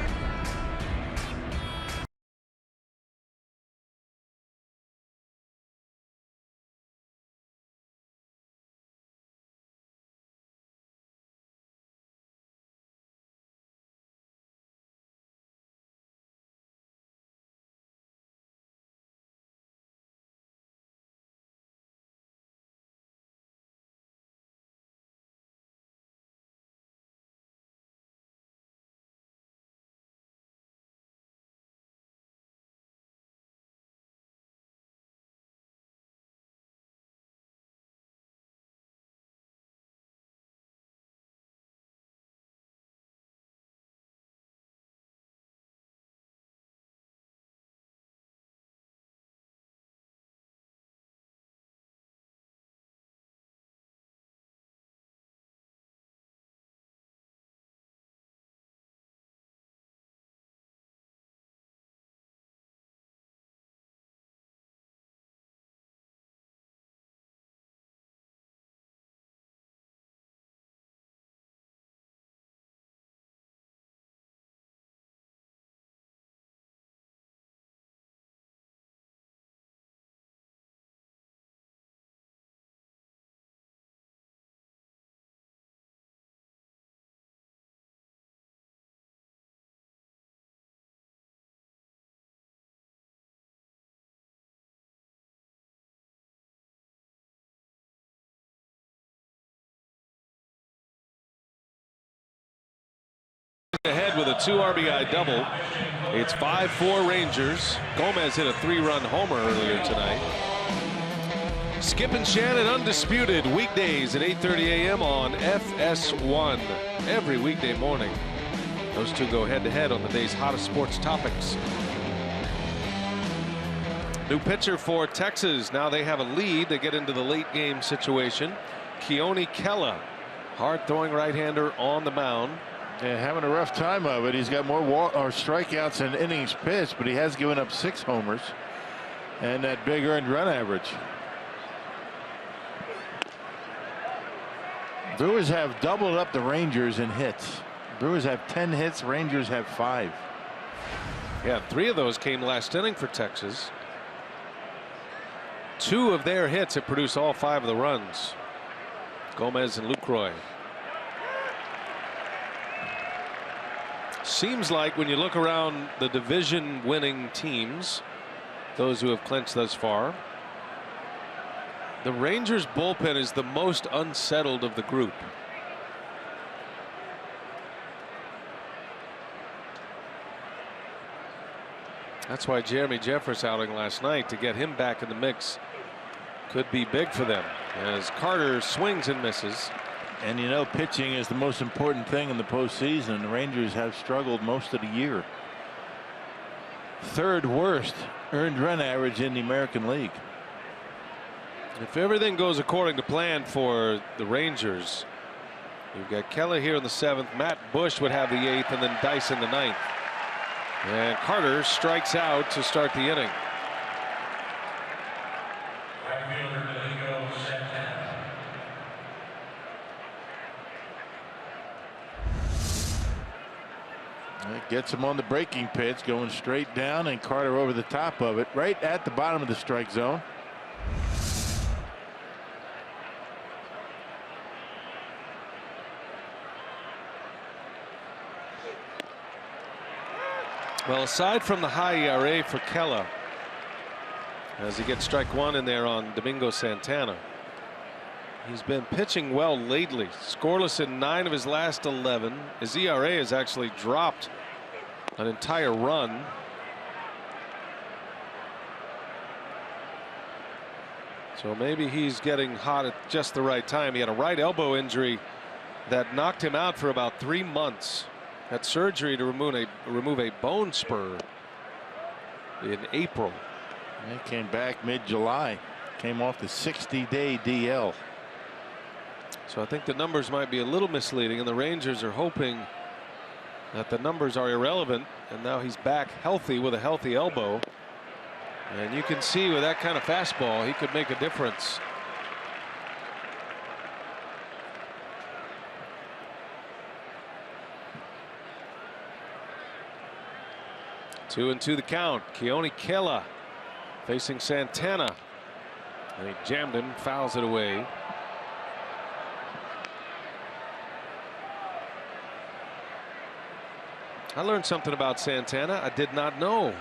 Ahead with a 2 RBI double. It's 5-4 Rangers. Gomez hit a 3-run homer earlier tonight. Skip and Shannon undisputed weekdays at 8:30 a.m. on FS1 every weekday morning. Those two go head to head on the day's hottest sports topics. New pitcher for Texas. Now they have a lead. They get into the late game situation. Keone Kela, hard throwing right-hander on the mound. Yeah, having a rough time of it. He's got more strikeouts than innings pitched, but he has given up 6 homers and that big earned run average. Brewers have doubled up the Rangers in hits. Brewers have 10 hits. Rangers have 5. Yeah, 3 of those came last inning for Texas. 2 of their hits have produced all 5 of the runs. Gomez and Lucroy. Seems like when you look around the division winning teams, those who have clinched thus far, the Rangers bullpen is the most unsettled of the group. That's why Jeremy Jeffress outing last night, to get him back in the mix, could be big for them as Carter swings and misses. And you know, pitching is the most important thing in the postseason. The Rangers have struggled most of the year. 3rd worst earned run average in the American League. If everything goes according to plan for the Rangers, you've got Keller here in the 7th. Matt Bush would have the 8th, and then Dyson the 9th. And Carter strikes out to start the inning. Domingo Santana. It gets him on the breaking pitch, going straight down, and Carter over the top of it, right at the bottom of the strike zone. Well, aside from the high ERA for Kela, as he gets strike 1 in there on Domingo Santana, he's been pitching well lately. Scoreless in 9 of his last 11. His ERA has actually dropped an entire run. So maybe he's getting hot at just the right time. He had a right elbow injury that knocked him out for about 3 months. Had surgery to remove a bone spur in April. He came back mid-July. Came off the 60-day DL. So I think the numbers might be a little misleading, and the Rangers are hoping that the numbers are irrelevant, and now he's back healthy with a healthy elbow. And you can see with that kind of fastball, he could make a difference. Two and two the count. Keone Kela facing Santana. And he jammed him, fouls it away. I learned something about Santana I did not know.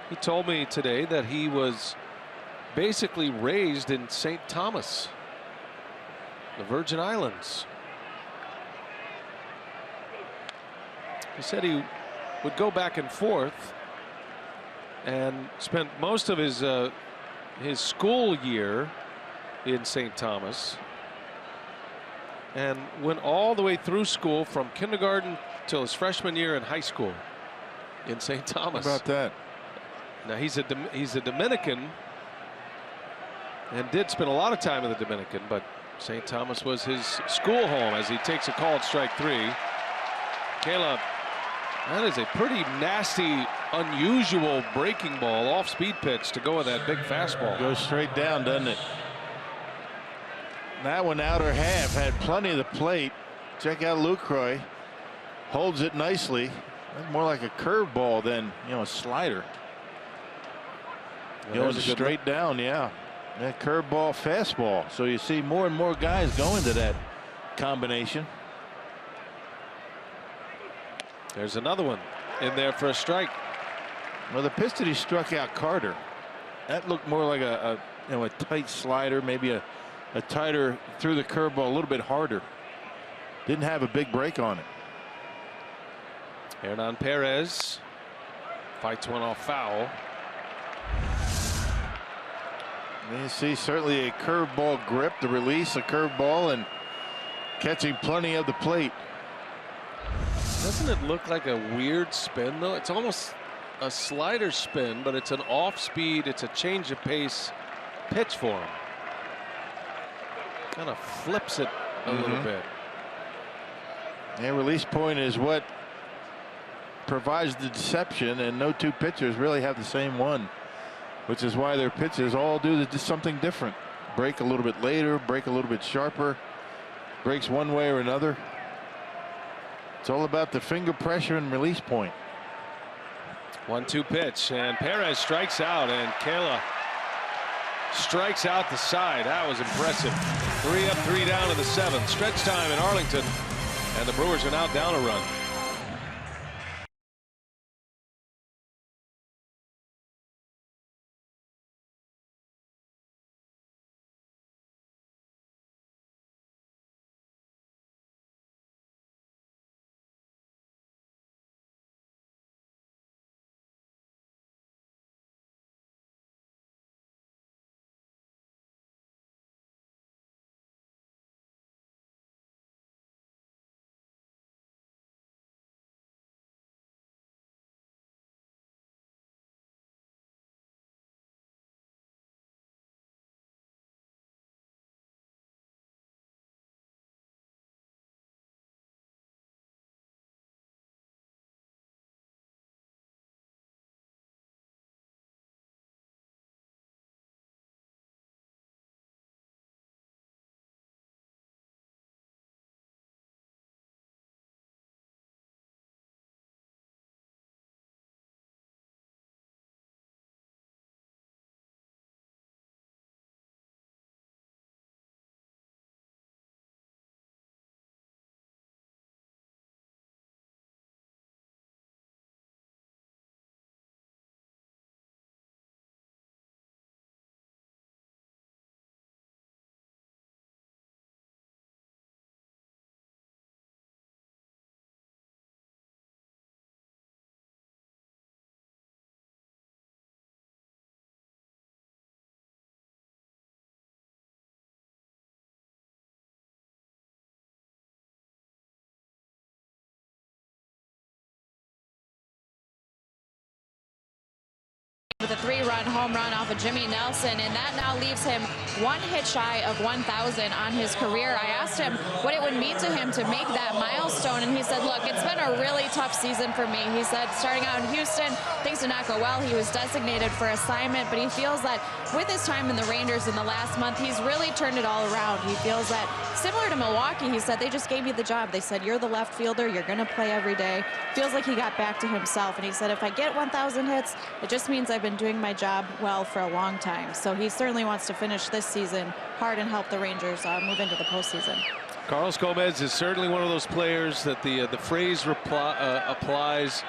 He told me today that he was basically raised in St. Thomas, the Virgin Islands. He said he would go back and forth and spent most of his school year in St. Thomas and went all the way through school from kindergarten till his freshman year in high school in St. Thomas. How about that? Now he's a Dominican and did spend a lot of time in the Dominican, but St. Thomas was his school home as he takes a call at strike three. Caleb, that is a pretty nasty, unusual breaking ball, off-speed pitch to go with that big fastball. Goes straight down, doesn't it? That one outer half had plenty of the plate. Check out Lucroy. Holds it nicely. That's more like a curveball than, you know, a slider. Going straight down, yeah. That curveball, fastball. So you see more and more guys going to that combination. There's another one in there for a strike. Well, the pitch that he struck out Carter, that looked more like a tight slider, maybe a tighter through the curveball, a little bit harder. Didn't have a big break on it. Hernan Perez fights one off foul. You see certainly a curveball grip, the release, a curveball, and catching plenty of the plate. Doesn't it look like a weird spin though? It's almost a slider spin, but it's an off speed, it's a change of pace pitch for him. Kind of flips it a little bit. And release point is what provides the deception, and no two pitchers really have the same one, which is why their pitches all do something different. Break a little bit later, break a little bit sharper, breaks one way or another. It's all about the finger pressure and release point. 1-2 pitch, and Perez strikes out, and Kela strikes out the side. That was impressive. 3 up, 3 down in the 7th. Stretch time in Arlington, and the Brewers are now down a run. with a 3-run home run off of Jimmy Nelson, and that now leaves him 1 hit shy of 1,000 on his career. I asked him what it would mean to him to make that milestone, and he said, look, it's been a really tough season for me. He said starting out in Houston, things did not go well. He was designated for assignment, but he feels that with his time in the Rangers in the last month, he's really turned it all around. He feels that, similar to Milwaukee, he said, they just gave you the job. They said, you're the left fielder, you're going to play every day. Feels like he got back to himself, and he said, if I get 1,000 hits, it just means I've been doing my job well for a long time. So he certainly wants to finish this season hard and help the Rangers move into the postseason. Carlos Gomez is certainly one of those players that the phrase applies: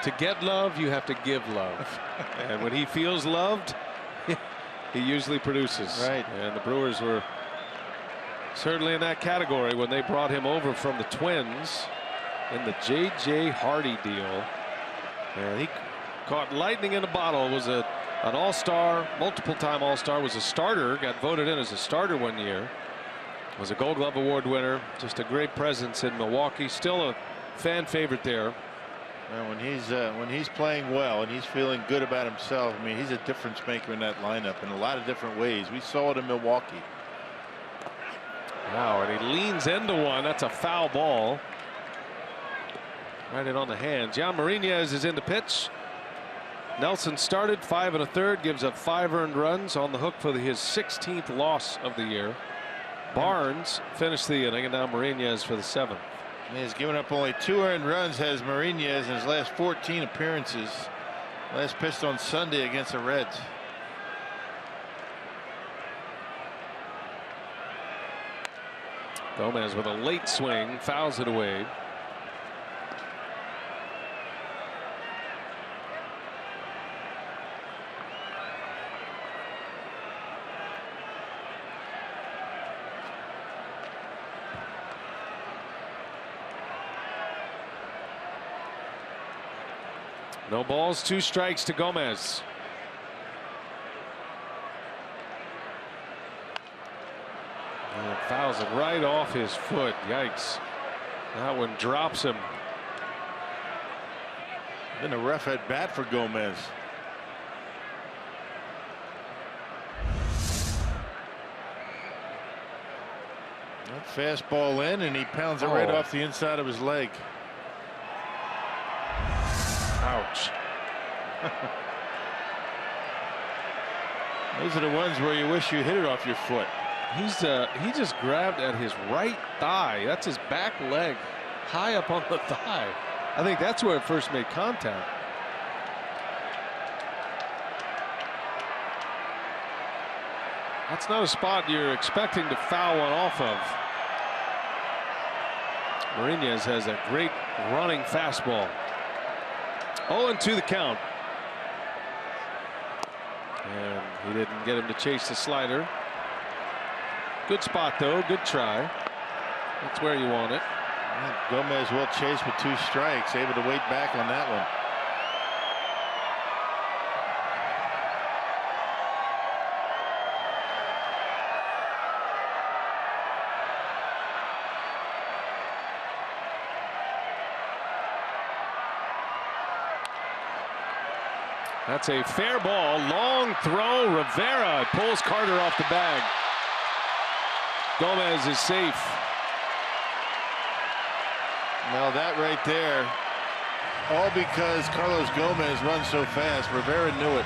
to get love, you have to give love. And when he feels loved, he usually produces. Right. And the Brewers were certainly in that category when they brought him over from the Twins in the J.J. Hardy deal. And he caught lightning in a bottle. Was an all-star, multiple-time all-star. Was a starter. Got voted in as a starter one year. Was a Gold Glove Award winner. Just a great presence in Milwaukee. Still a fan favorite there. And when he's playing well and he's feeling good about himself, I mean, he's a difference maker in that lineup in a lot of different ways. We saw it in Milwaukee. Wow, and he leans into one. That's a foul ball. Right in on the hands. Jan Marinez is in the pitch. Nelson started 5 1/3, gives up 5 earned runs, on the hook for his 16th loss of the year. Barnes finished the inning, and now Marinez for the 7th. He's given up only 2 earned runs, has Marinez in his last 14 appearances. Last pitched on Sunday against the Reds. Gomez with a late swing, fouls it away. No balls, 2 strikes to Gomez. And fouls it right off his foot. Yikes. That one drops him. Been a rough at bat for Gomez. That fastball in, and he pounds it right off the inside of his leg. Ouch. Those are the ones where you wish you hit it off your foot. He just grabbed at his right thigh. That's his back leg, high up on the thigh. I think that's where it first made contact. That's not a spot you're expecting to foul one off of. Marinez has a great running fastball. 0-2 the count. And he didn't get him to chase the slider. Good spot, though. Good try. That's where you want it. Gomez will chase with 2 strikes, able to wait back on that one. That's a fair ball. Long throw. Rivera pulls Carter off the bag. Gomez is safe. Now that right there, all because Carlos Gomez runs so fast. Rivera knew it.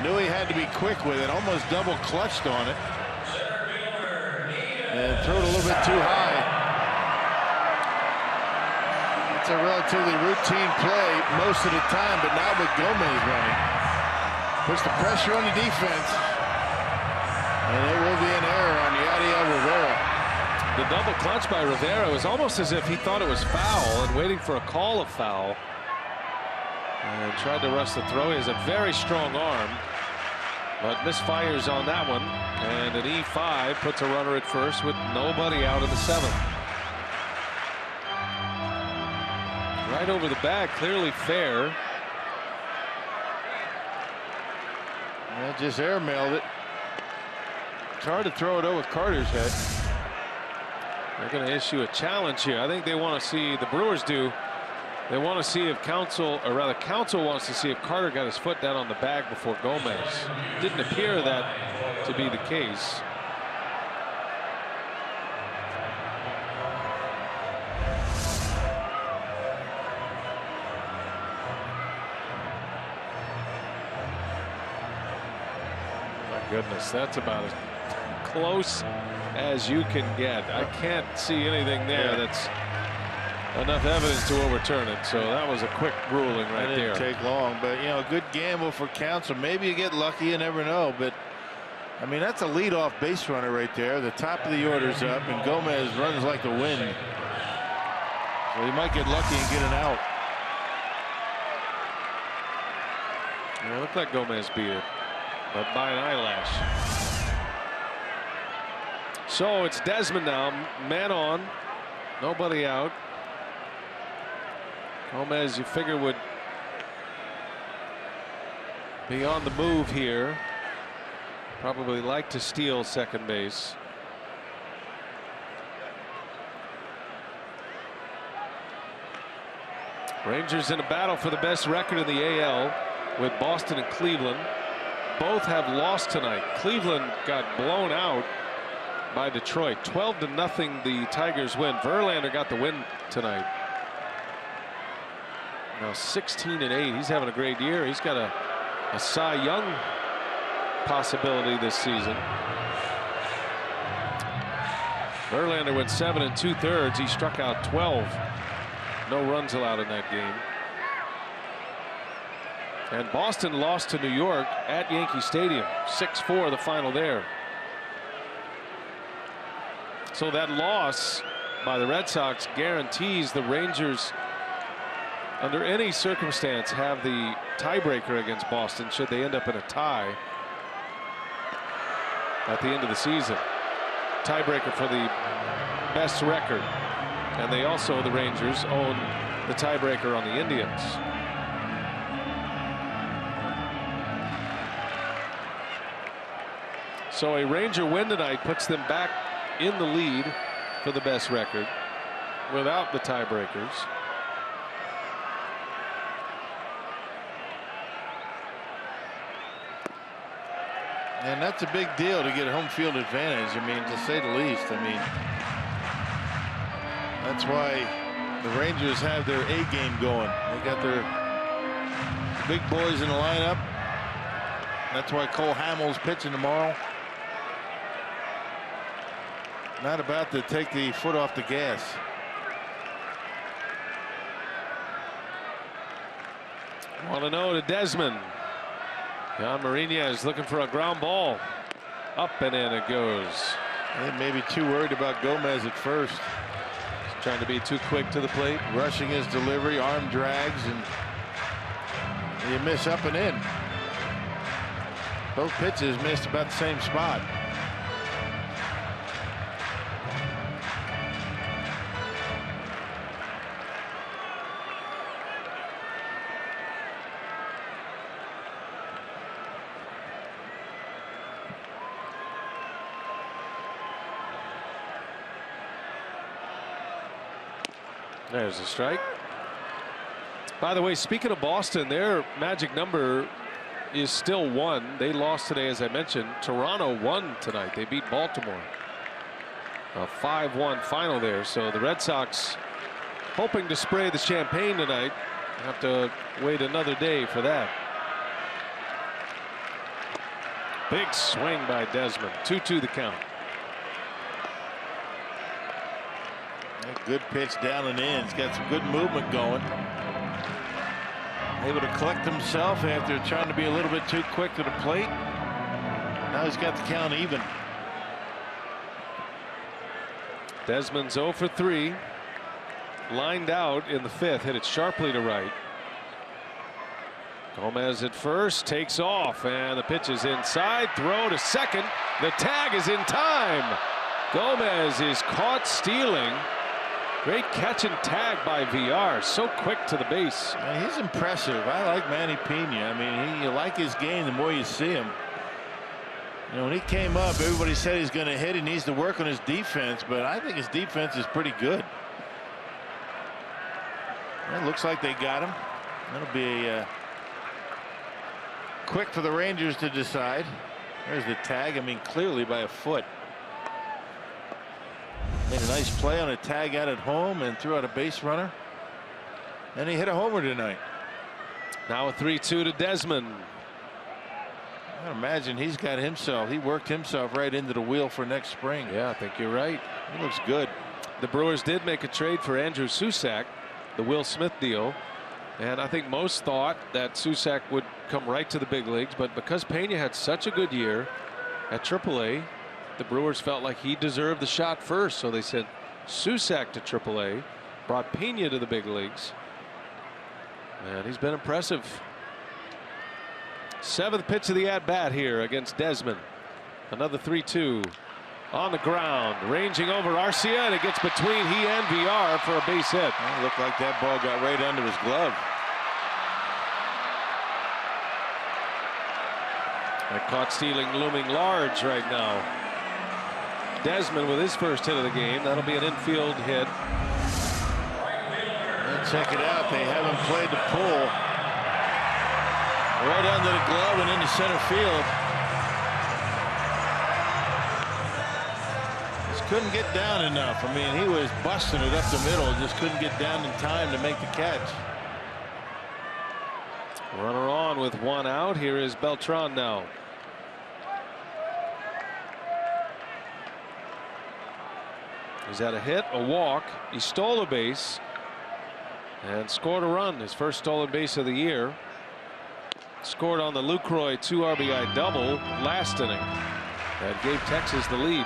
Knew he had to be quick with it. Almost double clutched on it. And threw it a little bit too high. It's a relatively routine play most of the time, but not with Gomez running. Puts the pressure on the defense. And it will be an error on Yadiel Rivera. The double clutch by Rivera was almost as if he thought it was foul and waiting for a call of foul. And tried to rush the throw. He has a very strong arm, but misfires on that one. And an E5 puts a runner at first with nobody out of the 7th. Right over the bag, clearly fair. Yeah, just airmailed it. It's hard to throw it over Carter's head. They're going to issue a challenge here. I think they want to see, the Brewers do, They want to see if Counsell wants to see if Carter got his foot down on the bag before Gomez. Didn't appear that to be the case. My goodness, that's about as close as you can get. I can't see anything there that's enough evidence to overturn it. So that was a quick ruling right there. It didn't take long, but you know, a good gamble for Counsell. Maybe you get lucky, you never know. But I mean, that's a leadoff base runner right there. The top of the order's up, and Gomez runs like the wind. So he might get lucky and get an out. Yeah, it looked like Gomez beat it, but by an eyelash. So it's Desmond now, man on, nobody out. Gomez, you figure, would be on the move here. Probably like to steal second base. Rangers in a battle for the best record in the AL with Boston and Cleveland. Both have lost tonight. Cleveland got blown out by Detroit. 12-0 the Tigers win. Verlander got the win tonight. Now 16-8. He's having a great year. He's got a Cy Young possibility this season. Verlander went 7 2/3. He struck out 12. No runs allowed in that game. And Boston lost to New York at Yankee Stadium. 6-4 the final there. So that loss by the Red Sox guarantees the Rangers, under any circumstance, have the tiebreaker against Boston should they end up in a tie at the end of the season. Tiebreaker for the best record. And they also, the Rangers, own the tiebreaker on the Indians. So a Ranger win tonight puts them back in the lead for the best record without the tiebreakers. And that's a big deal to get home field advantage. I mean, to say the least. I mean, that's why the Rangers have their A game going. They got their big boys in the lineup. That's why Cole Hamels pitching tomorrow. Not about to take the foot off the gas. Want to know to Desmond. John Marinia is looking for a ground ball. Up and in it goes. They may be too worried about Gomez at first. He's trying to be too quick to the plate. Rushing his delivery, arm drags, and you miss up and in. Both pitches missed about the same spot. There's a strike. By the way, speaking of Boston, their magic number is still 1. They lost today, as I mentioned. Toronto won tonight. They beat Baltimore. A 5-1 final there. So the Red Sox, hoping to spray the champagne tonight, have to wait another day for that. Big swing by Desmond. 2-2 the count. A good pitch down and in. He's got some good movement going. Able to collect himself after trying to be a little bit too quick to the plate. Now he's got the count even. Desmond's 0 for 3. Lined out in the 5th. Hit it sharply to right. Gomez at first, takes off, and the pitch is inside. Throw to second. The tag is in time. Gomez is caught stealing. Great catch and tag by VR. So quick to the base. Man, he's impressive. I like Manny Pena. I mean, you like his game the more you see him. You know, when he came up, everybody said he's going to hit. He needs to work on his defense, but I think his defense is pretty good. It looks like they got him. That'll be quick for the Rangers to decide. There's the tag. I mean, clearly by a foot. Made a nice play on a tag out at home and threw out a base runner. And he hit a homer tonight. Now a 3-2 to Desmond. I imagine he's got himself. He worked himself right into the wheel for next spring. Yeah, I think you're right. He looks good. The Brewers did make a trade for Andrew Susac, the Will Smith deal. And I think most thought that Susac would come right to the big leagues. But because Pena had such a good year at AAA, the Brewers felt like he deserved the shot first. So they sent Susac to AAA, brought Pena to the big leagues. And he's been impressive. 7th pitch of the at-bat here against Desmond. Another 3-2 on the ground, ranging over Arcia, and it gets between he and VR for a base hit. It looked like that ball got right under his glove. That caught stealing looming large right now. Desmond with his first hit of the game. That'll be an infield hit. And check it out. They haven't played the pull. Right under the glove and into center field. Just couldn't get down enough. I mean, he was busting it up the middle. Just couldn't get down in time to make the catch. Runner on with one out. Here is Beltran now. He's had a hit, a walk. He stole a base and scored a run. His first stolen base of the year. Scored on the Lucroy 2 RBI double last inning. That gave Texas the lead.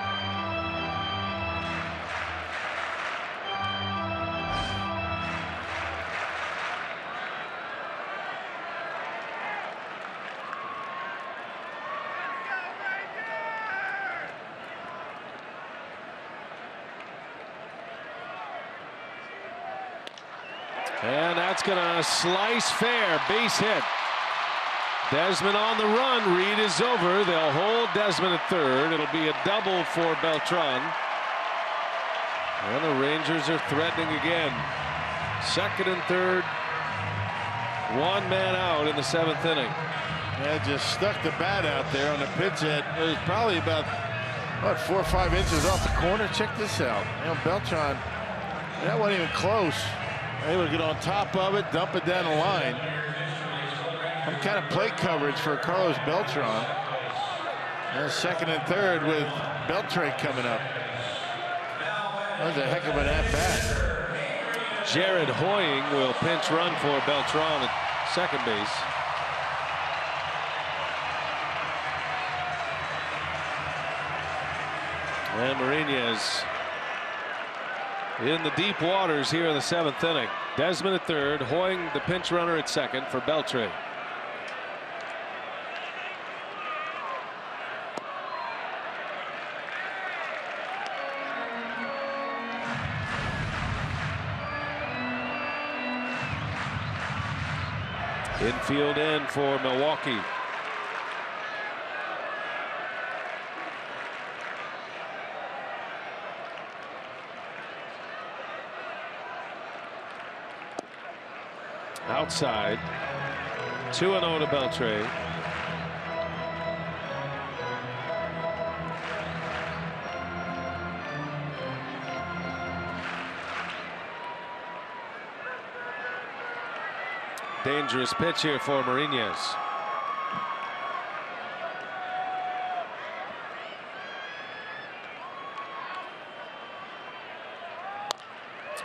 And that's going to slice fair. Base hit. Desmond on the run. Reed is over. They'll hold Desmond at third. It'll be a double for Beltran. And the Rangers are threatening again. Second and third. One man out in the 7th inning. Yeah, just stuck the bat out there on the pitch hit. It was probably about, what, 4 or 5 inches off the corner. Check this out. You know, Beltran, that wasn't even close. Able to get on top of it, dump it down the line. Some kind of plate coverage for Carlos Beltran. And second and third with Beltran coming up. That was a heck of an at-bat. Jared Hoying will pinch run for Beltran at second base. And Mariñez in the deep waters here in the 7th inning. Desmond at third, Hoying the pinch runner at second for Beltran. Infield in for Milwaukee. Outside. 2-0 to Beltran. Dangerous pitch here for Mariñez.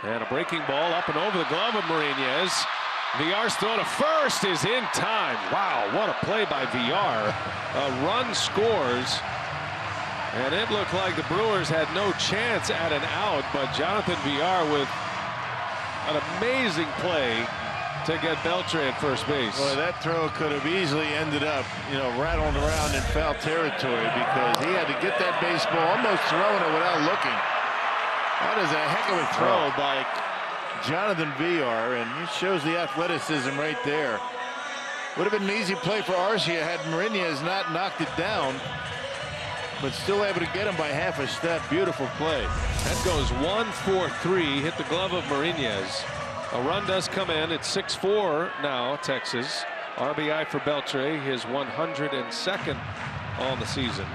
And a breaking ball up and over the glove of Mariñez. VR's throw to first is in time. Wow, what a play by VR. A run scores. And it looked like the Brewers had no chance at an out, but Jonathan VR with an amazing play to get Beltran at first base. Boy, that throw could have easily ended up, you know, rattling around in foul territory because he had to get that baseball almost throwing it without looking. That is a heck of a throw by Jonathan VR, and it shows the athleticism right there. Would have been an easy play for Arcia had Mariñez not knocked it down, but still able to get him by half a step. Beautiful play. That goes 1-4-3. Hit the glove of Mariñez. A run does come in. It's 6-4 now, Texas. RBI for Beltre, his 102nd on the season.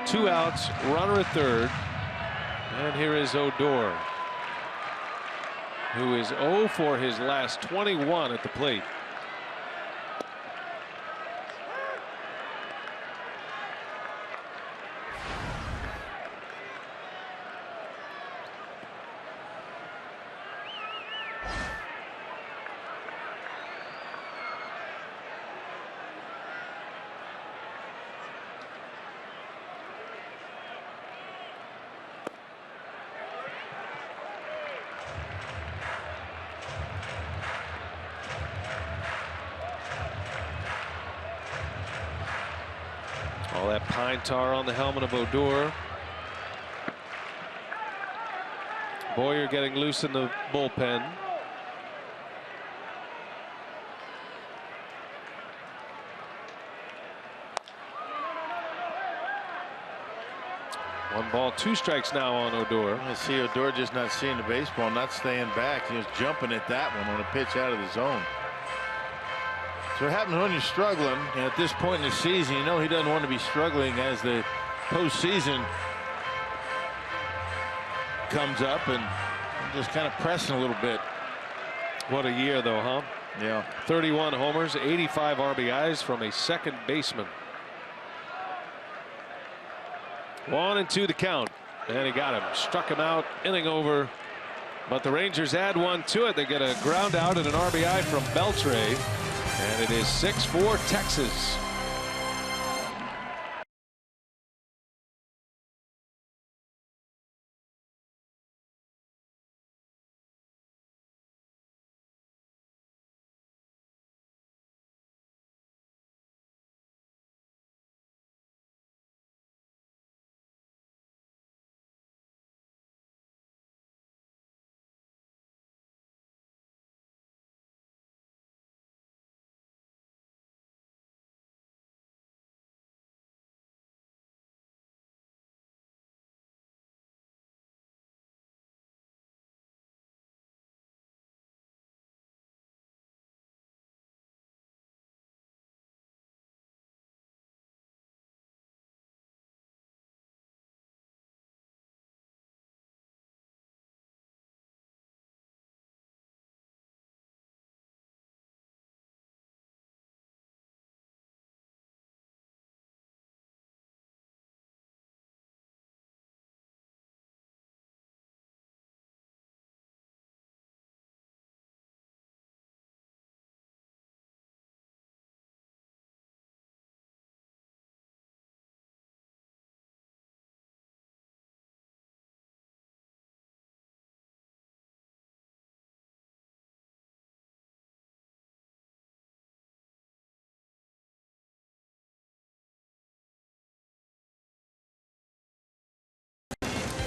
2 outs, runner at third. And here is Odor, who is 0 for his last 21 at the plate. All that pine tar on the helmet of Odor. Boyer getting loose in the bullpen. One ball, 2 strikes now on Odor. I see Odor just not seeing the baseball, not staying back. He was jumping at that one on a pitch out of the zone. So what happens when you're struggling, and at this point in the season, you know he doesn't want to be struggling as the postseason comes up, and just kind of pressing a little bit. What a year, though, huh? Yeah. 31 homers, 85 RBIs from a second baseman. 1-2 the count, and he got him, struck him out, inning over. But the Rangers add 1 to it. They get a ground out and an RBI from Beltre. And it is 6-4 Texas.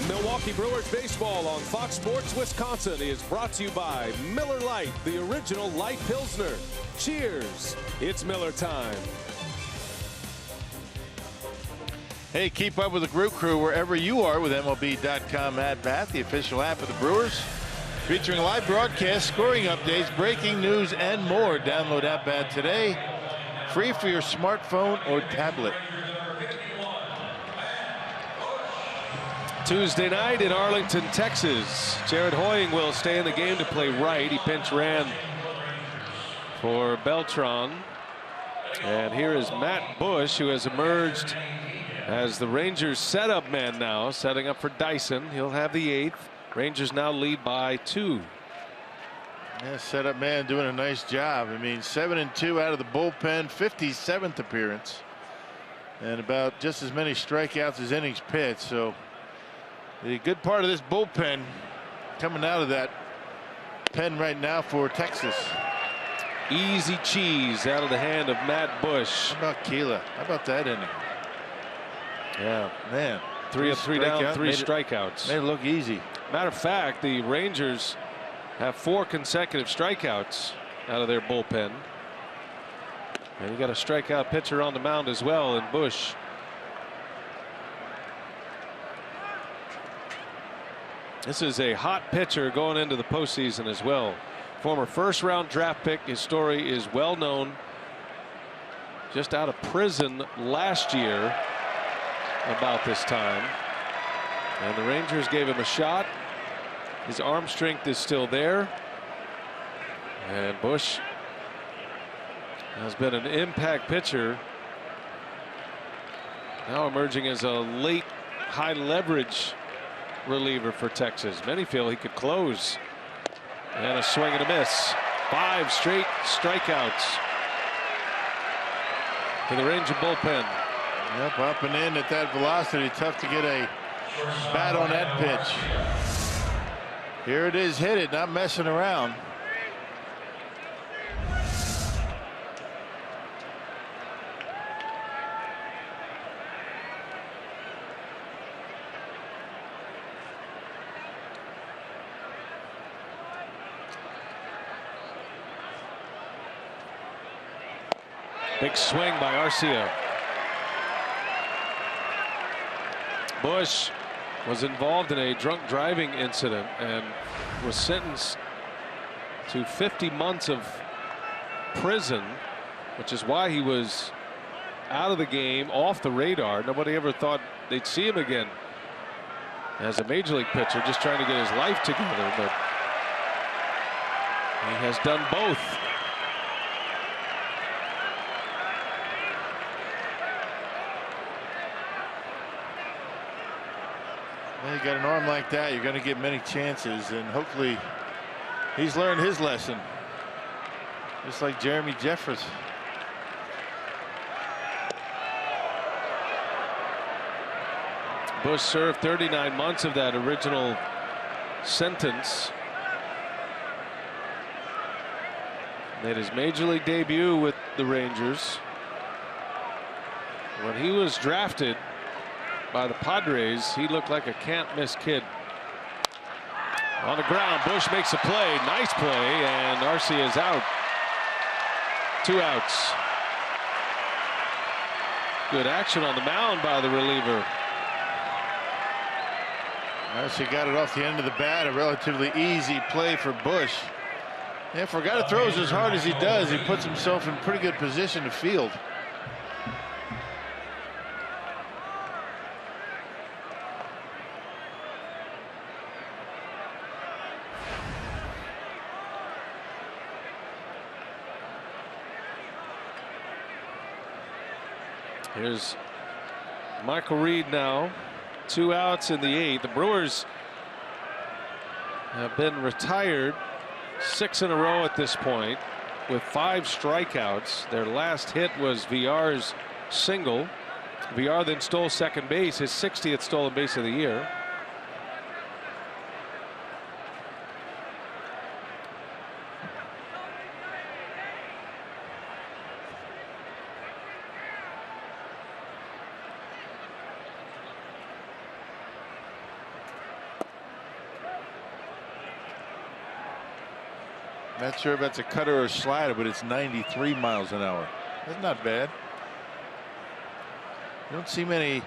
Milwaukee Brewers baseball on Fox Sports Wisconsin is brought to you by Miller Lite, the original light Pilsner. Cheers, it's Miller time. Hey, keep up with the Brew Crew wherever you are with MLB.com at bat, the official app of the Brewers. Featuring live broadcasts, scoring updates, breaking news, and more. Download At Bat today. Free for your smartphone or tablet. Tuesday night in Arlington, Texas. Jared Hoying will stay in the game to play right. He pinch ran for Beltran. And here is Matt Bush, who has emerged as the Rangers setup man now, setting up for Dyson. He'll have the 8th. Rangers now lead by 2. Yeah, setup man doing a nice job. I mean, 7-2 out of the bullpen, 57th appearance, and about just as many strikeouts as innings pitched. So the good part of this bullpen coming out of that pen right now for Texas. Easy cheese out of the hand of Matt Bush. How about Keela? How about that inning? Yeah, man. 3 of 3 down, 3 strikeouts. Made it look easy. Matter of fact, the Rangers have 4 consecutive strikeouts out of their bullpen. And you got a strikeout pitcher on the mound as well in Bush. This is a hot pitcher going into the postseason as well. Former first-round draft pick. His story is well known. Just out of prison last year about this time. And the Rangers gave him a shot. His arm strength is still there. And Bush has been an impact pitcher. Now emerging as a late high leverage reliever for Texas. Many feel he could close. And a swing and a miss. 5 straight strikeouts to the Ranger bullpen. Yep, up and in at that velocity. Tough to get a bat on that pitch. Here it is, hit it, not messing around. Big swing by Arcia. Bush was involved in a drunk driving incident and was sentenced to 50 months of prison, which is why he was out of the game, off the radar. Nobody ever thought they'd see him again as a major league pitcher, just trying to get his life together, but he has done both. Well, you got an arm like that, you're going to get many chances, and hopefully he's learned his lesson. Just like Jeremy Jeffress. Bush served 39 months of that original sentence. Made his major league debut with the Rangers. When he was drafted by the Padres, he looked like a can't-miss kid. On the ground, Bush makes a play. Nice play, and Arcia is out. 2 outs. Good action on the mound by the reliever. Arcia got it off the end of the bat. A relatively easy play for Bush. Yeah, for a guy that throws as hard as he does, he puts himself in pretty good position to field. Here's Michael Reed now. 2 outs in the 8th. The Brewers have been retired 6 in a row at this point with 5 strikeouts. Their last hit was Villar's single. Villar then stole second base, his 60th stolen base of the year. Not sure if that's a cutter or a slider, but it's 93 miles an hour. That's not bad. You don't see many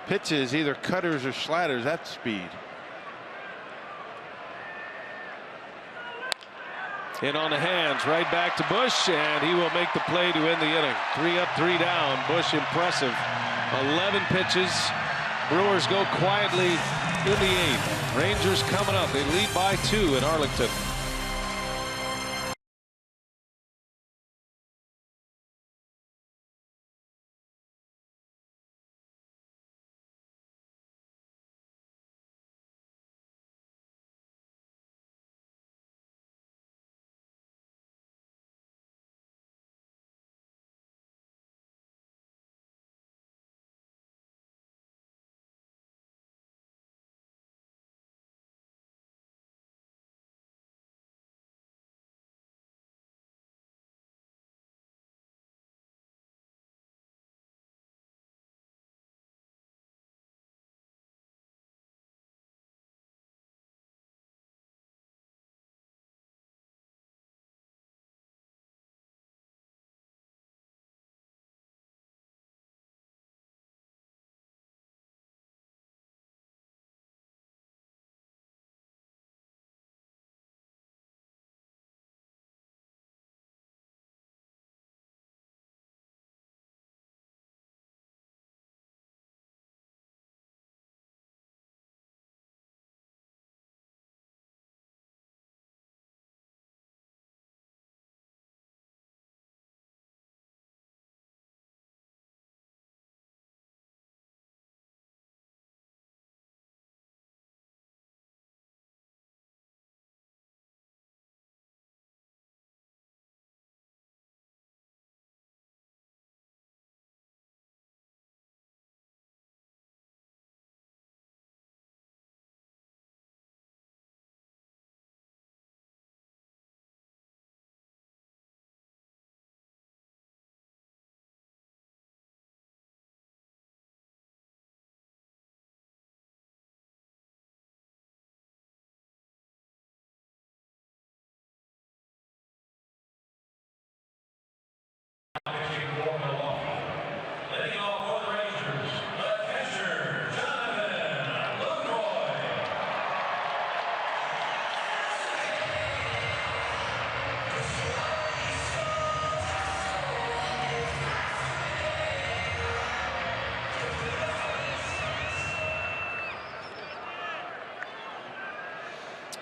pitches, either cutters or sliders, at speed. In on the hands, right back to Bush, and he will make the play to end the inning. 3 up, 3 down. Bush impressive. 11 pitches. Brewers go quietly in the 8th. Rangers coming up. They lead by 2 in Arlington.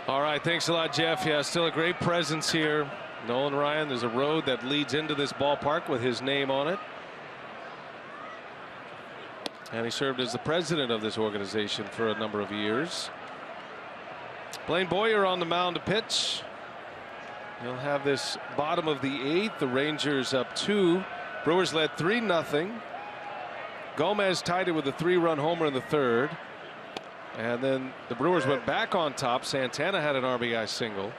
All right, thanks a lot, Jeff. Yeah, still a great presence here. Nolan Ryan, there's a road that leads into this ballpark with his name on it. And he served as the president of this organization for a number of years. Blaine Boyer on the mound to pitch. He'll have this bottom of the 8th. The Rangers up 2. Brewers led 3-0. Gomez tied it with a 3-run homer in the 3rd. And then the Brewers went back on top. Santana had an RBI single.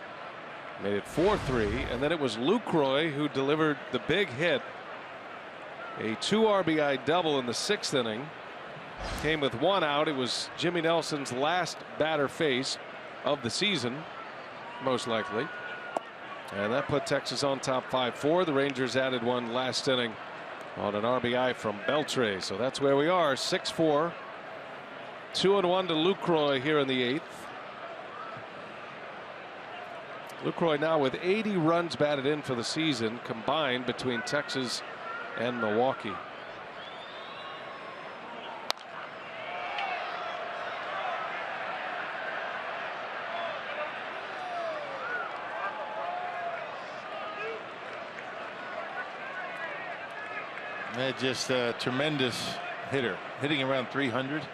Made it 4-3. And then it was Lucroy who delivered the big hit. A 2 RBI double in the 6th inning. Came with 1 out. It was Jimmy Nelson's last batter face of the season, most likely. And that put Texas on top 5-4. The Rangers added 1 last inning on an RBI from Beltre. So that's where we are. 6-4. 2-1 to Lucroy here in the 8th. Lucroy now with 80 runs batted in for the season combined between Texas and Milwaukee. Just a tremendous hitter, hitting around 300. I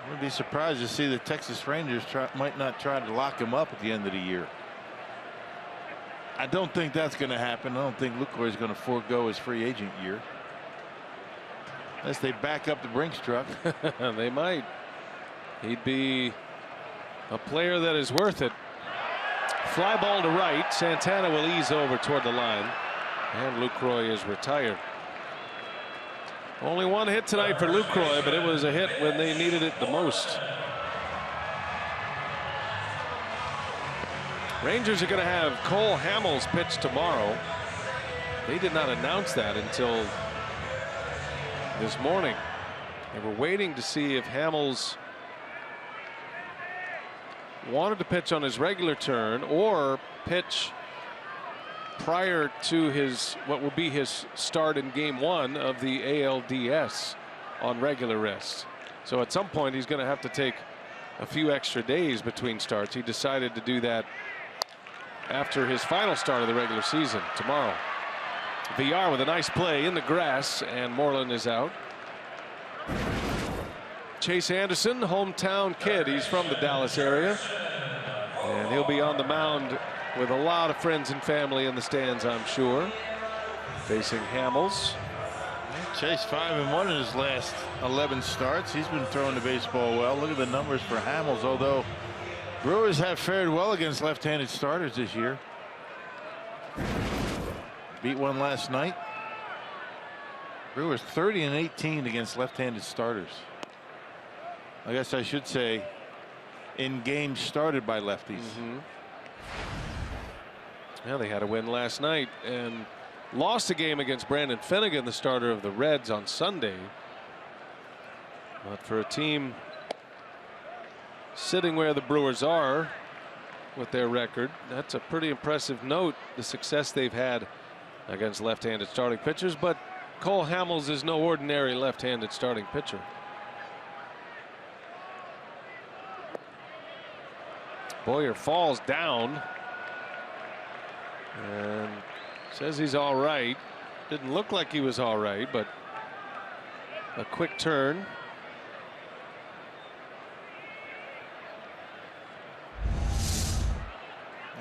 wouldn't be surprised to see the Texas Rangers might not try to lock him up at the end of the year. I don't think that's going to happen. I don't think Lucroy is going to forego his free agent year. Unless they back up the Brinks truck. They might. He'd be a player that is worth it. Fly ball to right. Santana will ease over toward the line. And Lucroy is retired. Only 1 hit tonight for Lucroy, but it was a hit when they needed it the most. Rangers are going to have Cole Hamels pitch tomorrow. They did not announce that until this morning. They were waiting to see if Hamels wanted to pitch on his regular turn or pitch prior to his what will be his start in game 1 of the ALDS on regular rest. So at some point he's going to have to take a few extra days between starts. He decided to do that after his final start of the regular season tomorrow. VR with a nice play in the grass, and Moreland is out. Chase Anderson, hometown kid. He's from the Dallas area. And he'll be on the mound with a lot of friends and family in the stands, I'm sure. Facing Hamels. Chase 5-1 in his last 11 starts. He's been throwing the baseball well. Look at the numbers for Hamels, although Brewers have fared well against left-handed starters this year. Beat one last night. Brewers 30-18 against left-handed starters. I guess I should say in games started by lefties. Well, they had a win last night and lost a game against Brandon Finnegan, the starter of the Reds, on Sunday. But for a team sitting where the Brewers are with their record, that's a pretty impressive note, the success they've had against left-handed starting pitchers. But Cole Hamels is no ordinary left-handed starting pitcher. Boyer falls down and says he's all right. Didn't look like he was all right, but a quick turn.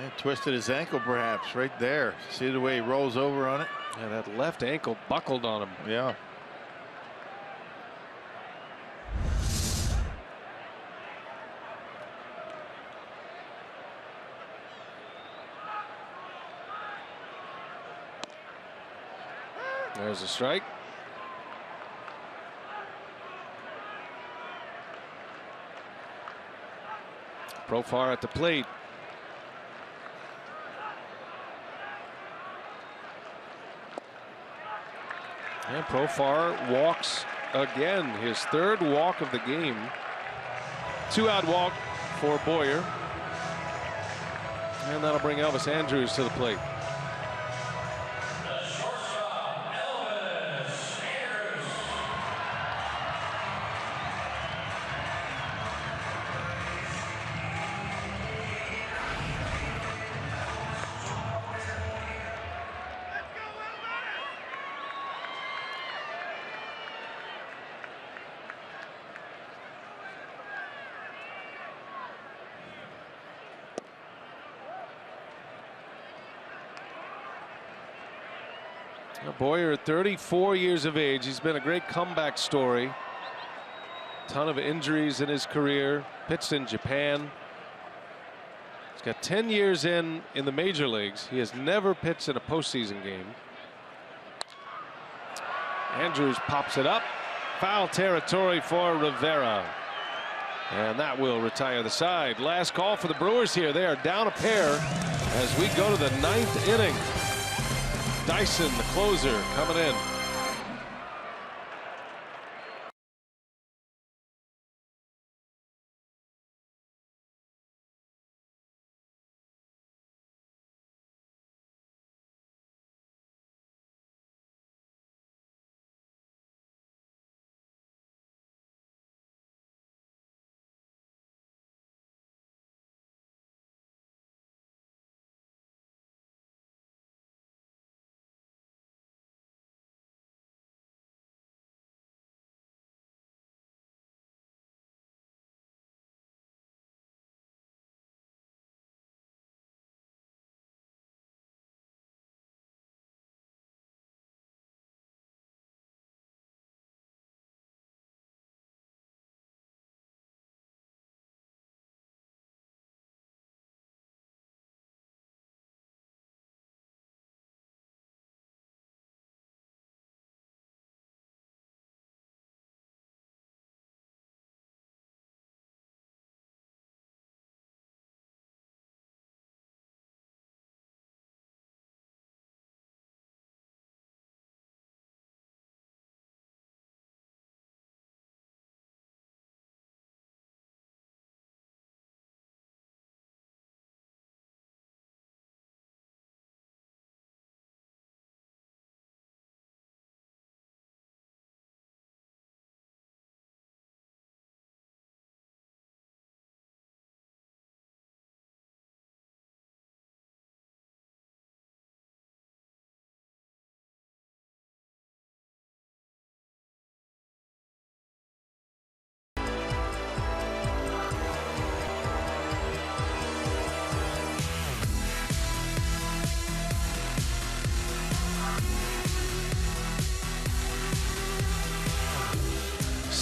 And twisted his ankle perhaps right there. See the way he rolls over on it? Yeah, that left ankle buckled on him. Yeah. There's a strike. Profar at the plate. And Profar walks again, his 3rd walk of the game. 2-out walk for Boyer. And that'll bring Elvis Andrus to the plate. Boyer, 34 years of age. He's been a great comeback story. Ton of injuries in his career. Pitched in Japan. He's got 10 years in the major leagues. He has never pitched in a postseason game. Andrews pops it up. Foul territory for Rivera. And that will retire the side. Last call for the Brewers here. They are down a pair as we go to the 9th inning. Dyson, the closer, coming in.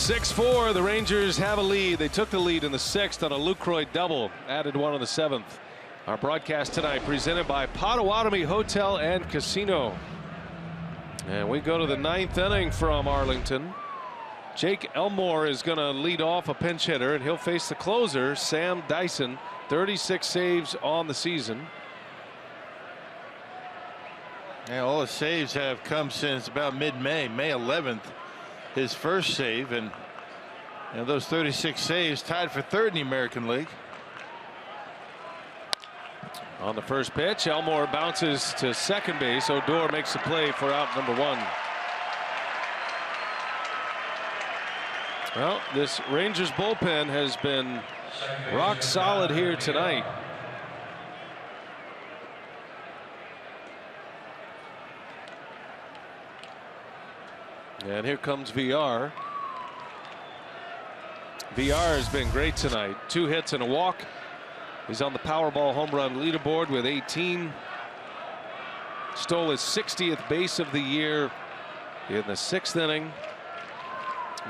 (6-4). The Rangers have a lead. They took the lead in the 6th on a Lucroy double. Added one on the 7th. Our broadcast tonight presented by Potawatomi Hotel and Casino. And we go to the 9th inning from Arlington. Jake Elmore is going to lead off a pinch hitter, and he'll face the closer, Sam Dyson. 36 saves on the season. Yeah, all the saves have come since about mid-May, May 11th. His first save, and those 36 saves tied for 3rd in the American League. On the first pitch, Elmore bounces to second base. Odor makes the play for out number 1. Well, this Rangers bullpen has been rock solid here tonight. And here comes VR. VR has been great tonight. 2 hits and a walk. He's on the Powerball home run leaderboard with 18. Stole his 60th base of the year in the 6th inning.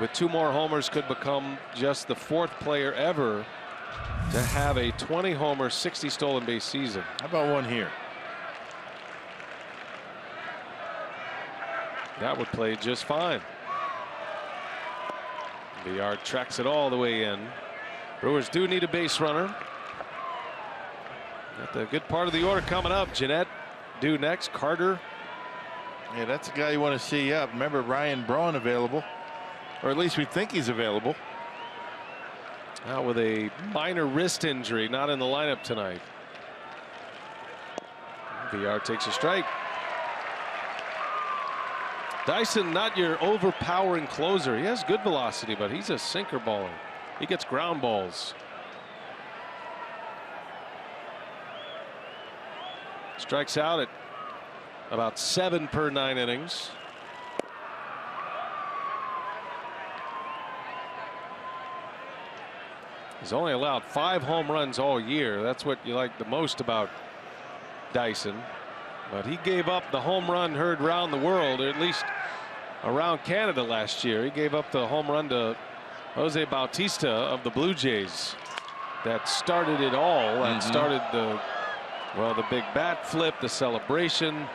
With 2 more homers, could become just the 4th player ever to have a 20-homer, 60 stolen base season. How about one here? That would play just fine. VR tracks it all the way in. Brewers do need a base runner. Got the good part of the order coming up. Jeanette due next. Carter. Yeah, that's a guy you want to see up. Remember Ryan Braun available, or at least we think he's available. Out with a minor wrist injury, not in the lineup tonight. VR takes a strike. Dyson, not your overpowering closer. He has good velocity, but he's a sinker baller. He gets ground balls. Strikes out at about 7 per 9 innings. He's only allowed 5 home runs all year. That's what you like the most about Dyson. But he gave up the home run heard around the world, or at least around Canada last year. He gave up the home run to Jose Bautista of the Blue Jays. That started it all. That started the big bat flip, the celebration,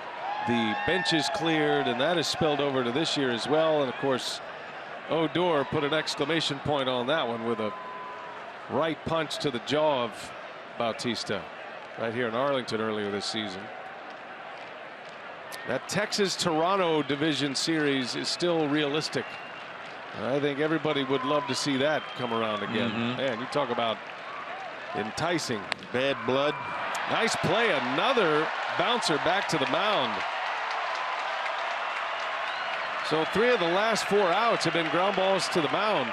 the benches cleared, and that has spilled over to this year as well. And of course, Odor put an exclamation point on that one with a right punch to the jaw of Bautista right here in Arlington earlier this season. That Texas-Toronto division series is still realistic. I think everybody would love to see that come around again. Man, you talk about enticing. Bad blood. Nice play. Another bouncer back to the mound. So 3 of the last 4 outs have been ground balls to the mound.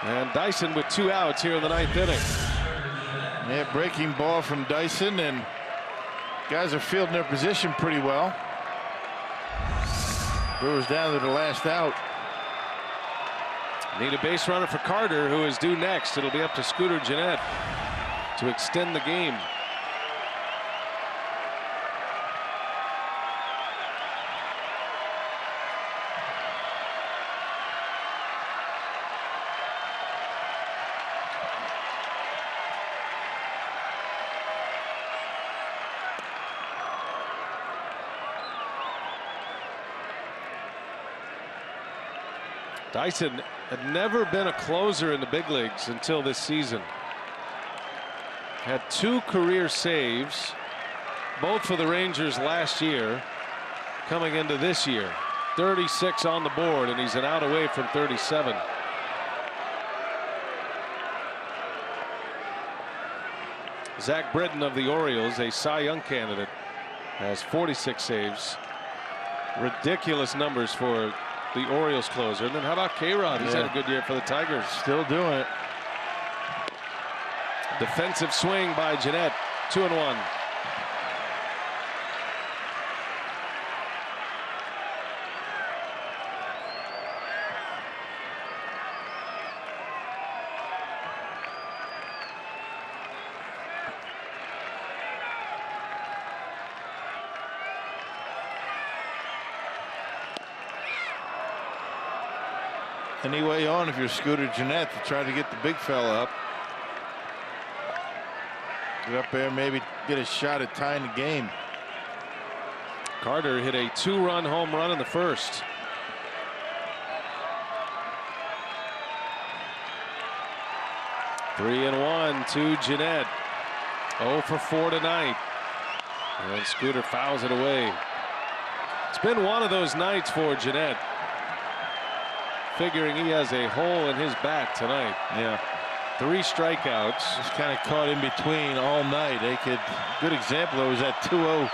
And Dyson with 2 outs here in the 9th inning. Yeah, breaking ball from Dyson, and guys are fielding their position pretty well. Brewers down to the last out. Need a base runner for Carter, who is due next. It'll be up to Scooter Gennett to extend the game. Dyson had never been a closer in the big leagues until this season. Had 2 career saves, both for the Rangers last year. Coming into this year, 36 on the board, and he's an out away from 37. Zach Britton of the Orioles, a Cy Young candidate, has 46 saves. Ridiculous numbers for the Orioles closer. And then how about K-Rod? He's had a good year for the Tigers. Still doing it. Defensive swing by Gennett. 2-1. Any way on if you're Scooter Gennett to try to get the big fella up. Get up there, maybe get a shot at tying the game. Carter hit a 2-run home run in the first. Three and 1 to Gennett. 0 for 4 tonight. And Scooter fouls it away. It's been one of those nights for Gennett. Figuring he has a hole in his bat tonight. Yeah. 3 strikeouts. Just kind of caught in between all night. They could. Good example. It was that 2-0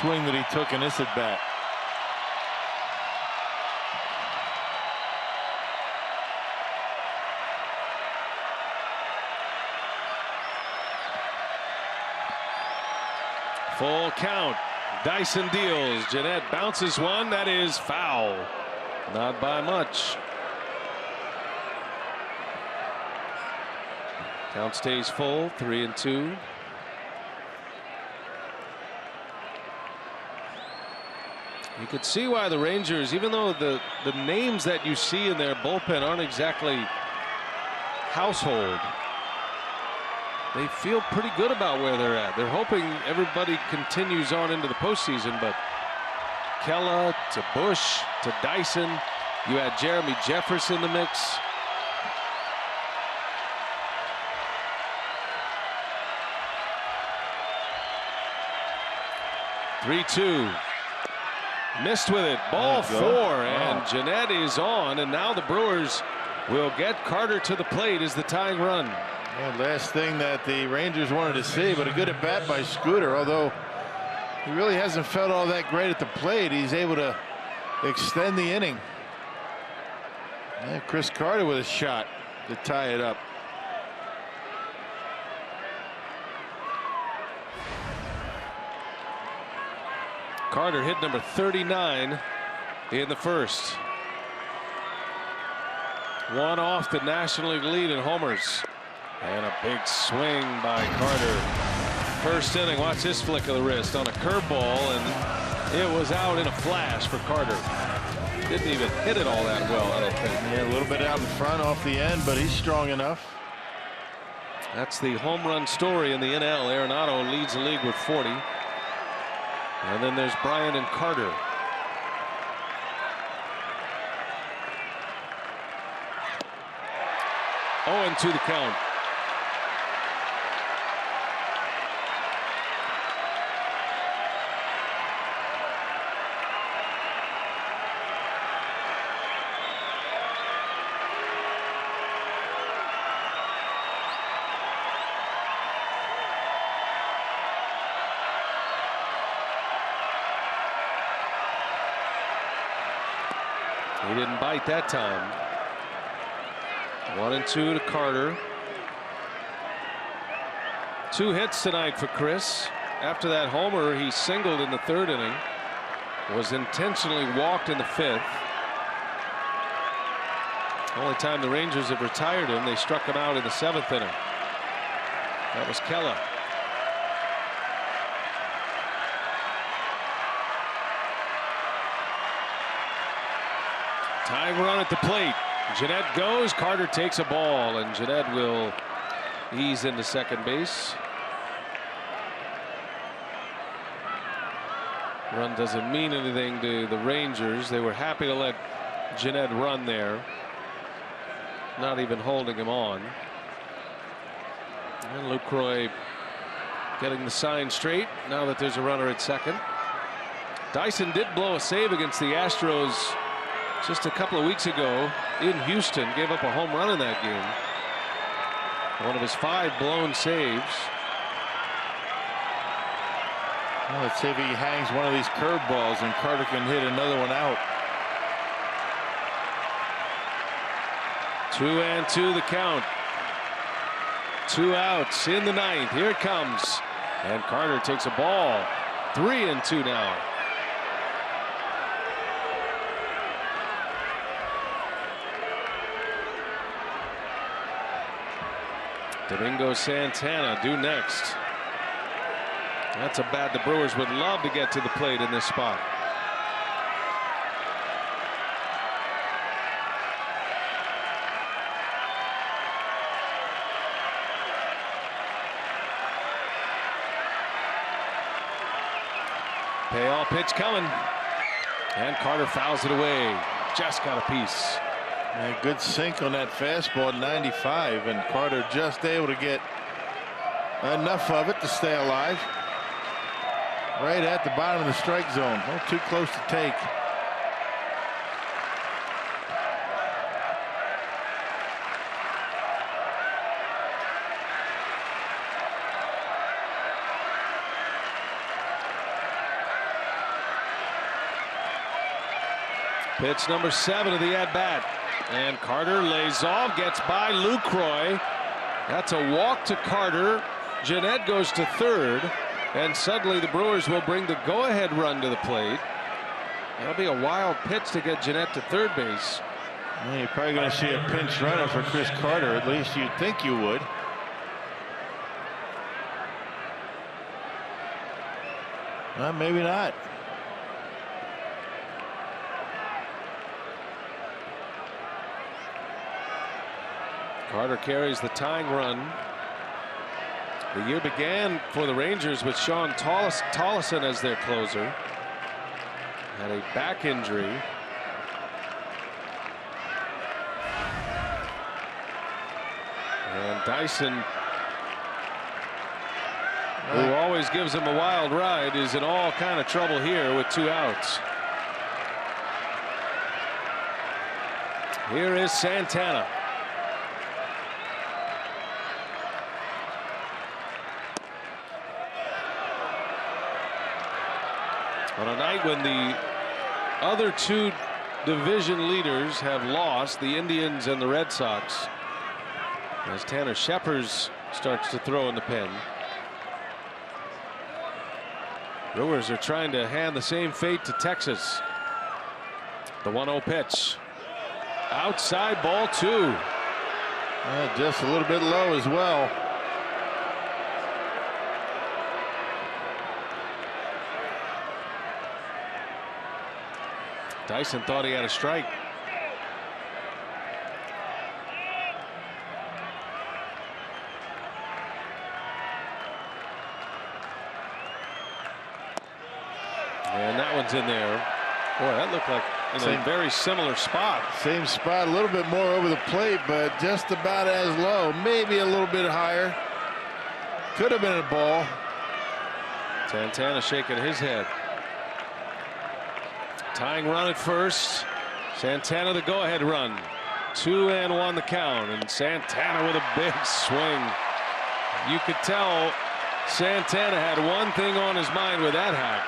swing that he took in this at bat. Full count. Dyson deals. Gennett bounces one. That is foul. Not by much. Count stays full. 3-2. You could see why the Rangers, even though the names that you see in their bullpen aren't exactly household, they feel pretty good about where they're at. They're hoping everybody continues on into the postseason, but Kella to Bush to Dyson, you had Jeremy Jeffress in the mix. Three-two. Missed with it. Ball 4, and Gennett is on, and now the Brewers will get Carter to the plate as the tying run. Yeah, last thing that the Rangers wanted to see, but a good at bat by Scooter, although he really hasn't felt all that great at the plate. He's able to extend the inning. Yeah, Chris Carter with a shot to tie it up. Carter hit number 39 in the first. One off the National League lead in homers. And a big swing by Carter. First inning, watch this flick of the wrist on a curveball, and it was out in a flash for Carter. Didn't even hit it all that well, I don't think. Yeah, a little bit out in front off the end, but he's strong enough. That's the home run story in the NL. Arenado leads the league with 40. And then there's Bryant and Carter. Oh, and 2 the count. He didn't bite that time. 1-2 to Carter. 2 hits tonight for Chris. After that homer, he singled in the 3rd inning. Was intentionally walked in the 5th. Only time the Rangers have retired him, they struck him out in the 7th inning. That was Kella. Tying run at the plate. Jeanette goes. Carter takes a ball, and Jeanette will ease into second base. Run doesn't mean anything to the Rangers. They were happy to let Jeanette run there, not even holding him on. And Lucroy getting the sign straight now that there's a runner at second. Dyson did blow a save against the Astros just a couple of weeks ago in Houston. Gave up a home run in that game. One of his 5 blown saves. Well, let's see if he hangs one of these curveballs and Carter can hit another one out. 2-2 the count. 2 outs in the 9th. Here it comes. And Carter takes a ball. 3-2 now. Domingo Santana due next. That's a bat the Brewers would love to get to the plate in this spot. Payoff pitch coming. And Carter fouls it away. Just got a piece. A good sink on that fastball at 95, and Carter just able to get enough of it to stay alive. Right at the bottom of the strike zone. Not too close to take. Pitch number 7 of the at-bat. And Carter lays off, gets by Lucroy. That's a walk to Carter. Jeanette goes to third, and suddenly the Brewers will bring the go-ahead run to the plate. That'll be a wild pitch to get Jeanette to third base. Well, you're probably going to see a pinch runner for Chris Carter. At least you'd think you would. Well, maybe not. Carter carries the tying run. The year began for the Rangers with Sean Tollison as their closer. Had a back injury. And Dyson, who always gives him a wild ride, is in all kind of trouble here with 2 outs. Here is Santana. On a night when the other 2 division leaders have lost, the Indians and the Red Sox, as Tanner Scheppers starts to throw in the pen. Brewers are trying to hand the same fate to Texas. The 1-0 pitch. Outside, ball 2. Just a little bit low as well. Dyson thought he had a strike. And that one's in there. Boy, that looked like in a very similar spot. Same spot, a little bit more over the plate, but just about as low. Maybe a little bit higher. Could have been a ball. Santana shaking his head. Tying run at first. Santana the go-ahead run. 2-1 the count, and Santana with a big swing. You could tell Santana had one thing on his mind with that hack.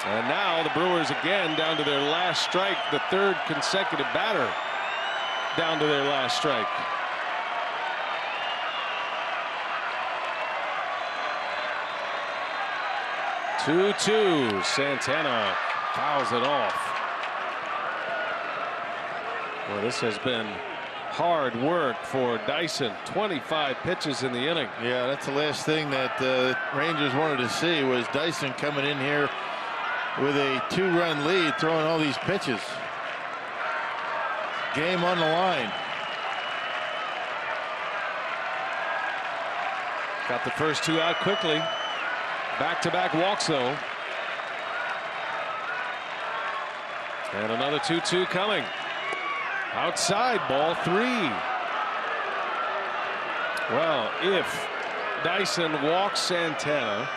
And now the Brewers again down to their last strike, the third consecutive batter down to their last strike. Two. Santana fouls it off. Well, this has been hard work for Dyson. 25 pitches in the inning. Yeah, that's the last thing that the Rangers wanted to see was Dyson coming in here with a 2-run lead, throwing all these pitches. Game on the line. Got the first two out quickly. Back-to-back walks, though. And another 2-2 coming. Outside, ball 3. Well, if Dyson walks Santana,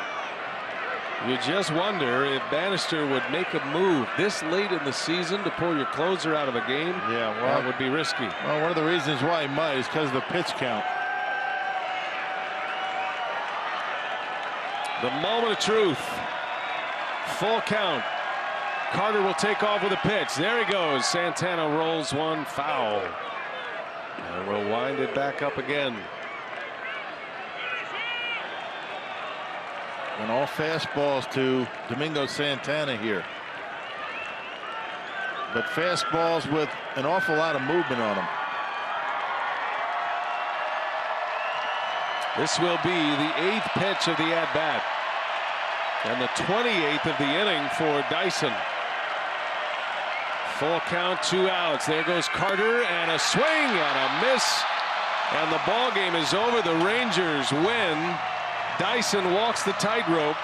you just wonder if Bannister would make a move this late in the season to pull your closer out of a game. Yeah, well, that would be risky. Well, one of the reasons why he might is because of the pitch count. The moment of truth. Full count. Carter will take off with a pitch. There he goes. Santana rolls one foul. And we'll wind it back up again. And all fastballs to Domingo Santana here. But fastballs with an awful lot of movement on them. This will be the 8th pitch of the at-bat. And the 28th of the inning for Dyson. Full count, 2 outs. There goes Carter, and a swing and a miss. And the ball game is over. The Rangers win. Dyson walks the tightrope,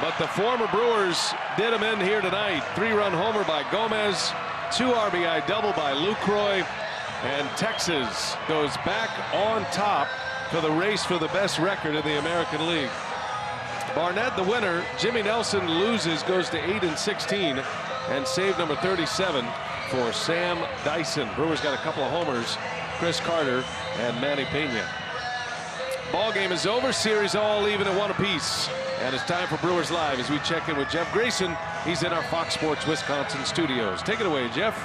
but the former Brewers did him in here tonight. 3-run homer by Gomez, 2 RBI double by Lucroy, and Texas goes back on top for the race for the best record in the American League. Barnett the winner. Jimmy Nelson loses, goes to 8-16, and save number 37 for Sam Dyson. Brewers got a couple of homers, Chris Carter and Manny Pena. Ball game is over. Series all even at 1 apiece. And it's time for Brewers Live as we check in with Jeff Grayson. He's in our Fox Sports Wisconsin studios. Take it away, Jeff.